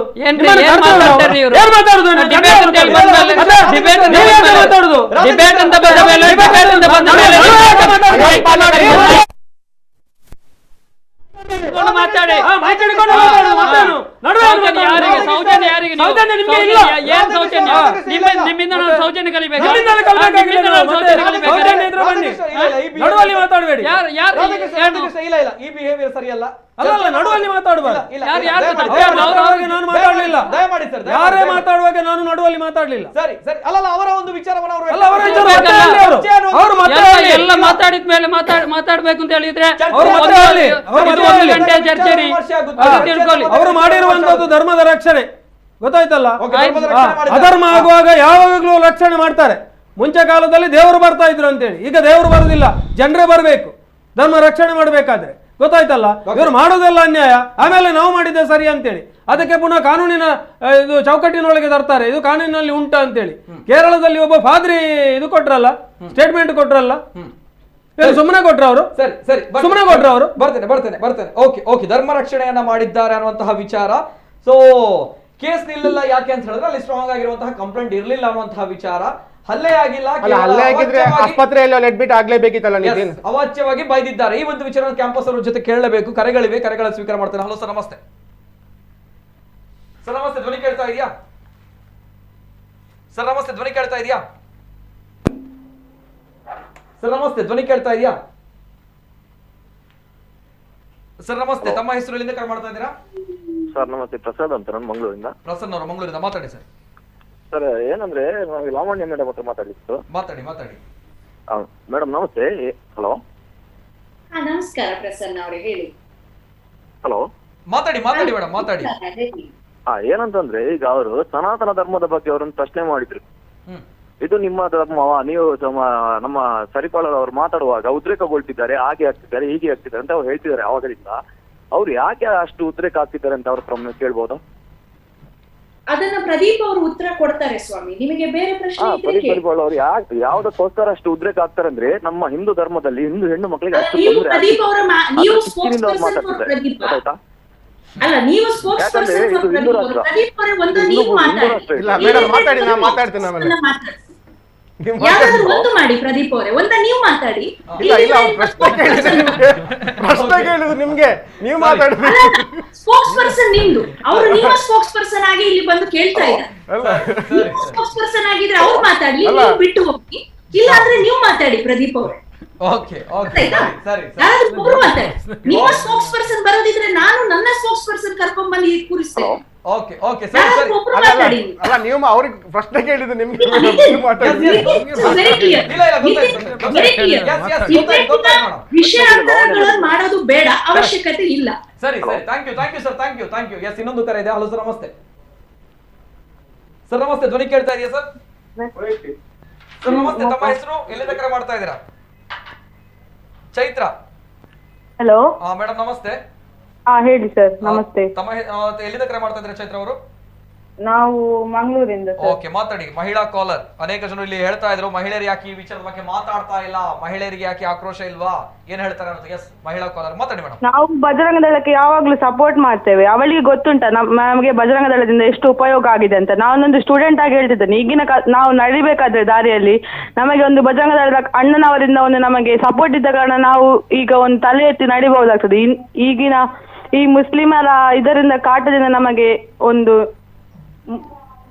ಸೌಜನ್ಯ ಕಲಿಬೇಕು. ಮಾತಾಡಬೇಡಿ, ಈ ಬಿಹೇವಿಯರ್ ಸರಿಯಲ್ಲ. ಅಲ್ಲ, ನಡುವಲ್ಲಿ ಮಾತಾಡಬಾರ್ದು. ನಾನು ಮಾತಾಡ್ಲಿಲ್ಲ, ದಯಮಾಡಿ ಸರ್, ಯಾರೇ ಮಾತಾಡುವಾಗ ನಾನು ನಡುವಲ್ಲಿ ಮಾತಾಡ್ಲಿಲ್ಲ. ಸರಿ ಅವರ ಒಂದು ವಿಚಾರವನ್ನು ಎಲ್ಲ ಮಾತಾಡಿದ ಮೇಲೆ ಮಾತಾಡ್ಬೇಕು ಅಂತ ಹೇಳಿದ್ರೆ ಅವರು ಮಾಡಿರುವಂತದ್ದು ಧರ್ಮದ ರಕ್ಷಣೆ, ಗೊತ್ತಾಯ್ತಲ್ಲ? ಅಧರ್ಮ ಆಗುವಾಗ ಯಾವಾಗಲೂ ರಕ್ಷಣೆ ಮಾಡ್ತಾರೆ. ಮುಂಚೆ ಕಾಲದಲ್ಲಿ ದೇವರು ಬರ್ತಾ ಇದ್ರು ಅಂತೇಳಿ, ಈಗ ದೇವರು ಬರುದಿಲ್ಲ, ಜನರೇ ಬರಬೇಕು ಧರ್ಮ ರಕ್ಷಣೆ ಮಾಡ್ಬೇಕಾದ್ರೆ, ಗೊತ್ತಾಯ್ತಲ್ಲ? ಇವರು ಮಾಡೋದೆಲ್ಲ ಅನ್ಯಾಯ, ಆಮೇಲೆ ನಾವು ಮಾಡಿದ್ದೆ ಸರಿ ಅಂತೇಳಿ ಅದಕ್ಕೆ ಪುನಃ ಕಾನೂನಿನ ಇದು ಚೌಕಟ್ಟಿನೊಳಗೆ ತರ್ತಾರೆ, ಇದು ಕಾನೂನಿನಲ್ಲಿ ಉಂಟ ಅಂತೇಳಿ. ಕೇರಳದಲ್ಲಿ ಒಬ್ಬ ಫಾದ್ರಿ ಇದು ಕೊಟ್ರಲ್ಲ, ಸ್ಟೇಟ್ಮೆಂಟ್ ಕೊಟ್ರಲ್ಲ, ಸುಮ್ಮನೆ ಕೊಟ್ರ ಅವರು? ಸರಿ ಸುಮ್ಮನೆ ಕೊಟ್ರ ಅವರು? ಬರ್ತೇನೆ. ಓಕೆ, ಧರ್ಮ ರಕ್ಷಣೆಯನ್ನ ಮಾಡಿದ್ದಾರೆ ಅನ್ನುವಂತಹ ವಿಚಾರ. ಸೊ ಕೇಸ್ ನಿಲ್ಲಿಲ್ಲ ಯಾಕೆ ಅಂತ ಹೇಳಿದ್ರೆ ಅಲ್ಲಿ ಸ್ಟ್ರಾಂಗ್ ಆಗಿರುವಂತಹ ಕಂಪ್ಲೇಂಟ್ ಇರಲಿಲ್ಲ ಅನ್ನುವಂತಹ ವಿಚಾರ. ಹಲ್ಲೆ ಆಗಿಲ್ಲ, ಆಸ್ಪತ್ರೆಯಲ್ಲಿ ಅಡ್ಮಿಟ್ ಆಗ್ಲೇಬೇಕಿತ್ತಲ್ಲ, ಅವಾಚ್ಯವಾಗಿ ಬೈದಿದ್ದಾರೆ. ಈ ಒಂದು ವಿಚಾರ ಕ್ಯಾಂಪಸ್ ಅವರ ಜೊತೆ ಕೇಳಲೇಬೇಕು. ಕರೆಗಳಿವೆ, ಕರೆಗಳ ಸ್ವೀಕಾರ ಮಾಡ್ತೇನೆ. ಹಲೋ ಸರ್, ನಮಸ್ತೆ. ಸರ್ ನಮಸ್ತೆ, ಧ್ವನಿ ಕೇಳ್ತಾ ಇದೆಯಾ? ಸರ್ ನಮಸ್ತೆ, ಧ್ವನಿ ಕೇಳ್ತಾ ಇದೆಯಾ? ಸರ್ ನಮಸ್ತೆ, ಧ್ವನಿ ಕೇಳ್ತಾ ಇದೆಯಾ? ಸರ್ ನಮಸ್ತೆ, ತಮ್ಮ ಹೆಸರು ಎಲ್ಲಿಂದ ಕರೆ ಮಾಡ್ತಾ ಇದ್ದೀರಾ? ಸರ್ ನಮಸ್ತೆ, ಪ್ರಸಾದ್ ಅಂತ ನಾನು ಮಂಗಳೂರಿಂದ. ಪ್ರಸನ್ನ ಅವರು ಮಂಗಳೂರಿಂದ, ಮಾತಾಡಿ ಸರ್. ಸರ್ ಏನಂದ್ರೆ ನಾವು ಲಾವಣ್ಯ ಮೇಡಮ್ ಹತ್ರ ಮಾತಾಡಿತ್ತು. ಮಾತಾಡಿ. ಮೇಡಮ್ ನಮಸ್ತೆ. ಹಲೋ. ನಮಸ್ಕಾರ ಪ್ರಸನ್ನ ಅವರೇ, ಹೇಳಿ. ಹಲೋ. ಮಾತಾಡಿ ಮೇಡಮ್, ಮಾತಾಡಿ. ಏನಂತಂದ್ರೆ ಈಗ ಅವರು ಸನಾತನ ಧರ್ಮದ ಬಗ್ಗೆ ಅವರನ್ನು ಪ್ರಶ್ನೆ ಮಾಡಿದ್ರು. ಇದು ನಿಮ್ಮ ಧರ್ಮವ, ನೀವು ನಮ್ಮ ಸರಿಪಾಲರ್ ಅವರು ಮಾತಾಡುವಾಗ ಉದ್ರೇಕಗೊಳ್ತಿದ್ದಾರೆ, ಹಾಗೆ ಆಗ್ತಿದ್ದಾರೆ, ಹೀಗೆ ಆಗ್ತಿದ್ದಾರೆ ಅಂತ ಅವ್ರು ಹೇಳ್ತಿದ್ದಾರೆ. ಅವಾಗಲಿಂದ ಅವ್ರು ಯಾಕೆ ಅಷ್ಟು ಉದ್ರೇಕ ಆಗ್ತಿದ್ದಾರೆ ಅಂತ ಅವ್ರ ಹತ್ರ ಕೇಳ್ಬೋದಾ? ಅದನ್ನ ಪ್ರದೀಪ್ ಅವರು ಉತ್ತರ ಕೊಡ್ತಾರೆ ಸ್ವಾಮಿ. ನಿಮಗೆ ಬೇರೆ ಪ್ರಶ್ನೆ ಪ್ರದೀಪ್ ಅವರು ಯಾವ್ದಕ್ಕೋಸ್ಕರ ಅಷ್ಟು ಉದ್ರೇಕ ಆಗ್ತಾರೆ ಅಂದ್ರೆ ನಮ್ಮ ಹಿಂದೂ ಧರ್ಮದಲ್ಲಿ ಹಿಂದೂ ಹೆಣ್ಣು ಮಕ್ಕಳಿಗೆ ಅಷ್ಟು ಪ್ರದೀಪ್ ಅವರ ನೀವು ಮಾತಾಡ್ತಿದ್ದಾರೆ. ಗೊತ್ತಾಯ್ತಾ? ಅಲ್ಲ, ನೀವು ಸ್ಪೋಕ್ಸ್ ಪರ್ಸನ್ ಪ್ರದೀಪ್ ಅವರೇ ಒಂದು ನೀವು ಮಾತಾಡಿ. ಇಲ್ಲ ಮೇಡಮ್ ಮಾತಾಡಿ, ನಾನು ಮಾತಾಡ್ತೀನಿ ಆಮೇಲೆ. ಯಾರಾದ್ರೂ ಒಂದು ಮಾಡಿ ಪ್ರದೀಪ್ ಅವರೇ, ಒಂದ ನೀವು ಮಾತಾಡಿ. ಇಲ್ಲ ಅವ್ರು ಪ್ರಶ್ನೆ ಕೇಳಿದ್ರು ನಿಮ್ಗೆ, ನೀವು ಮಾತಾಡಿದ್ರಿ. ಸ್ಪೋಕ್ಸ್ ಪರ್ಸನ್ ನಿಮ್ದು, ಅವರು ನಿಮ್ಮ ಸ್ಪೋಕ್ಸ್ ಪರ್ಸನ್ ಆಗಿ ಇಲ್ಲಿ ಬಂದು ಕೇಳ್ತಾ ಇದ್ದಾರೆ. ಸ್ಪೋಕ್ಸ್ ಪರ್ಸನ್ ಆಗಿದ್ರೆ ಅವ್ರು ಮಾತಾಡ್ಲಿ, ನೀವು ಬಿಟ್ಟು ಹೋಗಿ. ಇಲ್ಲ ಅಂದ್ರೆ ನೀವು ಮಾತಾಡಿ ಪ್ರದೀಪ್ ಅವರೇ. ಯಾರಾದ್ರೂ ಒಬ್ರು ಮಾತಾಡಿ. ನಿಮ್ಮ ಸ್ಪೋಕ್ಸ್ ಪರ್ಸನ್ ಬರೋದಿದ್ರೆ ನಾನು ನನ್ನ ಸ್ಪೋಕ್ಸ್ ಪರ್ಸನ್ ಕರ್ಕೊಂಡ್ ಬಂದು ಕೂರಿಸ್ತೇನೆ. ಅಲ್ಲ, ನೀವು ಅವ್ರಿಗೆ ಪ್ರಶ್ನೆ ಕೇಳಿದ್ದು ನಿಮ್ಗೆ ವಿಷಯಾಂತರಗಳನ್ನು ಮಾಡೋದು ಬೇಡ, ಅವಶ್ಯಕತೆ ಇಲ್ಲ. ಸರಿ, ಥ್ಯಾಂಕ್ ಯು ಸರ್. ಎಸ್, ಇನ್ನೊಂದು ಕರೆ ಇದೆ. ಹಲೋ ಸರ್, ನಮಸ್ತೆ. ಸರ್ ನಮಸ್ತೆ, ಧ್ವನಿ ಕೇಳ್ತಾ ಇದೆಯಾ ಸರ್? ಸರ್ ನಮಸ್ತೆ, ತಮ್ಮ ಹೆಸರು, ಎಲ್ಲಿಂದ ಕರೆ ಮಾಡ್ತಾ ಇದ್ದೀರಾ? ಚೈತ್ರ. ಹಲೋ ಮೇಡಮ್ ನಮಸ್ತೆ. ಹೇಳಿ ಸರ್. ನಮಸ್ತೆ. ತಮ್ಮ ಎಲ್ಲಿಂದ ಕರೆ ಮಾಡ್ತಾ ಇದ್ದೀರಾ ಚೈತ್ರ ಅವರು? ನಾವು ಮಂಗಳೂರಿಂದ. ಓಕೆ, ಮಾತಾಡಿ. ಮಹಿಳಾ ಕಾಲರ್. ಅನೇಕ ಜನರು ಇಲ್ಲಿ ಹೇಳ್ತಾ ಇದ್ರು, ಮಹಿಳೆಯರು ಯಾಕೆ ಈ ವಿಚಾರದ ಬಗ್ಗೆ ಮಾತಾಡ್ತಾ ಇಲ್ಲ, ಮಹಿಳೆಯರಿಗೆ ಯಾಕೆ ಆಕ್ರೋಶ ಇಲ್ವಾ, ಏನ್ ಹೇಳ್ತಾರೆ ಅನ್ನೋದು. ಎಸ್, ಮಹಿಳಾ ಕಾಲರ್, ಮಾತಾಡಿ ಮೇಡಮ್. ನಾವು ಬಜರಂಗ ದಳಕ್ಕೆ ಯಾವಾಗ್ಲೂ ಸಪೋರ್ಟ್ ಮಾಡ್ತೇವೆ. ಅವಳಿಗೆ ಗೊತ್ತುಂಟ ನಮಗೆ ಬಜರಂಗ ದಳದಿಂದ ಎಷ್ಟು ಉಪಯೋಗ ಆಗಿದೆ ಅಂತ. ನಾನೊಂದು ಸ್ಟೂಡೆಂಟ್ ಆಗಿ ಹೇಳ್ತಿದ್ದೇನೆ, ಈಗಿನ ನಾವು ನಡಿಬೇಕಾದ್ರೆ ದಾರಿಯಲ್ಲಿ ನಮಗೆ ಒಂದು ಬಜರಂಗ ದಳದ ಅಣ್ಣನವರಿಂದ ಒಂದು ನಮಗೆ ಸಪೋರ್ಟ್ ಇದ್ದ ಕಾರಣ ನಾವು ಈಗ ಒಂದು ತಲೆ ಎತ್ತಿ ನಡಿಬಹುದಾಗ್ತದೆ. ಈಗಿನ ಈ ಮುಸ್ಲಿಮರ ಇದರಿಂದ ಕಾಟದಿಂದ ನಮಗೆ ಒಂದು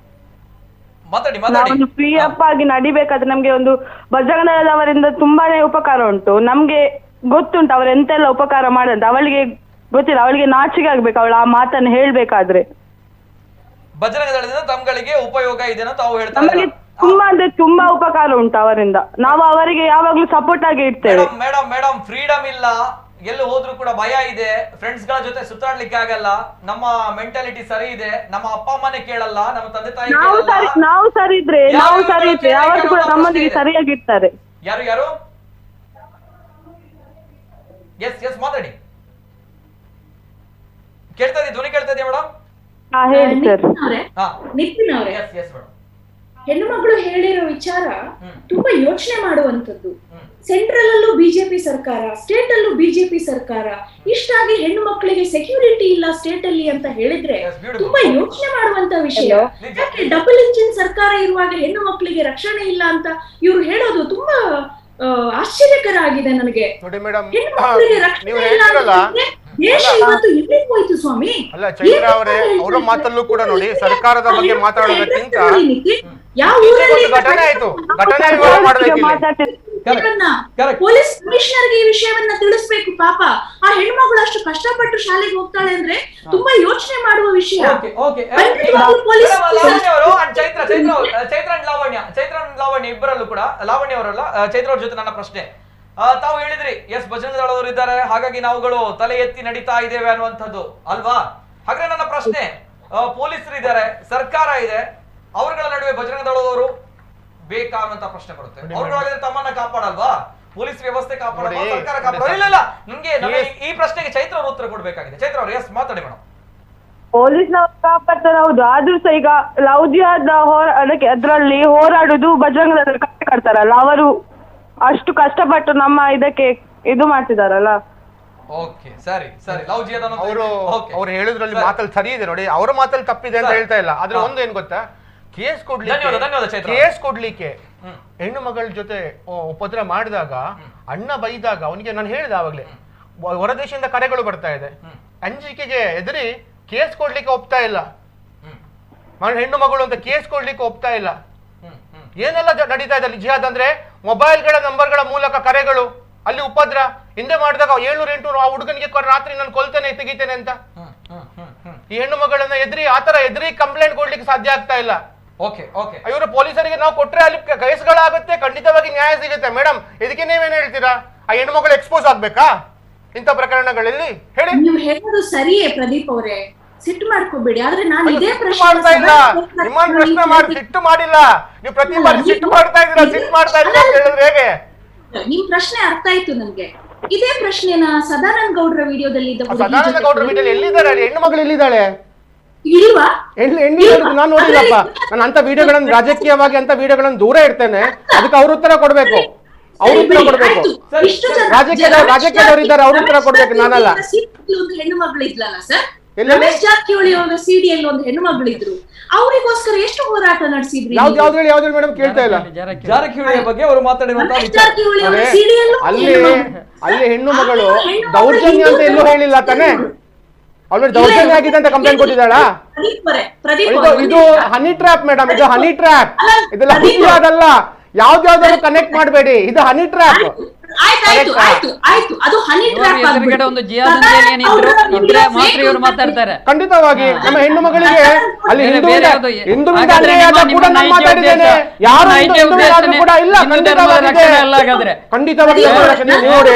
ನಾವು ಫ್ರೀ ಅಪ್ ಆಗಿ ನಡಿಬೇಕಾದ್ರೆ ನಮ್ಗೆ ಒಂದು ಬಜರಂಗ ದಳದವರಿಂದ ತುಂಬಾನೇ ಉಪಕಾರ ಉಂಟು. ನಮ್ಗೆ ಗೊತ್ತುಂಟು ಅವ್ರು ಎಂತೆಲ್ಲ ಉಪಕಾರ ಮಾಡಂತ. ಅವಳಿಗೆ ಗೊತ್ತಿಲ್ಲ, ಅವಳಿಗೆ ನಾಚಿಕೆ ಆಗ್ಬೇಕು ಅವಳು ಆ ಮಾತನ್ನು ಹೇಳ್ಬೇಕಾದ್ರೆ. ಬಜರಂಗ ದಳದಿಂದ ತಮ್ಗಳಿಗೆ ಉಪಯೋಗ ಇದೆ ಅಂತ ತಾವು ಹೇಳ್ತಾರೆ. ನಮಗೆ ತುಂಬಾ ಅಂದ್ರೆ ತುಂಬಾ ಉಪಕಾರ ಉಂಟು ಅವರಿಂದ. ನಾವು ಅವರಿಗೆ ಯಾವಾಗ್ಲೂ ಸಪೋರ್ಟ್ ಆಗಿ ಇರ್ತೇವೆ. ಮೇಡಮ್ ಫ್ರೀಡಮ್ ಇಲ್ಲ, ಎಲ್ಲಿ ಹೋದ್ರು ಕೂಡ ಭಯ ಇದೆ, ಫ್ರೆಂಡ್ಸ್ ಗಳ ಜೊತೆ ಸುತ್ತಾಡ್ಲಿಕ್ಕೆ ಆಗಲ್ಲ, ನಮ್ಮ ಮೆಂಟಾಲಿಟಿ ಸರಿ ಇದೆ, ನಮ್ಮ ಅಪ್ಪ ಅಮ್ಮನೇ ಕೇಳಲ್ಲ, ನಮ್ಮ ತಂದೆ ತಾಯಿ ನಾವು ಸರಿ ಇದ್ರೆ ಯಾವತ್ತು ಕೂಡ ನಮ್ಮೊಂದಿಗೆ ಸರಿಯಾಗಿರ್ತಾರೆ. ಯಾರು ಎಸ್ ಮಾತಾಡಿ. ಕೇಳ್ತಾ ಇದೀವಿ, ಧ್ವನಿ ಕೇಳ್ತಾ ಇದೆಯಾ ಮೇಡಮ್? ಹೇಳಿ ಸರ್. ನಿತಿನ್ ಅವರೇ, ಹೆಣ್ಣು ಮಗಳು ಹೇಳಿರೋ ವಿಚಾರ ತುಂಬಾ ಯೋಚನೆ ಮಾಡುವಂತದ್ದು. ಸೆಂಟ್ರಲ್ ಅಲ್ಲೂ ಬಿಜೆಪಿ ಸರ್ಕಾರ, ಸ್ಟೇಟ್ ಅಲ್ಲೂ ಬಿಜೆಪಿ ಸರ್ಕಾರ, ಇಷ್ಟಾಗಿ ಹೆಣ್ಣು ಮಕ್ಕಳಿಗೆ ಸೆಕ್ಯೂರಿಟಿ ಇಲ್ಲ ಸ್ಟೇಟ್ ಅಲ್ಲಿ ಅಂತ ಹೇಳಿದ್ರೆ ತುಂಬಾ ಯೋಚನೆ ಮಾಡುವಂತ ವಿಷಯ. ಯಾಕೆ ಡಬಲ್ ಇಂಜಿನ್ ಸರ್ಕಾರ ಇರುವಾಗ ಹೆಣ್ಣು ಮಕ್ಕಳಿಗೆ ರಕ್ಷಣೆ ಇಲ್ಲ ಅಂತ ಇವ್ರು ಹೇಳೋದು ತುಂಬಾ ಆಶ್ಚರ್ಯಕರ ಆಗಿದೆ ನನಗೆ. ಹೆಣ್ಣು ಮಕ್ಕಳಿಗೆ ರಕ್ಷಣೆ ಇಲ್ಲ ಅಂದ್ರೆ ದೇಶ ಇವತ್ತು ಎಲ್ಲಿಗೆ ಹೋಯ್ತು ಸ್ವಾಮಿ? ಅಲ್ಲ ಚೈತ್ರ ಅವರೇ, ಅವರ ಮಾತಲ್ಲೂ ಕೂಡ ನೋಡಿ, ಸರ್ಕಾರದ ಬಗ್ಗೆ ಮಾತಾಡೋದಕ್ಕಿಂತ ಯಾವ ಊರಲ್ಲಿ ಘಟನೆ ಆಯ್ತು, ಘಟನೆ ವಿವರ ಮಾಡಬೇಕು. ಪೊಲೀಸ್ ಕಮಿಷನರ್ಗೆ ಈ ವಿಷಯವನ್ನ ತಿಳಿಸ್ಬೇಕು. ಪಾಪ ಆ ಹೆಣ್ಮಗಳು ಅಷ್ಟು ಕಷ್ಟಪಟ್ಟು ಶಾಲೆಗೆ ಹೋಗ್ತಾಳೆ ಅಂದ್ರೆ ತುಂಬಾ ಯೋಚನೆ ಮಾಡುವ ವಿಷಯ. ಚೈತ್ರ ಲಾವಣ್ಯ ಇಬ್ಬರಲ್ಲೂ ಕೂಡ, ಲಾವಣ್ಯ ಅವರಲ್ಲ, ಚೈತ್ರ ಅವ್ರ ಜೊತೆ ನನ್ನ ಪ್ರಶ್ನೆ. ತಾವು ಹೇಳಿದ್ರಿ ಎಸ್ ಬಜರಂಗ ದಳದವರು ಇದ್ದಾರೆ, ಹಾಗಾಗಿ ನಾವುಗಳು ತಲೆ ಎತ್ತಿ ನಡೀತಾ ಇದ್ದೇವೆ ಅನ್ನುವಂಥದ್ದು ಅಲ್ವಾ? ಹಾಗಾದ್ರೆ ನನ್ನ ಪ್ರಶ್ನೆ, ಪೊಲೀಸರು ಇದ್ದಾರೆ, ಸರ್ಕಾರ ಇದೆ, ಅವರುಗಳ ನಡುವೆ ಬಜರಂಗ ದಳದವರು ಬೇಕಾ ಅನ್ನುವಂತ ಪ್ರಶ್ನೆ ಬರುತ್ತೆ. ಅವ್ರುಗಳಾಗಿದ್ರೆ ತಮ್ಮನ್ನ ಕಾಪಾಡಲ್ವಾ? ಪೊಲೀಸ್ ವ್ಯವಸ್ಥೆ ಕಾಪಾಡಲ್ವಾ? ಸರ್ಕಾರ ಕಾಪಾಡ? ಇಲ್ಲ, ನಮ್ಗೆ ಈ ಪ್ರಶ್ನೆಗೆ ಚೈತ್ರ ಅವರು ಉತ್ತರ ಕೊಡ್ಬೇಕಾಗಿದೆ. ಚೈತ್ರ ಅವರು ಎಸ್ ಮಾತಾಡಿ ಮೇಡಮ್. ಪೊಲೀಸ್ನವರು ಕಾಪಾಡ್ತಾರೆ, ಹೌದು. ಆದ್ರೂ ಸಹ ಈಗ ಲವ್ ಜಿಹಾದ್ ಅದಕ್ಕೆ ಅದರಲ್ಲಿ ಹೋರಾಡುದು ಬಜರಂಗ ದಳ ಕಾರ್ಯಕರ್ತರಲ್ಲ, ಅವರು ಅಷ್ಟು ಕಷ್ಟಪಟ್ಟು ನಮ್ಮ ಇದಕ್ಕೆ ಇದು ಮಾಡ್ತಿದಾರಲ್ಲ. ಓಕೆ, ಸರಿ. ಲವ್ ಜಿಹಾದ್ ಅವ್ರು ಹೇಳಿದ್ರಲ್ಲಿ ಮಾತಲ್ಲಿ ಸರಿ ಇದೆ ನೋಡಿ, ಅವ್ರ ಮಾತಲ್ಲಿ ತಪ್ಪಿದೆ ಅಂತ ಹೇಳ್ತಾ ಇಲ್ಲ. ಆದ್ರೆ ಒಂದು ಏನ್ ಗೊತ್ತಾ, ಕೇಸ್ ಕೊಡ್ಲಿಕ್ಕೆ ಹೆಣ್ಣು ಮಗಳ ಜೊತೆ ಉಪದ್ರ ಮಾಡಿದಾಗ, ಅಣ್ಣ ಬೈದಾಗ ಅವನಿಗೆ ನಾನು ಹೇಳಿದೆ ಆವಾಗ್ಲೇ, ಹೊರದೇಶದಿಂದ ಕರೆಗಳು ಬರ್ತಾ ಇದೆ, ಅಂಜಿಕೆಗೆ ಎದುರಿ ಕೇಸ್ ಕೊಡ್ಲಿಕ್ಕೆ ಒಪ್ತಾ ಇಲ್ಲ, ಹೆಣ್ಣು ಮಗಳು ಅಂತ ಕೇಸ್ ಕೊಡ್ಲಿಕ್ಕೆ ಒಪ್ತಾ ಇಲ್ಲ. ಏನೆಲ್ಲ ನಡೀತಾ ಇದೆ ಅಲ್ಲಿ ಜಿಹಾದ್ ಅಂದ್ರೆ ಮೊಬೈಲ್ಗಳ ನಂಬರ್ಗಳ ಮೂಲಕ ಕರೆಗಳು, ಅಲ್ಲಿ ಉಪದ್ರ ಹಿಂದೆ ಮಾಡಿದಾಗ 700-800 ಆ ಹುಡುಗನಿಗೆ ರಾತ್ರಿ ನಾನು ಕೊಲ್ತೇನೆ ತೆಗಿತೇನೆ ಅಂತ ಈ ಹೆಣ್ಣು ಮಗಳನ್ನ ಆತರ ಎದುರಿ ಕಂಪ್ಲೇಂಟ್ ಕೊಡ್ಲಿಕ್ಕೆ ಸಾಧ್ಯ ಆಗ್ತಾ ಇಲ್ಲ. ಇವರು ಪೊಲೀಸರಿಗೆ ನಾವು ಕೊಟ್ರೆ ಅಲ್ಲಿ ಕೇಸ್ಗಳಾಗುತ್ತೆ, ಖಂಡಿತವಾಗಿ ನ್ಯಾಯ ಸಿಗುತ್ತೆ. ಮೇಡಮ್ ಇದಕ್ಕೆ ನೀವೇನ್ ಹೇಳ್ತೀರಾ? ಆ ಹೆಣ್ಣು ಮಗಳು ಎಕ್ಸ್ಪೋಸ್ ಆಗ್ಬೇಕಾ ಇಂಥ ಪ್ರಕರಣಗಳಲ್ಲಿ? ಹೇಳಿ. ನೀವು ಹೇಳೋದು ಸರಿಯೇ ಪ್ರದೀಪ್ ಅವರೇ, ಸಿಟ್ಟು ಮಾಡ್ಕೋಬೇಡಿ. ಆದ್ರೆ ನಾನು ಇದೇ ಪ್ರಶ್ನೆ ಮಾಡ್ತಾ ಇಲ್ಲ, ನಿಮ್ಮ ಪ್ರಶ್ನೆ ಮಾಡಿ ಸಿಟ್ಟು ಮಾಡಿಲ್ಲ. ನೀವು ಪ್ರತಿ ಬಾರಿ ಸಿಟ್ಟು ಮಾಡ್ತಾ ಇದ್ದೀರಾ, ಸಿಟ್ಟು ಮಾಡ್ತಾ ಇದ್ದೀರಾ ಅಂತ ಹೇಳಿದ್ರೆ ಹೇಗೆ? ನಿಮ್ ಪ್ರಶ್ನೆ ಅರ್ಥ ಆಯ್ತು ನನ್ಗೆ. ಇದೇ ಪ್ರಶ್ನೆನ ಸದಾನಂದ ಗೌಡ್ರ ವಿಡಿಯೋದಲ್ಲಿ ಸದಾನಂದ ಗೌಡ್ರ ವಿಡಿಯೋದಲ್ಲಿ ಎಲ್ಲಿದ್ದಾರೆ? ಹೆಣ್ಣು ಮಗಳು ಎಲ್ಲಿದ್ದಾಳೆ? ಇಲ್ವಾ? ನಾನು ನೋಡಿಲ್ಲಪ್ಪ. ನಾನು ಅಂತ ವಿಡಿಯೋಗಳನ್ನು ರಾಜಕೀಯವಾಗಿ ಅಂತ ವಿಡಿಯೋಗಳನ್ನು ದೂರ ಇಡ್ತೇನೆ. ಅದಕ್ಕೆ ಅವ್ರ ಉತ್ತರ ಕೊಡ್ಬೇಕು, ಅವ್ರ ಉತ್ತರ ಕೊಡ್ಬೇಕು. ರಾಜಕೀಯದವರು ಇದ್ದಾರೆ, ಅವ್ರ ಉತ್ತರ ಕೊಡ್ಬೇಕು, ನಾನಲ್ಲ. ಒಂದು ಹೆಣ್ಣು ಮಗಳು ಇದ್ಲಲ್ಲ ಸರ್, ರಮೇಶ್ ಜಾರಕಿಹೊಳಿ ಅವರ ಸಿಡಿಯಲ್ಲಿ ಒಂದು ಹೆಣ್ಣು ಮಗಳಿದ್ರು. ಅವರಿಗೋಸ್ಕರ ಎಷ್ಟು ಹೋರಾಟ ನಡೆಸಿದ್ರಿ? ಯಾವ್ದು ಮೇಡಮ್ ಕೇಳ್ತಾ ಇಲ್ಲ. ಜಾರಕಿಹೊಳಿ ಬಗ್ಗೆ ಅವರು ಮಾತಾಡಿರುವಂತಹ ಅಲ್ಲಿ ಹೆಣ್ಣು ಮಗಳು ದೌರ್ಜನ್ಯ ಅಂತ ಎಲ್ಲೂ ಹೇಳಿಲ್ಲ ತಾನೆ. ಅವಳು ದೌರ್ಜನ್ಯ ಆಗಿದೆ ಅಂತ ಕಂಪ್ಲೇಂಟ್ ಕೊಟ್ಟಿದ್ದಾಳ? ಇದು ಹನಿ ಟ್ರ್ಯಾಪ್ ಮೇಡಮ್, ಇದು ಹನಿ ಟ್ರ್ಯಾಪ್. ಇದೆಲ್ಲ ಅದಲ್ಲ, ಯಾವ್ದಾದ್ರು ಕನೆಕ್ಟ್ ಮಾಡಬೇಡಿ. ಇದು ಹನಿ ಟ್ರ್ಯಾಪ್. ಖಂಡಿತವಾಗಿ ನಮ್ಮ ಹೆಣ್ಣು ಮಗಳಿಗೆ ಅಲ್ಲಿ ಹಿಂದುವಿಂದ ಅನ್ಯಾಯ ಕೂಡ ನಾನು ಮಾತಾಡಿದ್ದೇನೆ. ಯಾರು ಕೂಡ ಇಲ್ಲ. ಖಂಡಿತವಾಗಿ ನೋಡಿ,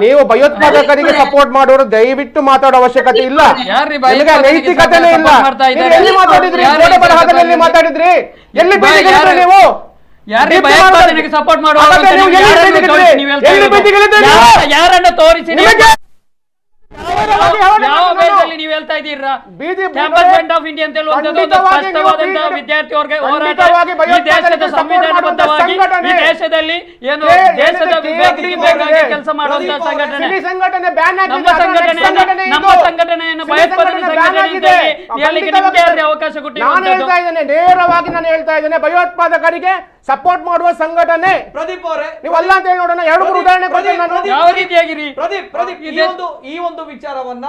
ನೀವು ಭಯೋತ್ಪಾದಕರಿಗೆ ಸಪೋರ್ಟ್ ಮಾಡೋರು ದಯವಿಟ್ಟು ಮಾತಾಡೋ ಅವಶ್ಯಕತೆ ಇಲ್ಲ. ನಿಮಗೆ ನೈತಿಕತೆನೇ ಇಲ್ಲ. ಎಲ್ಲಿ ಮಾತಾಡಿದ್ರಿ? ಗೋಡೆ ಬರಹದಲ್ಲಿ ಮಾತಾಡಿದ್ರಿ? ಎಲ್ಲಿ ಬೀದಿಗಿಳಿದ್ರಿ ನೀವು? ಸಪೋರ್ಟ್ ಯಾರನ್ನ ತೋರಿಸಿ ನೀವು ಹೇಳ್ತಾ ಇದ್ದೀರಾ? ಕ್ಯಾಂಪಸ್ ಫ್ರಂಟ್ ಆಫ್ ಇಂಡಿಯಾ ಅಂತ ಹೇಳುವಂತದ್ದು ಒಂದು ಸ್ಪಷ್ಟವಾದಂತಹ ವಿದ್ಯಾರ್ಥಿ ಹೋರಾಟ. ಈ ದೇಶದ ಸಂವಿಧಾನಬದ್ಧವಾಗಿ ಈ ದೇಶದಲ್ಲಿ ಏನು ದೇಶದ ವಿವೇಕಕ್ಕೆ ಬೇಕಾಗಿ ಕೆಲಸ ಮಾಡುವಂತಹ ಸಂಘಟನೆ ನಮ್ಮ ಸಂಘಟನೆಯನ್ನು ಭಯೋತ್ಪಾದನೆ ಸಂಘಟನೆ ಹೇಳಲಿಕ್ಕೆ ನಿಮ್ಗೆ ಅವಕಾಶ ಕೊಟ್ಟಿರುವಂತದ್ದು. ನೇರವಾಗಿ ನಾನು ಹೇಳ್ತಾ ಇದ್ದೇನೆ, ಭಯೋತ್ಪಾದಕರಿಗೆ ಸಪೋರ್ಟ್ ಮಾಡುವ ಸಂಘಟನೆ. ಪ್ರದೀಪ್ ಅವರೇ, ನೀವು ಅಲ್ಲ ಅಂತ ಹೇಳಿ ನೋಡೋಣ. 2-3 ಉದಾಹರಣೆ ಕೊಡ್ತೇನೆ ನಾನು. ಯಾವ ರೀತಿಯಾಗಿರಿ ಪ್ರದೀಪ್ ಈ ಒಂದು ವಿಚಾರವನ್ನ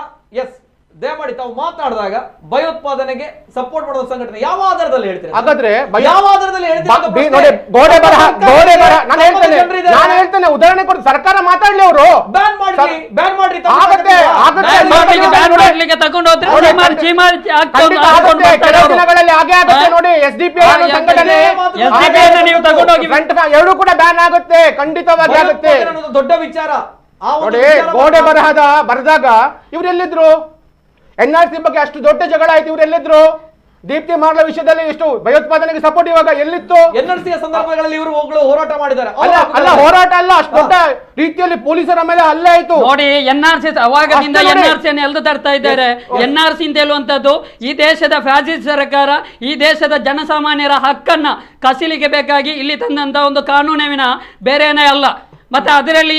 ದಯಮಾಡಿ ತಾವು ಮಾತನಾಡಿದಾಗ ಭಯೋತ್ಪಾದನೆಗೆ ಸಪೋರ್ಟ್ ಮಾಡುವ ಸಂಘಟನೆ ಯಾವ ಆಧಾರದಲ್ಲಿ ಹೇಳ್ತೀರಾ? ಹಾಗಾದ್ರೆ ಯಾವ ಆಧಾರದಲ್ಲಿ ನೋಡಿ, ಗೋಡೆ ಬರಹ ನಾನು ಹೇಳ್ತೇನೆ ಉದಾಹರಣೆ ಕೊಟ್ಟು ಸರ್ಕಾರ ಮಾತಾಡ್ಲಿ. ಅವರು ಬ್ಯಾನ್ ಮಾಡ್ರಿ ತಗೊಂಡು ದಿನಗಳಲ್ಲಿ ಹಾಗೆ ಆಗುತ್ತೆ ನೋಡಿ. SDPI ಸಂಘಟನೆ ನೀವು ತಗೊಂಡೋಗಿ ಎರಡು ಕೂಡ ಬ್ಯಾನ್ ಆಗುತ್ತೆ, ಖಂಡಿತವಾಗಿ ಆಗುತ್ತೆ. ದೊಡ್ಡ ವಿಚಾರ ನೋಡಿ. ಗೋಡೆ ಬರೆದಾಗ ಇವರೆಲ್ಲಿದ್ರು? NRC ಬಗ್ಗೆ ಅಷ್ಟು ದೊಡ್ಡ ಜಗಳ ಆಯ್ತು, ಇವರೆಲ್ಲಿದ್ರು? ದೀಪ್ತಿ ಮಾಡ್ಲ ವಿಷಯದಲ್ಲಿ ಎಷ್ಟು ಭಯೋತ್ಪಾದನೆಗೆ ಸಪೋರ್ಟ್ ಇವಾಗ ಎಲ್ಲಿತ್ತು? NRC ಸಂದರ್ಭಗಳಲ್ಲಿ ಇವರು ಹೋರಾಟ ಮಾಡಿದ್ದಾರೆ. ಅಲ್ಲ ಹೋರಾಟ ಅಲ್ಲ, ಅಷ್ಟು ದೊಡ್ಡ ರೀತಿಯಲ್ಲಿ ಪೊಲೀಸರ ಮೇಲೆ ಹಲ್ಲೆ ಆಯ್ತು. ನೋಡಿ, NRC ಅವಾಗದಿಂದ NRC ಅನ್ನು ಎಳೆದು ತರ್ತಾ ಇದ್ದಾರೆ. NRC ಅಂತ ಹೇಳುವಂತದ್ದು ಈ ದೇಶದ ಫ್ಯಾಸಿಸ್ಟ್ ಸರ್ಕಾರ ಈ ದೇಶದ ಜನಸಾಮಾನ್ಯರ ಹಕ್ಕನ್ನ ಕಸಿಲಿಗೆ ಬೇಕಾಗಿ ಇಲ್ಲಿ ತಂದಂತ ಒಂದು ಕಾನೂನಿನ ಬೇರೆನೇ ಅಲ್ಲ. ಮತ್ತೆ ಅದರಲ್ಲಿ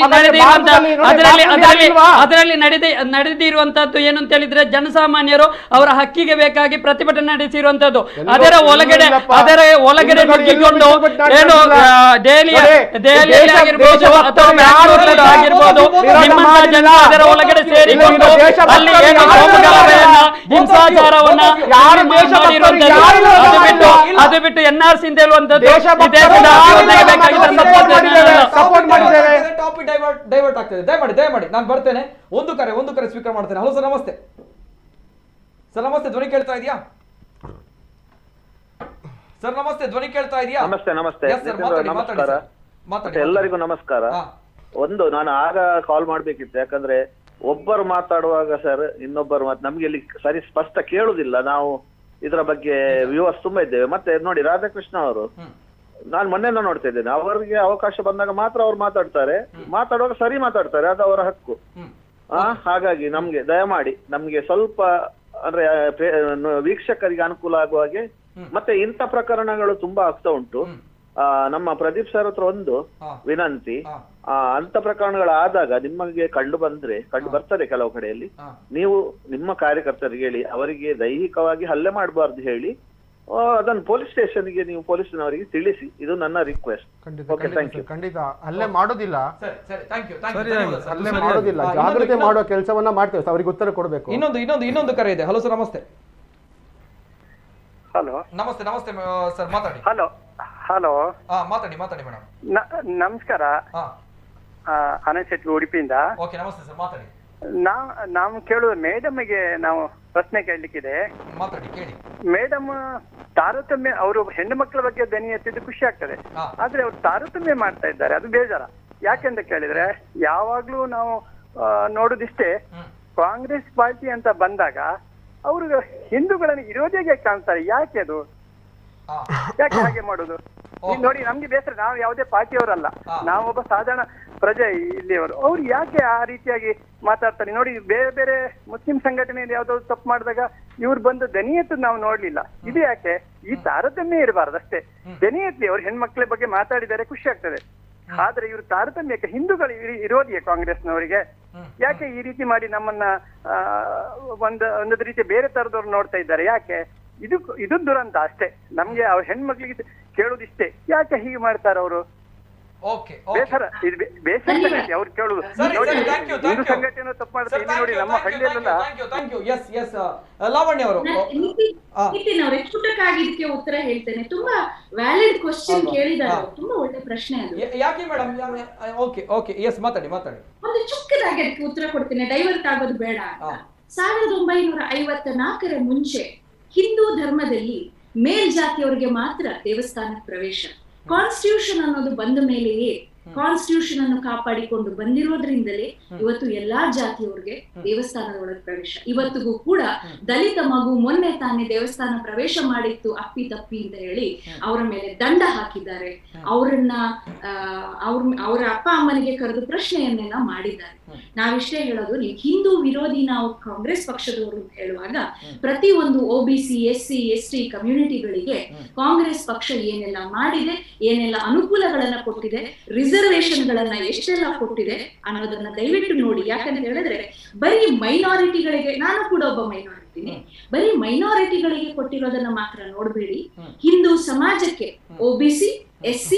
ನಡೆದಿರುವಂತದ್ದು ಏನು ಅಂತ ಹೇಳಿದ್ರೆ ಜನಸಾಮಾನ್ಯರು ಅವರ ಹಕ್ಕಿಗೆ ಬೇಕಾಗಿ ಪ್ರತಿಭಟನೆ ನಡೆಸಿರುವಂತದ್ದು. ಅದರ ಒಳಗಡೆ ನುಗ್ಗಿಕೊಂಡು ಏನು ದೆಹಲಿಯಲ್ಲಿ ಆಗಿರ್ಬೋದು ಅಥವಾ ಬ್ಯಾಂಗ್ಳೂರಲ್ಲಿ ಆಗಿರ್ಬೋದು ನಿಮ್ಮಂತ ಜನ ಅದರ ಒಳಗಡೆ ಸೇರಿಕೊಂಡು ಅಲ್ಲಿ ಏನು ಕೋಮುಗಲಭೆಯನ್ನ ಹಿಂಸಾಚಾರವನ್ನ ಅದು ಬಿಟ್ಟು NRC ಅಂತ ಹೇಳುವಂತದ್ದು ಈ ದೇಶದ ಅಭಿವೃದ್ಧಿಗೆ ಬೇಕಾಗಿ ಸಪೋರ್ಟ್ ಮಾಡಿದ್ದೇವೆ. ಟಾಪಿಕ್ ಡೈವರ್ಟ್ ಆಗ್ತದೆ. ದಯಮಾಡಿ ನಾನು ಬರ್ತೇನೆ. ಒಂದು ಕರೆ ಸ್ವೀಕಾರ ಮಾಡ್ತೇನೆ. ಹಲೋ ಸರ್, ನಮಸ್ತೆ. ಸರ್ ನಮಸ್ತೆ, ಧ್ವನಿ ಕೇಳ್ತಾ ಇದೆಯಾ? ಸರ್ ನಮಸ್ತೆ, ಧ್ವನಿ ಕೇಳ್ತಾ ಇದೆಯಾ? ನಮಸ್ತೆ. ಎಲ್ಲರಿಗೂ ನಮಸ್ಕಾರ. ನಾನು ಆಗ ಕಾಲ್ ಮಾಡ್ಬೇಕಿತ್ತು, ಯಾಕಂದ್ರೆ ಒಬ್ಬರು ಮಾತಾಡುವಾಗ ಸರ್ ಇನ್ನೊಬ್ಬರು ನಮ್ಗೆ ಇಲ್ಲಿ ಸರಿ ಸ್ಪಷ್ಟ ಕೇಳುದಿಲ್ಲ. ನಾವು ಇದರ ಬಗ್ಗೆ ವ್ಯೂವರ್ಸ್ ತುಂಬಾ ಇದ್ದೇವೆ. ಮತ್ತೆ ನೋಡಿ, ರಾಧಾಕೃಷ್ಣ ಅವರು ನಾನು ಮೊನ್ನೆಲ್ಲ ನೋಡ್ತಾ ಇದ್ದೇನೆ, ಅವರಿಗೆ ಅವಕಾಶ ಬಂದಾಗ ಮಾತ್ರ ಅವ್ರು ಮಾತಾಡುವಾಗ ಸರಿ ಮಾತಾಡ್ತಾರೆ, ಅದು ಅವರ ಹಕ್ಕು. ಹಾಗಾಗಿ ನಮ್ಗೆ ದಯಮಾಡಿ ನಮ್ಗೆ ಸ್ವಲ್ಪ ಅಂದ್ರೆ ವೀಕ್ಷಕರಿಗೆ ಅನುಕೂಲ ಆಗುವ ಹಾಗೆ, ಮತ್ತೆ ಇಂಥ ಪ್ರಕರಣಗಳು ತುಂಬಾ ಆಗ್ತಾ ಉಂಟು. ನಮ್ಮ ಪ್ರದೀಪ್ ಸರ್ ಹತ್ರ ಒಂದು ವಿನಂತಿ, ಅಂತ ಪ್ರಕರಣಗಳಾದಾಗ ನಿಮಗೆ ಕಂಡು ಬರ್ತದೆ ಕೆಲವು ಕಡೆಯಲ್ಲಿ, ನೀವು ನಿಮ್ಮ ಕಾರ್ಯಕರ್ತರಿಗೆ ಹೇಳಿ ಅವರಿಗೆ ದೈಹಿಕವಾಗಿ ಹಲ್ಲೆ ಮಾಡಬಾರ್ದು ಹೇಳಿ ಅದನ್ನು ಪೊಲೀಸ್ ಸ್ಟೇಷನ್ಗೆ ನೀವು ಪೊಲೀಸ್ನವರಿಗೆ ತಿಳಿಸಿ. ಇದು ನನ್ನ ರಿಕ್ವೆಸ್ಟ್. ಖಂಡಿತ ಹಲ್ಲೆ ಮಾಡೋದಿಲ್ಲ, ಹಲ್ಲೆ ಮಾಡೋದಿಲ್ಲ, ಜಾಗ್ರತೆ ಮಾಡುವ ಕೆಲಸವನ್ನ ಮಾಡ್ತೇವೆ. ಅವರಿಗೆ ಉತ್ತರ ಕೊಡಬೇಕು. ಇನ್ನೊಂದು ಕರೆ ಇದೆ. ಹಲೋ ಸರ್, ನಮಸ್ತೆ. ಹಲೋ, ನಮಸ್ತೆ ಸರ್, ಮಾತಾಡಿ. ಹಲೋ, ಮಾತಾಡಿ ಮೇಡಮ್. ನಮಸ್ಕಾರ. ಆನಂದ್ ಶೆಟ್ಟಿ ಉಡುಪಿಯಿಂದ. ಓಕೆ, ನಮಸ್ತೆ ಸರ್, ಮಾತಾಡಿ. ನಾವು ಕೇಳುವ ಮೇಡಮ್ಗೆ ನಾವು ಪ್ರಶ್ನೆ ಕೇಳಲಿಕ್ಕಿದೆ. ಮಾತಾಡಿ, ಕೇಳಿ. ಮೇಡಮ್ ತಾರತಮ್ಯ, ಅವರು ಹೆಣ್ಣು ಮಕ್ಕಳ ಬಗ್ಗೆ ಧ್ವನಿ ಎತ್ತಿದ್ದು ಖುಷಿ ಆಗ್ತದೆ, ಆದ್ರೆ ಅವ್ರು ತಾರತಮ್ಯ ಮಾಡ್ತಾ ಇದ್ದಾರೆ, ಅದು ಬೇಜಾರ. ಯಾಕೆಂತ ಕೇಳಿದ್ರೆ ಯಾವಾಗ್ಲೂ ನಾವು ನೋಡುದಿಷ್ಟೇ, ಕಾಂಗ್ರೆಸ್ ಪಾರ್ಟಿ ಅಂತ ಬಂದಾಗ ಅವರು ಹಿಂದೂಗಳನ್ನು ವಿರೋಧಿಯಾಗಿ ಕಾಣ್ತಾರೆ. ಯಾಕೆ ಅದು, ಯಾಕೆ ಹಾಗೆ ಮಾಡುದು? ನೋಡಿ, ನಮ್ಗೆ ಬೇಸರ. ನಾವು ಯಾವುದೇ ಪಾರ್ಟಿಯವರಲ್ಲ, ನಾವೊಬ್ಬ ಸಾಧಾರಣ ಪ್ರಜೆ ಇಲ್ಲಿಯವರು. ಅವ್ರು ಯಾಕೆ ಆ ರೀತಿಯಾಗಿ ಮಾತಾಡ್ತಾರೆ? ನೋಡಿ, ಬೇರೆ ಬೇರೆ ಮುಸ್ಲಿಂ ಸಂಘಟನೆಯಲ್ಲಿ ಯಾವ್ದಾದ್ರು ತಪ್ಪು ಮಾಡಿದಾಗ ಇವ್ರು ಬಂದು ದನಿ ಎತ್ತದ್ ನಾವು ನೋಡ್ಲಿಲ್ಲ. ಇದು ಯಾಕೆ? ಈ ತಾರತಮ್ಯ ಇರಬಾರ್ದು ಅಷ್ಟೇ. ದನಿ ಎತ್ಲಿ, ಅವ್ರು ಹೆಣ್ಮಕ್ಳ ಬಗ್ಗೆ ಮಾತಾಡಿದರೆ ಖುಷಿ ಆಗ್ತದೆ. ಆದ್ರೆ ಇವ್ರು ತಾರತಮ್ಯಕ್ಕೆ ಹಿಂದೂಗಳು ವಿರೋಧಿಯೇ ಕಾಂಗ್ರೆಸ್ನವರಿಗೆ? ಯಾಕೆ ಈ ರೀತಿ ಮಾಡಿ ನಮ್ಮನ್ನ ಒಂದೊಂದು ರೀತಿ ಬೇರೆ ತರದವ್ರು ನೋಡ್ತಾ ಇದ್ದಾರೆ? ಯಾಕೆ? ಇದು ದುರಂತ ಅಷ್ಟೇ. ನಮ್ಗೆ ಅವ್ರ ಹೆಣ್ಮಕ್ಳಿಗೆ ಕೇಳುದಿಷ್ಟೇ, ಯಾಕೆ ಹೀಗೆ ಮಾಡ್ತಾರೆ ಅವರು? ಬೇಸರ, ಇದು ಬೇಸರ ಅವ್ರು ಕೇಳುದು. ಹಿಂದೂ ಸಂಘಟನೆ ತಪ್ಪು ಮಾಡ್ತಾರೆ. ಇಲ್ಲಿ ನೋಡಿ, ನಮ್ಮ ಹಳ್ಳಿಯಲ್ಲೆಲ್ಲ. ಲಾವಣ್ಯ ಅವರು ಕ್ಷುಟಕಾಗಿದ್ದಕ್ಕೆ ಉತ್ತರ ಹೇಳ್ತೇನೆ. ತುಂಬಾ ವ್ಯಾಲಿಡ್ ಕ್ವಶನ್ ಕೇಳಿದ್ದಾರೆ, ತುಂಬಾ ಒಳ್ಳೆ ಪ್ರಶ್ನೆ ಅದು. ಯಾಕೆ ಮೇಡಮ್? ಓಕೆ, ಎಸ್, ಮಾತಾಡಿ. ಒಂದು ಚುಕ್ಕದಾಗಿ ಅದಕ್ಕೆ ಉತ್ತರ ಕೊಡ್ತೇನೆ, ಡೈವರ್ಟ್ ಆಗೋದು ಬೇಡ ಅಂತ. 1954 ಮುಂಚೆ ಹಿಂದೂ ಧರ್ಮದಲ್ಲಿ ಮೇಲ್ಜಾತಿಯವರಿಗೆ ಮಾತ್ರ ದೇವಸ್ಥಾನಕ್ಕೆ ಪ್ರವೇಶ. ಕಾನ್ಸ್ಟಿಟ್ಯೂಷನ್ ಅನ್ನೋದು ಬಂದ ಮೇಲೆಯೇ, ಕಾನ್ಸ್ಟಿಟ್ಯೂಷನ್ ಅನ್ನು ಕಾಪಾಡಿಕೊಂಡು ಬಂದಿರೋದ್ರಿಂದಲೇ ಇವತ್ತು ಎಲ್ಲಾ ಜಾತಿಯವ್ರಿಗೆ ದೇವಸ್ಥಾನದ ಒಳಗೆ ಪ್ರವೇಶ. ಇವತ್ತಿಗೂ ಕೂಡ ದಲಿತ ಮಗು ಮೊನ್ನೆ ತಾನೇ ದೇವಸ್ಥಾನ ಪ್ರವೇಶ ಮಾಡಿತ್ತು ಅಪ್ಪಿ ತಪ್ಪಿ ಅಂತ ಹೇಳಿ ಅವರ ಮೇಲೆ ದಂಡ ಹಾಕಿದ್ದಾರೆ. ಅವರನ್ನ ಅವರ ಅಪ್ಪ ಅಮ್ಮನಿಗೆ ಕರೆದು ಪ್ರಶ್ನೆಯನ್ನೆಲ್ಲ ಮಾಡಿದ್ದಾರೆ. ನಾವಿಷ್ಟೇ ಹೇಳೋದು, ನೀವು ಹಿಂದೂ ವಿರೋಧಿ ನಾವು ಕಾಂಗ್ರೆಸ್ ಪಕ್ಷದವರು ಅಂತ ಹೇಳುವಾಗ ಪ್ರತಿ ಒಂದು OBC SC ST ಕಮ್ಯುನಿಟಿಗಳಿಗೆ ಕಾಂಗ್ರೆಸ್ ಪಕ್ಷ ಏನೆಲ್ಲ ಮಾಡಿದೆ, ಏನೆಲ್ಲ ಅನುಕೂಲಗಳನ್ನ ಕೊಟ್ಟಿದೆ, ರಿಸರ್ವೇಶನ್ ಗಳನ್ನ ಎಷ್ಟೆಲ್ಲ ಕೊಟ್ಟಿದೆ ಅನ್ನೋದನ್ನ ದಯವಿಟ್ಟು ನೋಡಿ. ಯಾಕಂತ ಹೇಳಿದ್ರೆ ಬರೀ ಮೈನಾರಿಟಿಗಳಿಗೆ, ನಾನು ಕೂಡ ಒಬ್ಬ ಮೈನಾರಿಟಿನಿ, ಬರೀ ಮೈನಾರಿಟಿಗಳಿಗೆ ಕೊಟ್ಟಿರೋದನ್ನ ಮಾತ್ರ ನೋಡ್ಬೇಡಿ. ಹಿಂದೂ ಸಮಾಜಕ್ಕೆ, OBC SC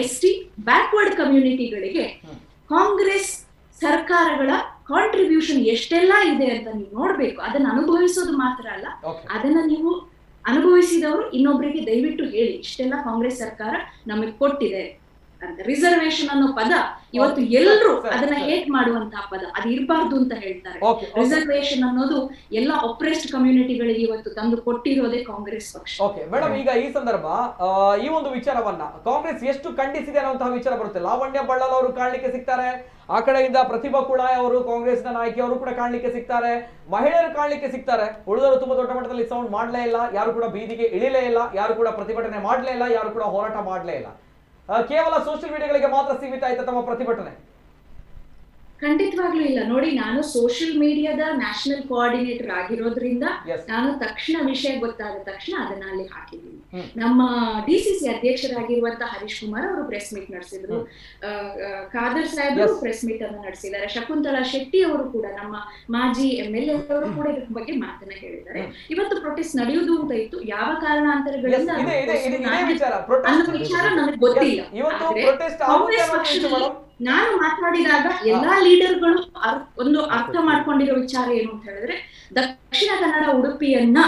ST ಬ್ಯಾಕ್ವರ್ಡ್ ಕಮ್ಯುನಿಟಿಗಳಿಗೆ ಕಾಂಗ್ರೆಸ್ ಸರ್ಕಾರಗಳ ಕಾಂಟ್ರಿಬ್ಯೂಷನ್ ಎಷ್ಟೆಲ್ಲ ಇದೆ ಅಂತ ನೀವು ನೋಡ್ಬೇಕು. ಅದನ್ನ ಅನುಭವಿಸೋದು ಮಾತ್ರ ಅಲ್ಲ, ಅದನ್ನ ನೀವು ಅನುಭವಿಸಿದವರು ಇನ್ನೊಬ್ಬರಿಗೆ ದಯವಿಟ್ಟು ಹೇಳಿ, ಇಷ್ಟೆಲ್ಲ ಕಾಂಗ್ರೆಸ್ ಸರ್ಕಾರ ನಮಗೆ ಕೊಟ್ಟಿದೆ ಅಂತ. ರಿಸರ್ವೇಶನ್ ಅನ್ನೋ ಪದ ಇವತ್ತು ಎಲ್ಲರೂ ಅದನ್ನ ಹೇಟ್ ಮಾಡುವಂತಹ ಪದ, ಅದು ಇರಬಾರ್ದು ಅಂತ ಹೇಳ್ತಾರೆ. ರಿಸರ್ವೇಶನ್ ಅನ್ನೋದು ಎಲ್ಲ ಒಪ್ರೆಸ್ಡ್ ಕಮ್ಯುನಿಟಿಗಳಿಗೆ ಇವತ್ತು ತಂದು ಕೊಟ್ಟಿರೋದೇ ಕಾಂಗ್ರೆಸ್ ಪಕ್ಷ. ಓಕೆ ಮೇಡಮ್, ಈಗ ಈ ಸಂದರ್ಭ ಈ ಒಂದು ವಿಚಾರವನ್ನ ಕಾಂಗ್ರೆಸ್ ಎಷ್ಟು ಖಂಡಿಸಿದೆ ಅನ್ನುವಂತಹ ವಿಚಾರ ಬರುತ್ತೆ. ಲಾವಣ್ಯ ಬಳ್ಳಾಲ್ ಅವರು ಕಾಣಲಿಕ್ಕೆ ಸಿಗ್ತಾರೆ, ಆ ಕಡೆಯಿಂದ ಪ್ರತಿಭಾ ಕುಳಾಯ್ ಅವರು ಕಾಂಗ್ರೆಸ್ನ ನಾಯಕಿ ಅವರು ಕೂಡ ಕಾಣಲಿಕ್ಕೆ ಸಿಗ್ತಾರೆ, ಮಹಿಳೆಯರು ಕಾಣಲಿಕ್ಕೆ ಸಿಗ್ತಾರೆ. ಉಳಿದವರು ತುಂಬಾ ದೊಡ್ಡ ಮಟ್ಟದಲ್ಲಿ ಸೌಂಡ್ ಮಾಡಲೇ ಇಲ್ಲ, ಯಾರು ಕೂಡ ಬೀದಿಗೆ ಇಳಿಲೇ ಇಲ್ಲ, ಯಾರು ಕೂಡ ಪ್ರತಿಭಟನೆ ಮಾಡಲೇ ಇಲ್ಲ, ಯಾರು ಕೂಡ ಹೋರಾಟ ಮಾಡಲೇ ಇಲ್ಲ. ಕೇವಲ ಸೋಷಿಯಲ್ ಮೀಡಿಯಾಗಳಿಗೆ ಮಾತ್ರ ಸೀಮಿತ ಆಯ್ತಾ ತಮ್ಮ ಪ್ರತಿಭಟನೆ? ಖಂಡಿತವಾಗ್ಲೂ ಇಲ್ಲ. ನೋಡಿ, ನಾನು ಸೋಷಿಯಲ್ ಮೀಡಿಯಾದ ನ್ಯಾಷನಲ್ ಕೋಆರ್ಡಿನೇಟರ್ ಆಗಿರೋದ್ರಿಂದ ನಾನು ತಕ್ಷಣ ವಿಷಯ ಗೊತ್ತಾದ ತಕ್ಷಣ ಅದನ್ನ ಅಲ್ಲಿ ಹಾಕಿದ್ದೀನಿ. ನಮ್ಮ DCC ಅಧ್ಯಕ್ಷರಾಗಿರುವಂತಹ ಹರೀಶ್ ಕುಮಾರ್ ಅವರು ಪ್ರೆಸ್ ಮೀಟ್ ನಡೆಸಿದ್ರು, ಖಾದರ್ ಸಾಹೇಬ್ ಅವರು ಪ್ರೆಸ್ ಮೀಟ್ ಅನ್ನು ನಡೆಸಿದ್ದಾರೆ, ಶಕುಂತಲಾ ಶೆಟ್ಟಿ ಅವರು ಕೂಡ, ನಮ್ಮ ಮಾಜಿ MLA ಅವರು ಕೂಡ ಇದ್ರ ಬಗ್ಗೆ ಮಾತನ್ನ ಹೇಳಿದ್ದಾರೆ. ಇವತ್ತು ಪ್ರೊಟೆಸ್ಟ್ ನಡೆಯುವುದು ಅಂತ ಇತ್ತು, ಯಾವ ಕಾರಣಾಂತರಗಳಿಂದ ವಿಚಾರ ನನಗೆ ಗೊತ್ತಿಲ್ಲ. ಕಾಂಗ್ರೆಸ್ ಪಕ್ಷದಲ್ಲಿ ನಾನು ಮಾತಾಡಿದಾಗ ಎಲ್ಲಾ ಲೀಡರ್ಗಳು ಒಂದು ಅರ್ಥ ಮಾಡ್ಕೊಂಡಿರೋ ವಿಚಾರ ಏನು ಅಂತ ಹೇಳಿದ್ರೆ, ದಕ್ಷಿಣ ಕನ್ನಡ ಉಡುಪಿಯನ್ನ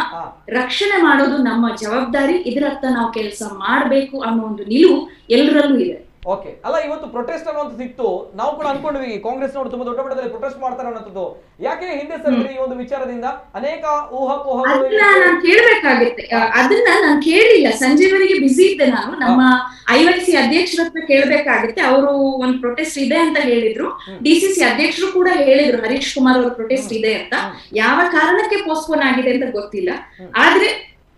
ರಕ್ಷಣೆ ಮಾಡೋದು ನಮ್ಮ ಜವಾಬ್ದಾರಿ, ಇದರತ್ತ ನಾವು ಕೆಲಸ ಮಾಡಬೇಕು ಅನ್ನೋ ಒಂದು ನಿಲುವು ಎಲ್ಲರಲ್ಲೂ ಇದೆ. ಓಕೆ, ಅಲ್ಲ ಇವತ್ತು ಪ್ರೊಟೆಸ್ಟ್ ಅನ್ನುವಂಥದ್ದು ಇತ್ತು, ನಾವು ಕೂಡ ಅನ್ಕೊಂಡ್ವಿ ಕಾಂಗ್ರೆಸ್ನವರು ತುಂಬಾ ದೊಡ್ಡ ಮಟ್ಟದಲ್ಲಿ ಪ್ರೊಟೆಸ್ಟ್ ಮಾಡ್ತಾರೆ ಅನ್ನೋದು. ಯಾಕೆ ಹಿಂದೆ ಸರಿದ್ರಿ ಈ ಒಂದು ವಿಚಾರದಿಂದ? ಅನೇಕ ಊಹಾಪೋಹಗಳು ನಾನು ಕೇಳಬೇಕಾಗುತ್ತೆ, ಅದನ್ನ ನಾನು ಕೇಳಿಲ್ಲ. ಸಂಜೆವರೆಗೆ ಬಿಸಿ ಇದ್ದೆ ನಾನು. ನಮ್ಮ IYC ಅಧ್ಯಕ್ಷರ ಹತ್ರ ಕೇಳಬೇಕಾಗುತ್ತೆ. ಅವರು ಒಂದು ಪ್ರೊಟೆಸ್ಟ್ ಇದೆ ಅಂತ ಹೇಳಿದ್ರು, DCC ಅಧ್ಯಕ್ಷರು ಕೂಡ ಹೇಳಿದ್ರು ಹರೀಶ್ ಕುಮಾರ್ ಅವ್ರ ಪ್ರೊಟೆಸ್ಟ್ ಇದೆ ಅಂತ. ಯಾವ ಕಾರಣಕ್ಕೆ ಪೋಸ್ಟ್ಪೋನ್ ಆಗಿದೆ ಅಂತ ಗೊತ್ತಿಲ್ಲ, ಆದ್ರೆ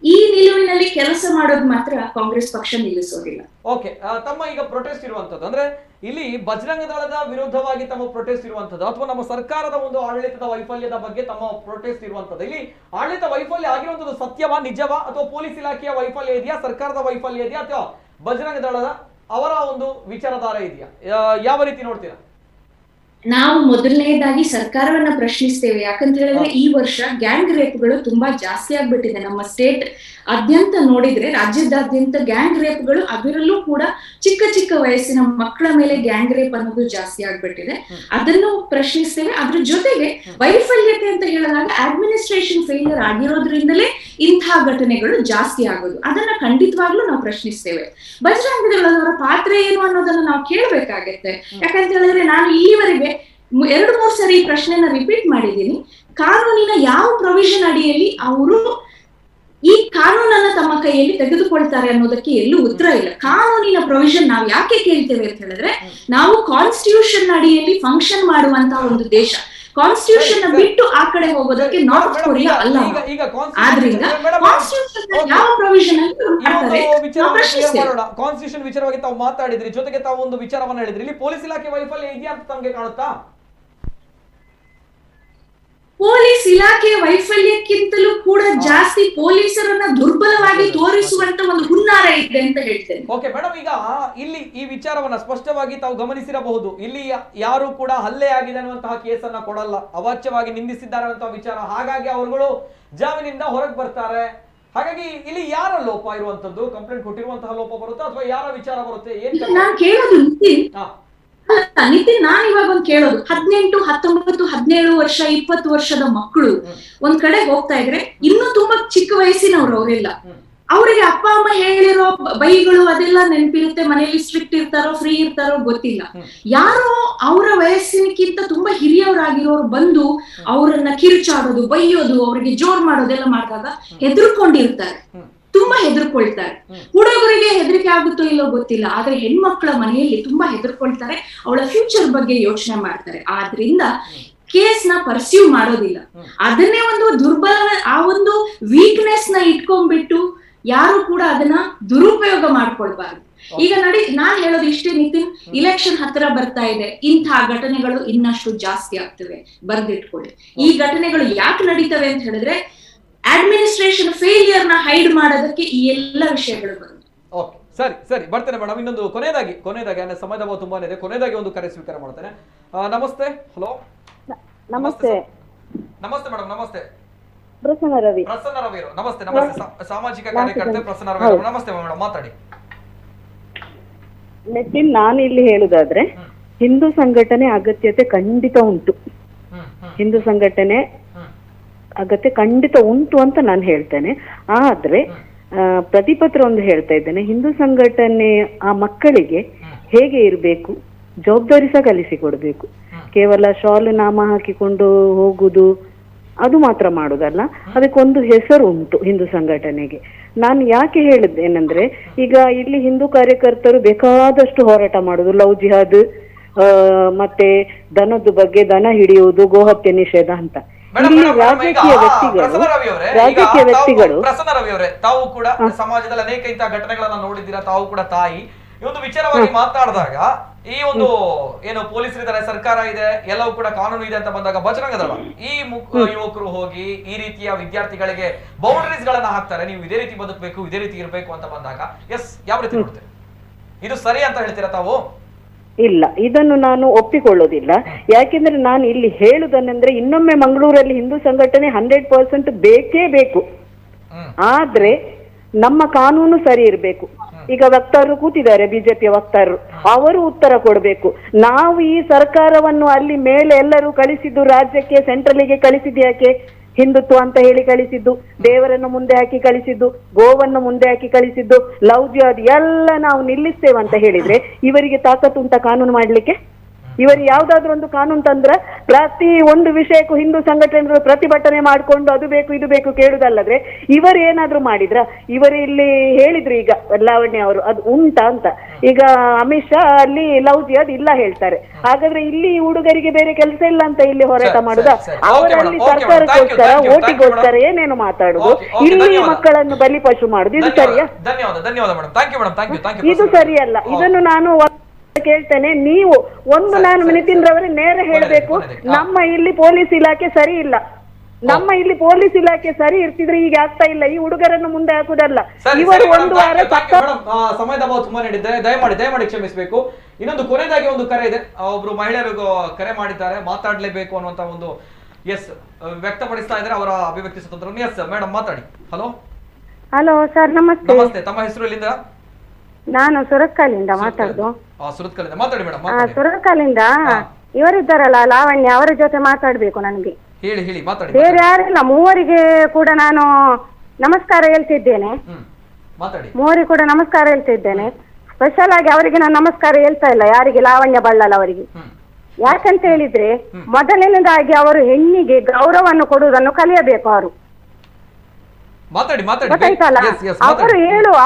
ಈ ನಿಲುವಿನಲ್ಲಿ ಕೆಲಸ ಮಾಡೋದು ಮಾತ್ರ ಕಾಂಗ್ರೆಸ್ ಪಕ್ಷ ನಿಲ್ಲಿಸೋದಿಲ್ಲ. ಓಕೆ, ತಮ್ಮ ಈಗ ಪ್ರೊಟೆಸ್ಟ್ ಇರುವಂತದ್ದು ಅಂದ್ರೆ ಇಲ್ಲಿ ಬಜರಂಗ ದಳದ ವಿರುದ್ಧವಾಗಿ ತಮ್ಮ ಪ್ರೊಟೆಸ್ಟ್ ಇರುವಂತದ್ದು, ಅಥವಾ ನಮ್ಮ ಸರ್ಕಾರದ ಒಂದು ಆಡಳಿತದ ವೈಫಲ್ಯದ ಬಗ್ಗೆ ತಮ್ಮ ಪ್ರೊಟೆಸ್ಟ್ ಇರುವಂತದ್ದು. ಇಲ್ಲಿ ಆಡಳಿತ ವೈಫಲ್ಯ ಆಗಿರುವಂತದ್ದು ಸತ್ಯವಾ, ನಿಜವಾ, ಅಥವಾ ಪೊಲೀಸ್ ಇಲಾಖೆಯ ವೈಫಲ್ಯ ಇದೆಯಾ, ಸರ್ಕಾರದ ವೈಫಲ್ಯ ಇದೆಯಾ, ಅಥವಾ ಬಜರಂಗ ದಳದ ಅವರ ಒಂದು ವಿಚಾರಧಾರೆ ಇದೆಯಾ? ಯಾವ ರೀತಿ ನೋಡ್ತೀರಾ? ನಾವು ಮೊದಲನೇದಾಗಿ ಸರ್ಕಾರವನ್ನ ಪ್ರಶ್ನಿಸ್ತೇವೆ. ಯಾಕಂತ ಹೇಳಿದ್ರೆ ಈ ವರ್ಷ ಗ್ಯಾಂಗ್ ರೇಪ್ಗಳು ತುಂಬಾ ಜಾಸ್ತಿ ಆಗ್ಬಿಟ್ಟಿದೆ. ನಮ್ಮ ಸ್ಟೇಟ್ ಆದ್ಯಂತ ನೋಡಿದ್ರೆ, ರಾಜ್ಯದಾದ್ಯಂತ ಗ್ಯಾಂಗ್ ರೇಪ್ಗಳು, ಅದರಲ್ಲೂ ಕೂಡ ಚಿಕ್ಕ ಚಿಕ್ಕ ವಯಸ್ಸಿನ ಮಕ್ಕಳ ಮೇಲೆ ಗ್ಯಾಂಗ್ ರೇಪ್ ಅನ್ನೋದು ಜಾಸ್ತಿ ಆಗ್ಬಿಟ್ಟಿದೆ. ಅದನ್ನು ಪ್ರಶ್ನಿಸ್ತೇವೆ. ಅದ್ರ ಜೊತೆಗೆ ವೈಫಲ್ಯತೆ ಅಂತ ಹೇಳಿದಾಗ ಅಡ್ಮಿನಿಸ್ಟ್ರೇಷನ್ ಫೇಲಿಯರ್ ಆಗಿರೋದ್ರಿಂದಲೇ ಇಂತಹ ಘಟನೆಗಳು ಜಾಸ್ತಿ ಆಗೋದು. ಅದನ್ನ ಖಂಡಿತವಾಗ್ಲೂ ನಾವು ಪ್ರಶ್ನಿಸ್ತೇವೆ. ಬಜರಂಗ ದಳದವರ ಪಾತ್ರ ಏನು ಅನ್ನೋದನ್ನ ನಾವು ಕೇಳ್ಬೇಕಾಗತ್ತೆ. ಯಾಕಂತ ಹೇಳಿದ್ರೆ ನಾನು ಇಲ್ಲಿವರೆಗೆ 2-3 ಸರಿ ಈ ಪ್ರಶ್ನೆನ ರಿಪೀಟ್ ಮಾಡಿದ್ದೀನಿ. ಕಾನೂನಿನ ಯಾವ ಪ್ರೊವಿಷನ್ ಅಡಿಯಲ್ಲಿ ಅವರು ಈ ಕಾನೂನನ್ನ ತಮ್ಮ ಕೈಯಲ್ಲಿ ತೆಗೆದುಕೊಳ್ತಾರೆ ಅನ್ನೋದಕ್ಕೆ ಎಲ್ಲೂ ಉತ್ತರ ಇಲ್ಲ. ಕಾನೂನಿನ ಪ್ರೊವಿಷನ್ ನಾವು ಯಾಕೆ ಕೇಳ್ತೇವೆ ಅಂತ ಹೇಳಿದ್ರೆ, ನಾವು ಕಾನ್ಸ್ಟಿಟ್ಯೂಷನ್ ಅಡಿಯಲ್ಲಿ ಫಂಕ್ಷನ್ ಮಾಡುವಂತಹ ಒಂದು ದೇಶ. ಕಾನ್ಸ್ಟಿಟ್ಯೂಷನ್ ಬಿಟ್ಟು ಆ ಕಡೆ ಹೋಗೋದಕ್ಕೆ ನಾರ್ತ್ ಕೊರಿಯಾ ಅಲ್ಲ. ಆದ್ರಿಂದ ಕಾನ್ಸ್ಟಿಟ್ಯೂಷನ್ ಯಾವ ಪ್ರೊವಿಷನ್ ಮಾಡ್ತಾರೆ. ಕಾನ್ಸ್ಟಿಟ್ಯೂಷನ್ ವಿಚಾರವಾಗಿ ತಾವು ಮಾತಾಡಿದ್ರಿ, ಜೊತೆಗೆ ತಾವು ಒಂದು ವಿಚಾರವನ್ನ ಹೇಳಿದ್ರಿ. ಇಲ್ಲಿ ಪೊಲೀಸ್ ಇಲಾಖೆ ವೈಫಲ್ಯ ಇದೆಯಾ ಅಂತ ತಮಗೆ ಕಾಣುತ್ತಾ? ಪೊಲೀಸ್ ಇಲಾಖೆಯ ವೈಫಲ್ಯಕ್ಕಿಂತಲೂ ಕೂಡ ಜಾಸ್ತಿ ಪೊಲೀಸರನ್ನ ದುರ್ಬಲವಾಗಿ ತೋರಿಸುವಂತ ಒಂದು ಹುನ್ನಾರ ಇದೆ ಅಂತ ಹೇಳ್ತೇನೆ. ಓಕೆ ಮೇಡಮ್, ಈಗ ಇಲ್ಲಿ ಈ ವಿಚಾರವನ್ನ ಸ್ಪಷ್ಟವಾಗಿ ತಾವು ಗಮನಿಸಿರಬಹುದು. ಇಲ್ಲಿ ಯಾರು ಕೂಡ ಹಲ್ಲೆ ಆಗಿದೆ ಅನ್ನುವಂತಹ ಕೇಸನ್ನ ಕೊಡಲ್ಲ, ಅವಾಚ್ಯವಾಗಿ ನಿಂದಿಸಿದ್ದಾರೆ ಅನ್ನುವಂತಹ ವಿಚಾರ. ಹಾಗಾಗಿ ಅವರುಗಳು ಜಾಮೀನಿಂದ ಹೊರಗೆ ಬರ್ತಾರೆ. ಹಾಗಾಗಿ ಇಲ್ಲಿ ಯಾರ ಲೋಪ ಇರುವಂತದ್ದು? ಕಂಪ್ಲೇಂಟ್ ಕೊಟ್ಟಿರುವಂತಹ ಲೋಪ ಬರುತ್ತಾ ಅಥವಾ ಯಾರ ವಿಚಾರ ಬರುತ್ತೆ? ನಾನು ಕೇಳೋದು ನಿತಿನ್, ನಾನ್ ಇವಾಗ ಒಂದ್ ಕೇಳೋದು, 18, 19, 17 ವರ್ಷ 20 ವರ್ಷದ ಮಕ್ಕಳು ಒಂದ್ ಕಡೆ ಹೋಗ್ತಾ ಇದ್ರೆ, ಇನ್ನೂ ತುಂಬಾ ಚಿಕ್ಕ ವಯಸ್ಸಿನವ್ರು ಅವರೆಲ್ಲ. ಅವರಿಗೆ ಅಪ್ಪ ಅಮ್ಮ ಹೇಳಿರೋ ಬೈಗಳು ಅದೆಲ್ಲ ನೆನಪಿರುತ್ತೆ. ಮನೆಯಲ್ಲಿ ಸ್ಟ್ರಿಕ್ಟ್ ಇರ್ತಾರೋ ಫ್ರೀ ಇರ್ತಾರೋ ಗೊತ್ತಿಲ್ಲ. ಯಾರೋ ಅವರ ವಯಸ್ಸಿನಕ್ಕಿಂತ ತುಂಬಾ ಹಿರಿಯವರಾಗಿರೋರು ಬಂದು ಅವರನ್ನ ಕಿರುಚಾಡೋದು, ಬೈಯೋದು, ಅವ್ರಿಗೆ ಜೋರ್ ಮಾಡೋದೆಲ್ಲ ಮಾಡಿದಾಗ ಹೆದರ್ಕೊಂಡಿರ್ತಾರೆ, ತುಂಬಾ ಹೆದರ್ಕೊಳ್ತಾರೆ. ಹುಡುಗರಿಗೆ ಹೆದರಿಕೆ ಆಗುತ್ತೋ ಇಲ್ಲೋ ಗೊತ್ತಿಲ್ಲ, ಆದ್ರೆ ಹೆಣ್ಮಕ್ಳ ಮನೆಯಲ್ಲಿ ತುಂಬಾ ಹೆದರ್ಕೊಳ್ತಾರೆ, ಅವಳ ಫ್ಯೂಚರ್ ಬಗ್ಗೆ ಯೋಚನೆ ಮಾಡ್ತಾರೆ. ಆದ್ರಿಂದ ಕೇಸ್ ನ ಪರ್ಸ್ಯೂ ಮಾಡೋದಿಲ್ಲ. ಅದನ್ನೇ ಒಂದು ದುರ್ಬಲ, ಆ ಒಂದು ವೀಕ್ನೆಸ್ ನ ಇಟ್ಕೊಂಡ್ಬಿಟ್ಟು ಯಾರು ಕೂಡ ಅದನ್ನ ದುರುಪಯೋಗ ಮಾಡ್ಕೊಳ್ಬಾರ್ದು. ಈಗ ನಾನ್ ಹೇಳೋದು ಇಷ್ಟೇ ನಿತಿನ್, ಇಲೆಕ್ಷನ್ ಹತ್ರ ಬರ್ತಾ ಇದೆ, ಇಂತಹ ಘಟನೆಗಳು ಇನ್ನಷ್ಟು ಜಾಸ್ತಿ ಆಗ್ತವೆ, ಬರ್ದಿಟ್ಕೊಳ್ಳಿ. ಈ ಘಟನೆಗಳು ಯಾಕೆ ನಡೀತವೆ ಅಂತ ಹೇಳಿದ್ರೆ, ಅಡ್ಮಿನಿಸ್ಟ್ರೇಷನ್ ಫೇಲಿಯರ್ ನ ಹೈಡ್ ಮಾಡೋದಕ್ಕೆ ಈ ಎಲ್ಲ ವಿಷಯಗಳು ಬರುತ್ತೆ. ಓಕೆ, ಸರಿ ಬರ್ತೇನೆ ಮೇಡಮ್. ಇನ್ನೊಂದು ಕೊನೆಯದಾಗಿ ಸಮಯದ ಅಭಾವ ತುಂಬಾನೇ ಇದೆ. ಕೊನೆಯದಾಗಿ ಒಂದು ಕರೆ ಸ್ವೀಕಾರ ಮಾಡ್ತೇನೆ. ನಮಸ್ತೆ. ಹಲೋ, ನಮಸ್ತೆ ಮೇಡಮ್. ನಮಸ್ತೆ. ಪ್ರಸನ್ನ ರವಿ ಅವರು ನಮಸ್ತೆ. ಸಾಮಾಜಿಕ ಕಾರ್ಯಕರ್ತೆ ಪ್ರಸನ್ನ ರವಿ ಅವರು ನಮಸ್ತೆ ಮೇಡಮ್, ಮಾತಾಡಿ. ನಿತಿನ್, ನಾನು ಇಲ್ಲಿ ಹೇಳುದಾದ್ರೆ, ಹಿಂದೂ ಸಂಘಟನೆ ಅಗತ್ಯತೆ ಖಂಡಿತ ಉಂಟು. ಹಿಂದೂ ಸಂಘಟನೆ ಅಗತ್ಯ ಖಂಡಿತ ಉಂಟು ಅಂತ ನಾನು ಹೇಳ್ತೇನೆ. ಆದ್ರೆ ಪ್ರತಿಪತ್ರ ಒಂದು ಹೇಳ್ತಾ ಇದ್ದೇನೆ, ಹಿಂದೂ ಸಂಘಟನೆ ಆ ಮಕ್ಕಳಿಗೆ ಹೇಗೆ ಇರಬೇಕು, ಜವಾಬ್ದಾರಿ ಸಹ ಕಲಿಸಿಕೊಡ್ಬೇಕು. ಕೇವಲ ಶಾಲು ನಾಮ ಹಾಕಿಕೊಂಡು ಹೋಗುದು ಅದು ಮಾತ್ರ ಮಾಡುದಲ್ಲ, ಅದಕ್ಕೊಂದು ಹೆಸರು ಉಂಟು ಹಿಂದೂ ಸಂಘಟನೆಗೆ. ನಾನು ಯಾಕೆ ಹೇಳಿದ್ದೇನೆಂದ್ರೆ, ಈಗ ಇಲ್ಲಿ ಹಿಂದೂ ಕಾರ್ಯಕರ್ತರು ಬೇಕಾದಷ್ಟು ಹೋರಾಟ ಮಾಡುದು, ಲವ್ ಜಿಹಾದ್, ಮತ್ತೆ ದನದ ಬಗ್ಗೆ, ದನ ಹಿಡಿಯುವುದು, ಗೋಹತ್ಯೆ ನಿಷೇಧ ಅಂತ. ಇಲ್ಲಿ ರಾಜಕೀಯ ವ್ಯಕ್ತಿಗಳು ಪ್ರಸನ್ನ ರವಿ ಅವರೇ, ತಾವು ಕೂಡ ಸಮಾಜದಲ್ಲಿ ಅನೇಕ ಇಂತಹ ಘಟನೆಗಳನ್ನ ನೋಡಿದ್ದೀರಾ, ತಾವು ಕೂಡ ತಾಯಿ. ಈ ಒಂದು ವಿಚಾರವಾಗಿ ಮಾತಾಡಿದಾಗ, ಈ ಒಂದು ಏನು ಪೊಲೀಸರಿದ್ದಾರೆ, ಸರ್ಕಾರ ಇದೆ, ಎಲ್ಲವೂ ಕೂಡ ಕಾನೂನು ಇದೆ ಅಂತ ಬಂದಾಗ, ಬಜರಂಗ ದಳ ಈ ಯುವಕರು ಹೋಗಿ ಈ ರೀತಿಯ ವಿದ್ಯಾರ್ಥಿಗಳಿಗೆ ಬೌಂಡರೀಸ್ ಗಳನ್ನ ಹಾಕ್ತಾರೆ, ನೀವು ಇದೇ ರೀತಿ ಬದುಕಬೇಕು, ಇದೇ ರೀತಿ ಇರಬೇಕು ಅಂತ ಬಂದಾಗ, ಯಾವ ರೀತಿ ನೋಡ್ತೀರಿ? ಇದು ಸರಿ ಅಂತ ಹೇಳ್ತೀರಾ ತಾವು? ಇಲ್ಲ, ಇದನ್ನು ನಾನು ಒಪ್ಪಿಕೊಳ್ಳೋದಿಲ್ಲ. ಯಾಕೆಂದ್ರೆ ನಾನು ಇಲ್ಲಿ ಹೇಳುದನ್ನೆಂದ್ರೆ, ಇನ್ನೊಮ್ಮೆ ಮಂಗಳೂರಲ್ಲಿ ಹಿಂದೂ ಸಂಘಟನೆ 100% ಬೇಕೇ ಬೇಕು. ಆದ್ರೆ ನಮ್ಮ ಕಾನೂನು ಸರಿ ಇರಬೇಕು. ಈಗ ವಕ್ತಾರರು ಕೂತಿದ್ದಾರೆ, ಬಿಜೆಪಿಯ ವಕ್ತಾರರು, ಅವರು ಉತ್ತರ ಕೊಡಬೇಕು. ನಾವು ಈ ಸರ್ಕಾರವನ್ನು ಅಲ್ಲಿ ಮೇಲೆ ಎಲ್ಲರೂ ಕಳಿಸಿದ್ದು, ರಾಜ್ಯಕ್ಕೆ ಸೆಂಟ್ರಲಿಗೆ ಕಳಿಸಿದ್ದು ಯಾಕೆ? ಹಿಂದುತ್ವ ಅಂತ ಹೇಳಿ ಕಳಿಸಿದ್ದು, ದೇವರನ್ನು ಮುಂದೆ ಹಾಕಿ ಕಳಿಸಿದ್ದು, ಗೋವನ್ನು ಮುಂದೆ ಹಾಕಿ ಕಳಿಸಿದ್ದು, ಲವ್ ಜಿಹಾದ್ ಎಲ್ಲ ನಾವು ನಿಲ್ಲಿಸ್ತೇವಂತ ಹೇಳಿದ್ರೆ ಇವರಿಗೆ ತಾಕತ್ತುಂಟ ಕಾನೂನು ಮಾಡ್ಲಿಕ್ಕೆ? ಇವರು ಯಾವ್ದಾದ್ರು ಒಂದು ಕಾನೂನು ತಂದ್ರ ಪ್ರತಿ ಒಂದು ವಿಷಯಕ್ಕೂ ಹಿಂದೂ ಸಂಘಟನೆಗಳು ಪ್ರತಿಭಟನೆ ಮಾಡ್ಕೊಂಡು ಅದು ಬೇಕು ಇದು ಬೇಕು ಕೇಳುದಲ್ಲದ್ರೆ ಇವರು ಏನಾದ್ರು ಮಾಡಿದ್ರ? ಇವರು ಇಲ್ಲಿ ಹೇಳಿದ್ರು ಈಗ ಲಾವಣ್ಯ ಅವರು, ಅದು ಉಂಟಾ ಅಂತ. ಈಗ ಅಮಿತ್ ಶಾ ಅಲ್ಲಿ ಲವ್ ಜಿಹಾದ್ ಇಲ್ಲ ಹೇಳ್ತಾರೆ. ಹಾಗಾದ್ರೆ ಇಲ್ಲಿ ಹುಡುಗರಿಗೆ ಬೇರೆ ಕೆಲಸ ಇಲ್ಲ ಅಂತ ಇಲ್ಲಿ ಹೋರಾಟ ಮಾಡುದ? ಅವರಲ್ಲಿ ಸರ್ಕಾರಕ್ಕೋಸ್ಕರ, ಓಟಿಗೋಸ್ಕರ ಏನೇನು ಮಾತಾಡುದು, ಇಲ್ಲಿ ಮಕ್ಕಳನ್ನು ಬಲಿಪಶು ಮಾಡುದು, ಇದು ಸರಿಯಾ? ಇದು ಸರಿಯಲ್ಲ. ಇದನ್ನು ನಾನು ಕೇಳ್ತೇನೆ. ನೀವು ಒಂದು, ನಾನು ನಿತಿನ್ ರವರೇ ನೇರ ಹೇಳ್ಬೇಕು, ನಮ್ಮ ಇಲ್ಲಿ ಪೊಲೀಸ್ ಇಲಾಖೆ ಸರಿ ಇಲ್ಲ. ನಮ್ಮ ಇಲ್ಲಿ ಪೊಲೀಸ್ ಇಲಾಖೆ ಸರಿ ಇರ್ತಿದ್ರೆ ಈಗ ಆಗ್ತಾ ಇಲ್ಲ. ಈ ಹುಡುಗರನ್ನು ಮುಂದೆ ಹಾಕುದಲ್ಲ. ಇವರು ಒಂದು ವಾರ ಸಮಯದ ಅಭಾವ ತುಂಬಾ ನೀಡಿದ್ದಾರೆ, ದಯಮಾಡಿ ಕ್ಷಮಿಸಬೇಕು. ಇನ್ನೊಂದು ಕೊನೆಯದಾಗಿ ಒಂದು ಕರೆ ಇದೆ, ಒಬ್ರು ಮಹಿಳೆಯರಿಗೂ ಕರೆ ಮಾಡಿದ್ದಾರೆ, ಮಾತಾಡ್ಲೇಬೇಕು ಅನ್ನುವಂತ ಒಂದು ಎಸ್ ವ್ಯಕ್ತಪಡಿಸ್ತಾ ಇದ್ದಾರೆ ಅವರ ಅಭಿವ್ಯಕ್ತಿ ಸ್ವತಂತ್ರ. ಎಸ್ ಮೇಡಮ್ ಮಾತಾಡಿ. ಹಲೋ ಹಲೋ ಸರ್, ನಮಸ್ತೆ. ನಮಸ್ತೆ, ತಮ್ಮ ಹೆಸರು ಎಲ್ಲಿಂದ? ನಾನು ಸುರತ್ಕಲ್ಲಿಂದ ಮಾತಾಡುದು. ಸುರತ್ಕಲ್ಲಿಂದ ಮಾತಾಡಿ ಮೇಡಮ್. ಸುರತ್ಕಲ್ಲಿಂದ ಇವರಿದ್ದಾರಲ್ಲ ಲಾವಣ್ಯ, ಅವರ ಜೊತೆ ಮಾತಾಡ್ಬೇಕು ನನಗೆ. ಹೇಳಿ ಹೇಳಿ ಮಾತಾಡಿ. ಬೇರೆ ಯಾರಿಲ್ಲ, ಮೂವರಿಗೆ ಕೂಡ ನಾನು ನಮಸ್ಕಾರ ಹೇಳ್ತಿದ್ದೇನೆ. ಮಾತಾಡಿ. ಮೂವರಿಗೆ ಕೂಡ ನಮಸ್ಕಾರ ಹೇಳ್ತಿದ್ದೇನೆ. ಸ್ಪೆಷಲ್ ಆಗಿ ಅವರಿಗೆ ನಾನು ನಮಸ್ಕಾರ ಹೇಳ್ತಾ ಇಲ್ಲ, ಯಾರಿಗೆ, ಲಾವಣ್ಯ ಬಳ್ಳಾಲ್ ಅವರಿಗೆ. ಯಾಕಂತ ಹೇಳಿದ್ರೆ ಮೊದಲನೇದಾಗಿ ಅವರು ಹೆಣ್ಣಿಗೆ ಗೌರವವನ್ನು ಕೊಡುವುದನ್ನು ಕಲಿಯಬೇಕು ಅವರು. ಗೊತ್ತಾಯ್ತಲ್ಲ,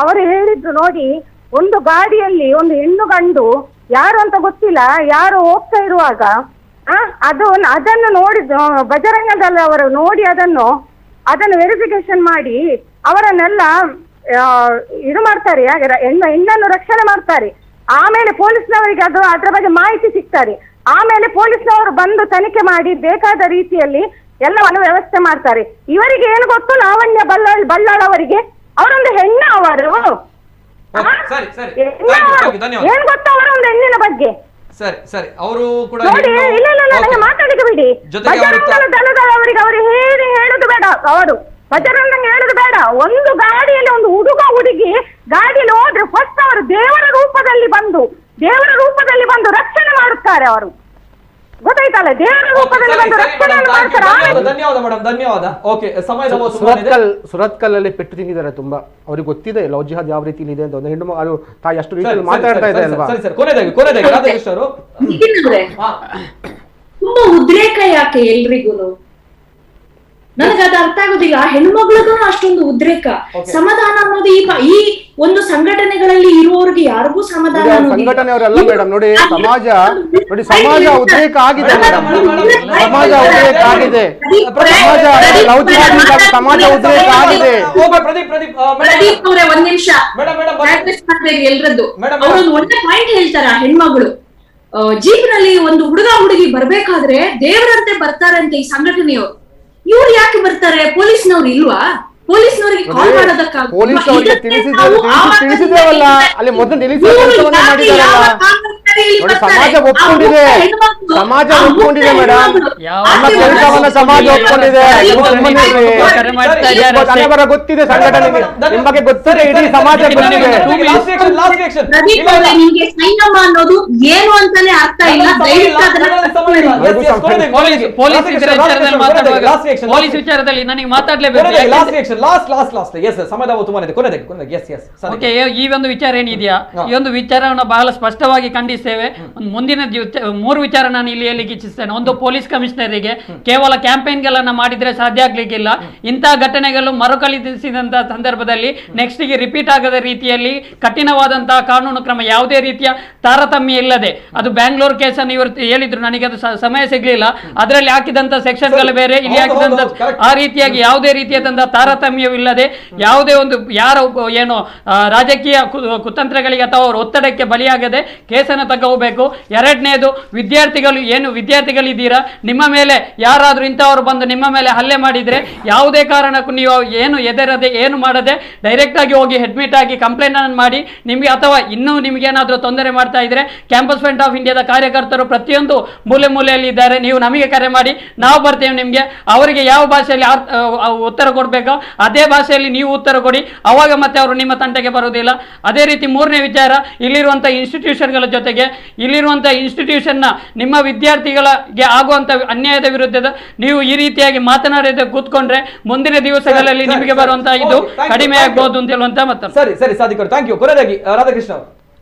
ಅವರು ಹೇಳಿದ್ದು ನೋಡಿ, ಒಂದು ಗಾಡಿಯಲ್ಲಿ ಒಂದು ಹೆಣ್ಣು ಗಂಡು ಯಾರು ಅಂತ ಗೊತ್ತಿಲ್ಲ, ಯಾರು ಹೋಗ್ತಾ ಇರುವಾಗ ಅದನ್ನು ನೋಡಿದ್ದು ಬಜರಂಗದಲ್ಲಿ ಅವರು ನೋಡಿ ಅದನ್ನು ವೆರಿಫಿಕೇಶನ್ ಮಾಡಿ ಅವರನ್ನೆಲ್ಲ ಇದು ಮಾಡ್ತಾರೆ, ಹೆಣ್ಣನ್ನು ರಕ್ಷಣೆ ಮಾಡ್ತಾರೆ. ಆಮೇಲೆ ಪೊಲೀಸ್ನವರಿಗೆ ಅದರ ಬಗ್ಗೆ ಮಾಹಿತಿ ಸಿಗ್ತಾರೆ. ಆಮೇಲೆ ಪೊಲೀಸ್ನವರು ಬಂದು ತನಿಖೆ ಮಾಡಿ ಬೇಕಾದ ರೀತಿಯಲ್ಲಿ ಎಲ್ಲವನ್ನು ವ್ಯವಸ್ಥೆ ಮಾಡ್ತಾರೆ. ಇವರಿಗೆ ಏನು ಗೊತ್ತು, ಲಾವಣ್ಯ ಬಳ್ಳಾಳ್ ಅವರಿಗೆ ಅವರೊಂದು ಹೆಣ್ಣು, ಅವರು ಏನ್ ಗೊತ್ತು ಅವರೊಂದು ಹೆಣ್ಣಿನ ಬಗ್ಗೆ. ಸರಿ ಸರಿ, ಅವರು ಕೂಡ ನೋಡಿ, ಇಲ್ಲ ನನಗೆ ಮಾತಾಡಿಕೆ ಬಿಡಿ. ಬಜರಂಗ ದಳದವರಿಗೆ ಅವರು ಹೇಳುದು ಬೇಡ, ಅವರು ಬಜರಂಗ ಹೇಳುದು ಬೇಡ. ಒಂದು ಗಾಡಿಯಲ್ಲಿ ಒಂದು ಹುಡುಗ ಹುಡುಗಿ ಗಾಡಿಯಲ್ಲಿ ಹೋದ್ರೆ ಫಸ್ಟ್ ಅವರು ದೇವರ ರೂಪದಲ್ಲಿ ಬಂದು ರಕ್ಷಣೆ ಮಾಡುತ್ತಾರೆ ಅವರು. ಗೊತ್ತಾಯ್ತಲ್ಲ, ದೇವರ ರೂಪದಲ್ಲಿ ಬಂದು ರಕ್ಷಣೆ ಮಾಡ್ತಾರೆ. ಧನ್ಯವಾದ ಮೇಡಮ್, ಧನ್ಯವಾದ. ಓಕೆ, ಸಮಯದ ಸುರತ್ಕಲ್ಲಲ್ಲಿ ಪೆಟ್ಟು ತಿಂದಿದ್ದಾರೆ ತುಂಬಾ. ಅವ್ರಿಗೆ ಗೊತ್ತಿದೆ ಲವ್ ಜಿಹಾದ್ ಯಾವ ರೀತಿ ಇದೆ ಅಂತ. ಒಂದು ಹೆಣ್ಣು ಮಗಳು ತಾಯಿ ಅಷ್ಟು ರೀತಿಯಲ್ಲಿ ಮಾತಾಡ್ತಾ ಇದೆ ಅಲ್ವಾ. ಕೊನೆದಾಗಿ ರಾಧಾಕೃಷ್ಣ ಅವರು, ತುಂಬಾ ಉದ್ರೇಕ ಯಾಕೆ ಎಲ್ರಿಗೂ? ನನಗದು ಅರ್ಥ ಆಗುದಿಲ್ಲ. ಹೆಣ್ಮಗಳಿಗೂ ಅಷ್ಟೊಂದು ಉದ್ರೇಕ, ಸಮಾಧಾನ ಅನ್ನೋದು ಈ ಒಂದು ಸಂಘಟನೆಗಳಲ್ಲಿ ಇರುವವರಿಗೆ ಯಾರಿಗೂ ಸಮಾಧಾನ. ಸಂಘಟನೆಯವರೆಲ್ಲ ಮೇಡಮ್ ನೋಡಿ, ಸಮಾಜ ಉದ್ರೇಕ ಆಗಿದೆ ಮೇಡಮ್. ಸಮಾಜ ಉದ್ರೇಕ ಆಗಿದೆ, ಸಮಾಜ ಉದ್ರೇಕ ಆಗಿದೆ. ಪ್ರದೀಪ್ ಅವರೇ ಒಂದ್ ನಿಮಿಷ ಎಲ್ರದ್ದು. ಅವರೊಂದು ಒಳ್ಳೆ ಪಾಯಿಂಟ್ ಹೇಳ್ತಾರ, ಹೆಣ್ಮಗಳು ಜೀವನಲ್ಲಿ ಒಂದು ಹುಡುಗಿ ಬರ್ಬೇಕಾದ್ರೆ ದೇವರಂತೆ ಬರ್ತಾರಂತೆ ಈ ಸಂಘಟನೆಯವರು. ಇವ್ರು ಯಾಕೆ ಬರ್ತಾರೆ? ಪೊಲೀಸ್ನವ್ರು ಇಲ್ವಾ? ಪೊಲೀಸ್ನವರಿಗೆ ಕಾಲ್ ಮಾಡೋದಕ್ಕಾಗ ತಿಳಿಸಿದೇವಲ್ಲ, ಅಲ್ಲಿ ಮೊದಲು ನಿಲ್ಲಿಸುವ ಮಾಡಿದಾರಲ್ಲ. ಸಮಾಜ ಒಪ್ಕೊಂಡಿದೆ ಮೇಡಮ್, ನಮ್ಮ ಕೆಲಸವನ್ನ ಸಮಾಜ ಒಪ್ಕೊಂಡಿದೆ. ಗೊತ್ತಿದೆ ಸಂಘಟನೆಗೆ, ನಿಮ್ ಬಗ್ಗೆ ಗೊತ್ತಿದೆ, ಇಡೀ ಸಮಾಜ ನಿಮ್ಗೆ ಸೈನಮ್ಮ ಅನ್ನೋದು ಏನು ಅಂತಾನೆ ಅರ್ಥ ಇಲ್ಲ. ಪೊಲೀಸ್ ವಿಚಾರದಲ್ಲಿ ನನಗೆ ಮಾತಾಡ್ಲೇಬೇಕು. ಈ ಒಂದು ವಿಚಾರ ಏನಿದೆಯಾ, ಈ ಒಂದು ವಿಚಾರವನ್ನು ಬಹಳ ಸ್ಪಷ್ಟವಾಗಿ ಖಂಡಿಸ್ತೇವೆ. ಮುಂದಿನ 3 ವಿಚಾರ ನಾನು ಇಲ್ಲಿ ಹೇಳಲಿಕ್ಕೆ ಇಚ್ಛಿಸ್ತೇನೆ. ಒಂದು, ಪೊಲೀಸ್ ಕಮಿಷನರಿಗೆ ಕೇವಲ ಕ್ಯಾಂಪೇನ್ಗಳನ್ನ ಮಾಡಿದ್ರೆ ಸಾಧ್ಯ ಆಗ್ಲಿಕ್ಕಿಲ್ಲ. ಇಂತಹ ಘಟನೆಗಳು ಮರುಕಳಿಸಿದಂತಹ ಸಂದರ್ಭದಲ್ಲಿ ನೆಕ್ಸ್ಟ್ ಗೆ ರಿಪೀಟ್ ಆಗದ ರೀತಿಯಲ್ಲಿ ಕಠಿಣವಾದಂತಹ ಕಾನೂನು ಕ್ರಮ, ಯಾವುದೇ ರೀತಿಯ ತಾರತಮ್ಯ ಇಲ್ಲದೆ. ಅದು ಬ್ಯಾಂಗ್ಳೂರ್ ಕೇಸನ್ನು ಇವರು ಹೇಳಿದ್ರು, ನನಗೆ ಅದು ಸಮಯ ಸಿಗ್ಲಿಲ್ಲ. ಅದರಲ್ಲಿ ಹಾಕಿದಂತ ಸೆಕ್ಷನ್ಗಳು ಬೇರೆ, ಇಲ್ಲಿ ಹಾಕಿದಂತ ಆ ರೀತಿಯಾಗಿ ಯಾವುದೇ ರೀತಿಯಾದಂತಹ ತಾರತಮ್ಯವಿಲ್ಲದೆ ಯಾವುದೇ ಒಂದು ಯಾರ ಏನು ರಾಜಕೀಯ ಕುತಂತ್ರಗಳಿಗೆ ಅಥವಾ ಅವರ ಒತ್ತಡಕ್ಕೆ ಬಲಿಯಾಗದೆ ಕೇಸನ್ನು ತಗೋಬೇಕು. ಎರಡನೇದು, ವಿದ್ಯಾರ್ಥಿಗಳಿದ್ದೀರಾ, ನಿಮ್ಮ ಮೇಲೆ ಯಾರಾದ್ರೂ ಇಂಥವರು ಬಂದು ನಿಮ್ಮ ಮೇಲೆ ಹಲ್ಲೆ ಮಾಡಿದ್ರೆ ಯಾವುದೇ ಕಾರಣಕ್ಕೂ ನೀವು ಏನು ಎದರದೆ ಏನು ಮಾಡದೆ ಡೈರೆಕ್ಟ್ ಆಗಿ ಹೋಗಿ ಅಡ್ಮಿಟ್ ಆಗಿ ಕಂಪ್ಲೇಂಟ್ ಅನ್ನು ಮಾಡಿ. ನಿಮಗೆ ಅಥವಾ ಇನ್ನೂ ನಿಮ್ಗೆ ಏನಾದರೂ ತೊಂದರೆ ಮಾಡ್ತಾ ಇದ್ರೆ ಕ್ಯಾಂಪಸ್ ಫ್ರಂಟ್ ಆಫ್ ಇಂಡಿಯಾದ ಕಾರ್ಯಕರ್ತರು ಪ್ರತಿಯೊಂದು ಮೂಲೆಯಲ್ಲಿ ಇದ್ದಾರೆ. ನೀವು ನಮಗೆ ಕರೆ ಮಾಡಿ, ನಾವು ಬರ್ತೇವೆ. ನಿಮಗೆ ಅವರಿಗೆ ಯಾವ ಭಾಷೆಯಲ್ಲಿ ಉತ್ತರ ಕೊಡಬೇಕೋ ಅದೇ ಭಾಷೆಯಲ್ಲಿ ನೀವು ಉತ್ತರ ಕೊಡಿ, ಅವಾಗ ಮತ್ತೆ ಅವರು ನಿಮ್ಮ ತಂಟೆಗೆ ಬರುವುದಿಲ್ಲ. ಅದೇ ರೀತಿ 3ನೇ ವಿಚಾರ, ಇಲ್ಲಿರುವಂಥ ಇನ್ಸ್ಟಿಟ್ಯೂಷನ್ಗಳ ಜೊತೆಗೆ ಇಲ್ಲಿರುವಂಥ ಇನ್ಸ್ಟಿಟ್ಯೂಷನ್ನ ನಿಮ್ಮ ವಿದ್ಯಾರ್ಥಿಗಳಿಗೆ ಆಗುವಂಥ ಅನ್ಯಾಯದ ವಿರುದ್ಧದ ನೀವು ಈ ರೀತಿಯಾಗಿ ಮಾತನಾಡದೆ ಕೂತ್ಕೊಂಡ್ರೆ ಮುಂದಿನ ದಿವಸಗಳಲ್ಲಿ ನಿಮಗೆ ಬರುವಂತಹ ಇದು ಕಡಿಮೆ ಆಗ್ಬಹುದು ಅಂತ ಹೇಳುವಂತ ಮಾತು. ಸರಿ ಸಾಧಿಕರು, ಥ್ಯಾಂಕ್ ಯು. ಕೊನೆಯದಾಗಿ ರಾಧಾಕೃಷ್ಣ ಅವರು,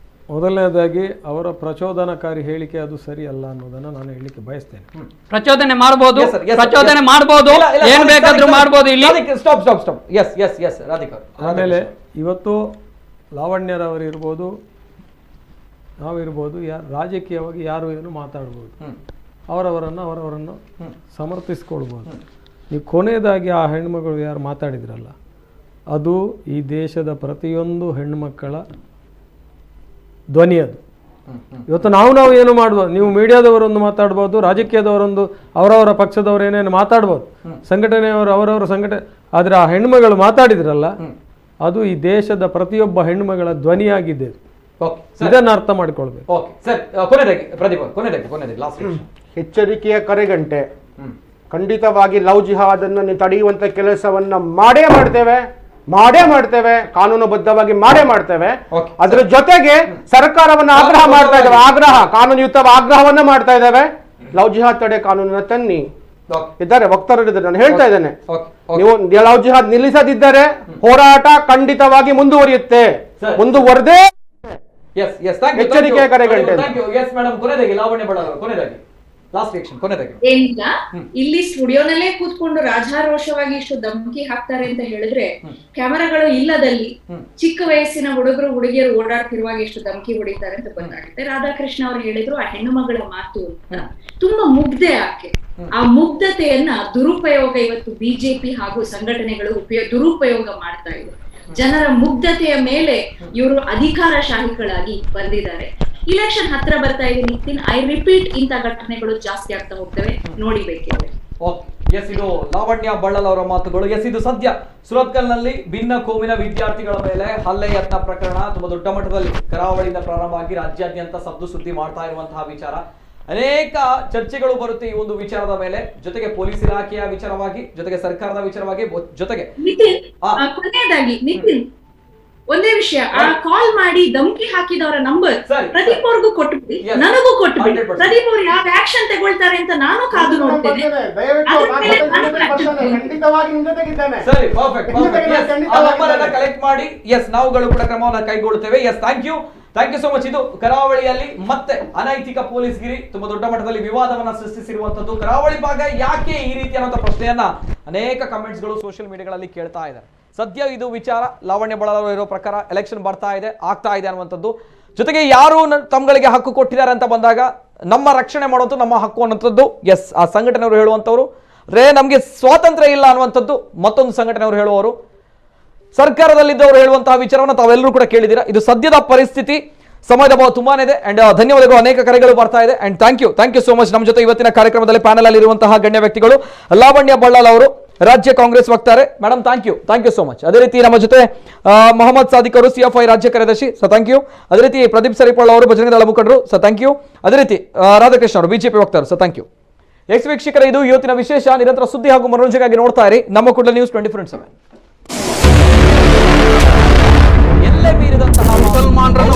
ಮೊದಲನೇದಾಗಿ ಅವರ ಪ್ರಚೋದನಕಾರಿ ಹೇಳಿಕೆ ಅದು ಸರಿ ಅಲ್ಲ ಅನ್ನೋದನ್ನು ನಾನು ಹೇಳಲಿಕ್ಕೆ ಬಯಸ್ತೇನೆ. ಪ್ರಚೋದನೆ ಮಾಡಬಹುದು, ಏನ್ ಬೇಕಾದ್ರೂ ಮಾಡಬಹುದು. ಇಲ್ಲಿ ಆಮೇಲೆ ಇವತ್ತು ಲಾವಣ್ಯರವರಿರ್ಬೋದು, ನಾವಿರ್ಬೋದು, ರಾಜಕೀಯವಾಗಿ ಯಾರು ಏನು ಮಾತಾಡ್ಬೋದು, ಅವರವರನ್ನು ಸಮರ್ಥಿಸ್ಕೊಳ್ಬೋದು. ನೀವು ಕೊನೆಯದಾಗಿ ಆ ಹೆಣ್ಮಗಳು ಯಾರು ಮಾತಾಡಿದ್ರಲ್ಲ, ಅದು ಈ ದೇಶದ ಪ್ರತಿಯೊಂದು ಹೆಣ್ಮಕ್ಕಳ ಧ್ವನಿ. ಅದು ಇವತ್ತು ನಾವು ಏನು ಮಾಡ್ಬೋದು, ನೀವು ಮೀಡಿಯಾದವರೊಂದು ಮಾತಾಡ್ಬೋದು, ರಾಜಕೀಯದವರೊಂದು ಅವರವರ ಪಕ್ಷದವರು ಏನೇನು ಮಾತಾಡ್ಬೋದು, ಸಂಘಟನೆಯವರು ಅವರವರ ಸಂಘಟನೆ, ಆದರೆ ಆ ಹೆಣ್ಮಗಳು ಮಾತಾಡಿದ್ರಲ್ಲ, ಅದು ಈ ದೇಶದ ಪ್ರತಿಯೊಬ್ಬ ಹೆಣ್ಮಗಳ ಧ್ವನಿಯಾಗಿದೆ. ಇದನ್ನ ಅರ್ಥ ಮಾಡಿಕೊಳ್ಬೇಕು. ಓಕೆ ಸರ್, ಕೊನೆಯದಾಗಿ ಪ್ರದೀಪ್ ಕೊನೆಯದಾಗಿ ಲಾಸ್ಟ್ ಎಚ್ಚರಿಕೆಯ ಕರೆಗಂಟೆ. ಖಂಡಿತವಾಗಿ ಲವ್ ಜಿಹಾದ್ ಅನ್ನು ತಡೆಯುವಂತ ಕೆಲಸವನ್ನ ಮಾಡೇ ಮಾಡ್ತೇವೆ, ಕಾನೂನುಬದ್ಧವಾಗಿ ಮಾಡೇ ಮಾಡ್ತೇವೆ. ಅದ್ರ ಜೊತೆಗೆ ಸರ್ಕಾರವನ್ನ ಆಗ್ರಹ ಮಾಡ್ತಾ ಇದ್ದೇವೆ, ಕಾನೂನುಯುತ ಆಗ್ರಹವನ್ನ ಮಾಡ್ತಾ ಇದ್ದೇವೆ. ಲವ್ ಜಿಹಾದ್ ತಡೆ ಕಾನೂನನ್ನ ತನ್ನಿ. ಇದ್ದಾರೆ ವಕ್ತಾರರಿದ್ದಾರೆ, ನಾನು ಹೇಳ್ತಾ ಇದ್ದೇನೆ, ನೀವು ಲವ್ ಜಿಹಾದ್ ನಿಲ್ಲಿಸದಿದ್ದರೆ ಹೋರಾಟ ಖಂಡಿತವಾಗಿ ಮುಂದುವರಿಯುತ್ತೆ, ಮುಂದುವರೆದೇ. ಎಚ್ಚರಿಕೆಯ ಕರೆಗಂಟೆ. ಕೊನೆಯದಾಗಿ ಲಾವಣ್ಯ ಬಳ್ಳಾಲ್ ಕೊನೆಯದಾಗಿ ಲಾಸ್ಟ್ ರಿಯಾಕ್ಷನ್ ಕೊನೆಯದಾಗಿ. ಏನಿಲ್ಲ, ಇಲ್ಲಿ ಸ್ಟುಡಿಯೋನಲ್ಲೇ ಕೂತ್ಕೊಂಡು ರಾಜಾರೋಷವಾಗಿ ಇಷ್ಟು ಧಮಕಿ ಹಾಕ್ತಾರೆ ಅಂತ ಹೇಳಿದ್ರೆ, ಕ್ಯಾಮೆರಾಗಳು ಇಲ್ಲದಲ್ಲಿ ಚಿಕ್ಕ ವಯಸ್ಸಿನ ಹುಡುಗರು ಹುಡುಗಿಯರು ಓಡಾಡ್ತಿರುವಾಗ ಎಷ್ಟು ಧಮಕಿ ಹೊಡಿತಾರೆ ಅಂತ ಗೊತ್ತಾಗುತ್ತೆ. ರಾಧಾಕೃಷ್ಣ ಅವ್ರು ಹೇಳಿದ್ರು ಆ ಹೆಣ್ಣು ಮಗಳ ಮಾತು ಅಂತ, ತುಂಬಾ ಮುಗ್ಧೆ ಆಕೆ. ಆ ಮುಗ್ಧತೆಯನ್ನ ದುರುಪಯೋಗ ಇವತ್ತು ಬಿಜೆಪಿ ಹಾಗೂ ಸಂಘಟನೆಗಳು ದುರುಪಯೋಗ ಮಾಡ್ತಾ ಇದ್ರು. ಜನರ ಮುಗ್ಧತೆಯ ಮೇಲೆ ಇವರು ಅಧಿಕಾರಶಾಹಿಗಳಾಗಿ ಬಂದಿದ್ದಾರೆ. ಇಲೆಕ್ಷನ್ ಹತ್ರ ಬರ್ತಾ ಇದೆ ನಿತಿನ್, ಐ ರಿಪೀಟ್, ಇಂಥ ಘಟನೆಗಳು ಜಾಸ್ತಿ ಆಗ್ತಾ ಹೋಗ್ತವೆ, ನೋಡಿಬೇಕಿದೆ. ಎಸ್, ಇದು ಲಾವಣ್ಯ ಬಳ್ಳಾಲ್ ಅವರ ಮಾತುಗಳು. ಎಸ್, ಇದು ಸದ್ಯ ಸುರತ್ಕಲ್ನಲ್ಲಿ ಭಿನ್ನ ಕೋಮಿನ ವಿದ್ಯಾರ್ಥಿಗಳ ಮೇಲೆ ಹಲ್ಲೆ ಯತ್ನ ಪ್ರಕರಣ ತುಂಬಾ ದೊಡ್ಡ ಮಟ್ಟದಲ್ಲಿ ಕರಾವಳಿಯಿಂದ ಪ್ರಾರಂಭ ಆಗಿ ರಾಜ್ಯಾದ್ಯಂತ ಸದ್ದು ಸುದ್ದಿ ಮಾಡ್ತಾ ಇರುವಂತಹ ವಿಚಾರ. ಅನೇಕ ಚರ್ಚೆಗಳು ಬರುತ್ತೆ ಈ ಒಂದು ವಿಚಾರದ ಮೇಲೆ, ಜೊತೆಗೆ ಪೊಲೀಸ್ ಇಲಾಖೆಯ ವಿಚಾರವಾಗಿ, ಜೊತೆಗೆ ಸರ್ಕಾರದ ವಿಚಾರವಾಗಿ, ಜೊತೆಗೆ ಕೊನೆಯದಾಗಿ ನಿತಿನ್ ಒಂದೇ ವಿಷಯ, ಆ ಕಾಲ್ ಮಾಡಿ ಧಮಕಿ ಹಾಕಿದವರ ನಂಬರ್ ಪ್ರದೀಪ್ ಅವ್ರಿಗೂ ಕೊಟ್ಬಿಡಿ, ನನಗೂ ಕೊಟ್ಬಿಡಿ. ಪ್ರದೀಪ್ ಅವ್ರು ಯಾವ ಆಕ್ಷನ್ ತಗೊಳ್ತಾರೆ ಅಂತ ನಾನು ಕಾದು ನೋಡ್ತೇನೆ. ಸರಿ, ಪರ್ಫೆಕ್ಟ್. ಕಲೆಕ್ಟ್ ಮಾಡಿ, ಎಸ್, ನಾವುಗಳು ಕೂಡ ಕ್ರಮವನ್ನು ಕೈಗೊಳ್ಳುತ್ತೇವೆ. Yes, thank you so much. ಇದು ಕರಾವಳಿಯಲ್ಲಿ ಮತ್ತೆ ಅನೈತಿಕ ಪೊಲೀಸ್ಗಿರಿ ತುಂಬಾ ದೊಡ್ಡ ಮಟ್ಟದಲ್ಲಿ ವಿವಾದವನ್ನ ಸೃಷ್ಟಿಸಿರುವಂತದ್ದು. ಕರಾವಳಿ ಭಾಗ ಯಾಕೆ ಈ ರೀತಿ ಅನ್ನೋ ಪ್ರಶ್ನೆಯನ್ನ ಅನೇಕ ಕಮೆಂಟ್ಸ್ ಗಳು ಸೋಷಿಯಲ್ ಮೀಡಿಯಾಗಳಲ್ಲಿ ಕೇಳ್ತಾ ಇದ್ದಾರೆ. ಸದ್ಯ ಇದು ವಿಚಾರ ಲಾವಣ್ಯ ಬಳ್ಳಾಲ್ ಇರೋ ಪ್ರಕಾರ ಎಲೆಕ್ಷನ್ ಆಗ್ತಾ ಇದೆ ಅನ್ನುವಂಥದ್ದು. ಜೊತೆಗೆ ಯಾರು ತಮ್ಗಳಿಗೆ ಹಕ್ಕು ಕೊಟ್ಟಿದ್ದಾರೆ ಅಂತ ಬಂದಾಗ ನಮ್ಮ ರಕ್ಷಣೆ ಮಾಡುವಂಥ ನಮ್ಮ ಹಕ್ಕು ಅನ್ನುವಂಥದ್ದು. ಎಸ್, ಆ ಸಂಘಟನೆಯವರು ಹೇಳುವಂಥವ್ರು ನಮಗೆ ಸ್ವಾತಂತ್ರ್ಯ ಇಲ್ಲ ಅನ್ನುವಂಥದ್ದು ಮತ್ತೊಂದು ಸಂಘಟನೆಯವರು ಹೇಳುವವರು. ಸರ್ಕಾರದಲ್ಲಿದ್ದವರು ಹೇಳುವಂತಹ ವಿಚಾರವನ್ನು ತಾವೆಲ್ಲರೂ ಕೂಡ ಕೇಳಿದ್ದೀರಾ. ಇದು ಸದ್ಯದ ಪರಿಸ್ಥಿತಿ. ಸಮಯದ ಅಭಾವ ತುಂಬಾನೇ ಇದೆ. ಅಂಡ್ ಧನ್ಯವಾದಗಳು, ಅನೇಕ ಕರೆಗಳು ಬರ್ತಾ ಇದೆ. And thank you so much. ನಮ್ಮ ಜೊತೆ ಇವತ್ತಿನ ಕಾರ್ಯಕ್ರಮದಲ್ಲಿ ಪ್ಯಾನಲ್ ಅಲ್ಲಿ ಇರುವಂತಹ ಗಣ್ಯ ವ್ಯಕ್ತಿಗಳು ಲಾವಣ್ಯ ಬಳ್ಳಾಲ್ ಅವರು, ರಾಜ್ಯ ಕಾಂಗ್ರೆಸ್ ವಕ್ತಾರೆ. Madam, thank you so much. ಅದೇ ರೀತಿ ನಮ್ಮ ಜೊತೆ ಮೊಹಮ್ಮದ್ ಸಾದಿಕ್ ಅವರು, CFI ರಾಜ್ಯ ಕಾರ್ಯದರ್ಶಿ. Thank you. ಅದೇ ರೀತಿ ಪ್ರದೀಪ್ ಸರಿಪಳ್ಳ ಅವರು, ಬಜರಂಗ ದಳ ಮುಖಂಡರು. Thank you. ಅದೇ ರೀತಿ ರಾಧಾಕೃಷ್ಣ ಅವರು, ಬಿಜೆಪಿ ವಕ್ತಾರರು. Thank you. ಎಕ್ಸ್ ವೀಕ್ಷಕರೇ, ಇದು ಇವತ್ತಿನ ವಿಶೇಷ. ನಿರಂತರ ಸುದ್ದಿ ಹಾಗೂ ಮನೋರಂಜನೆಗಾಗಿ ನೋಡ್ತಾ ಇರಿ ನಮ್ಮ ಕೂಡಲ ನ್ಯೂಸ್ 24/7. ಎಲ್ಲೇ ಮೀರಿದಂತಹ ಮುಸಲ್ಮಾನರನ್ನು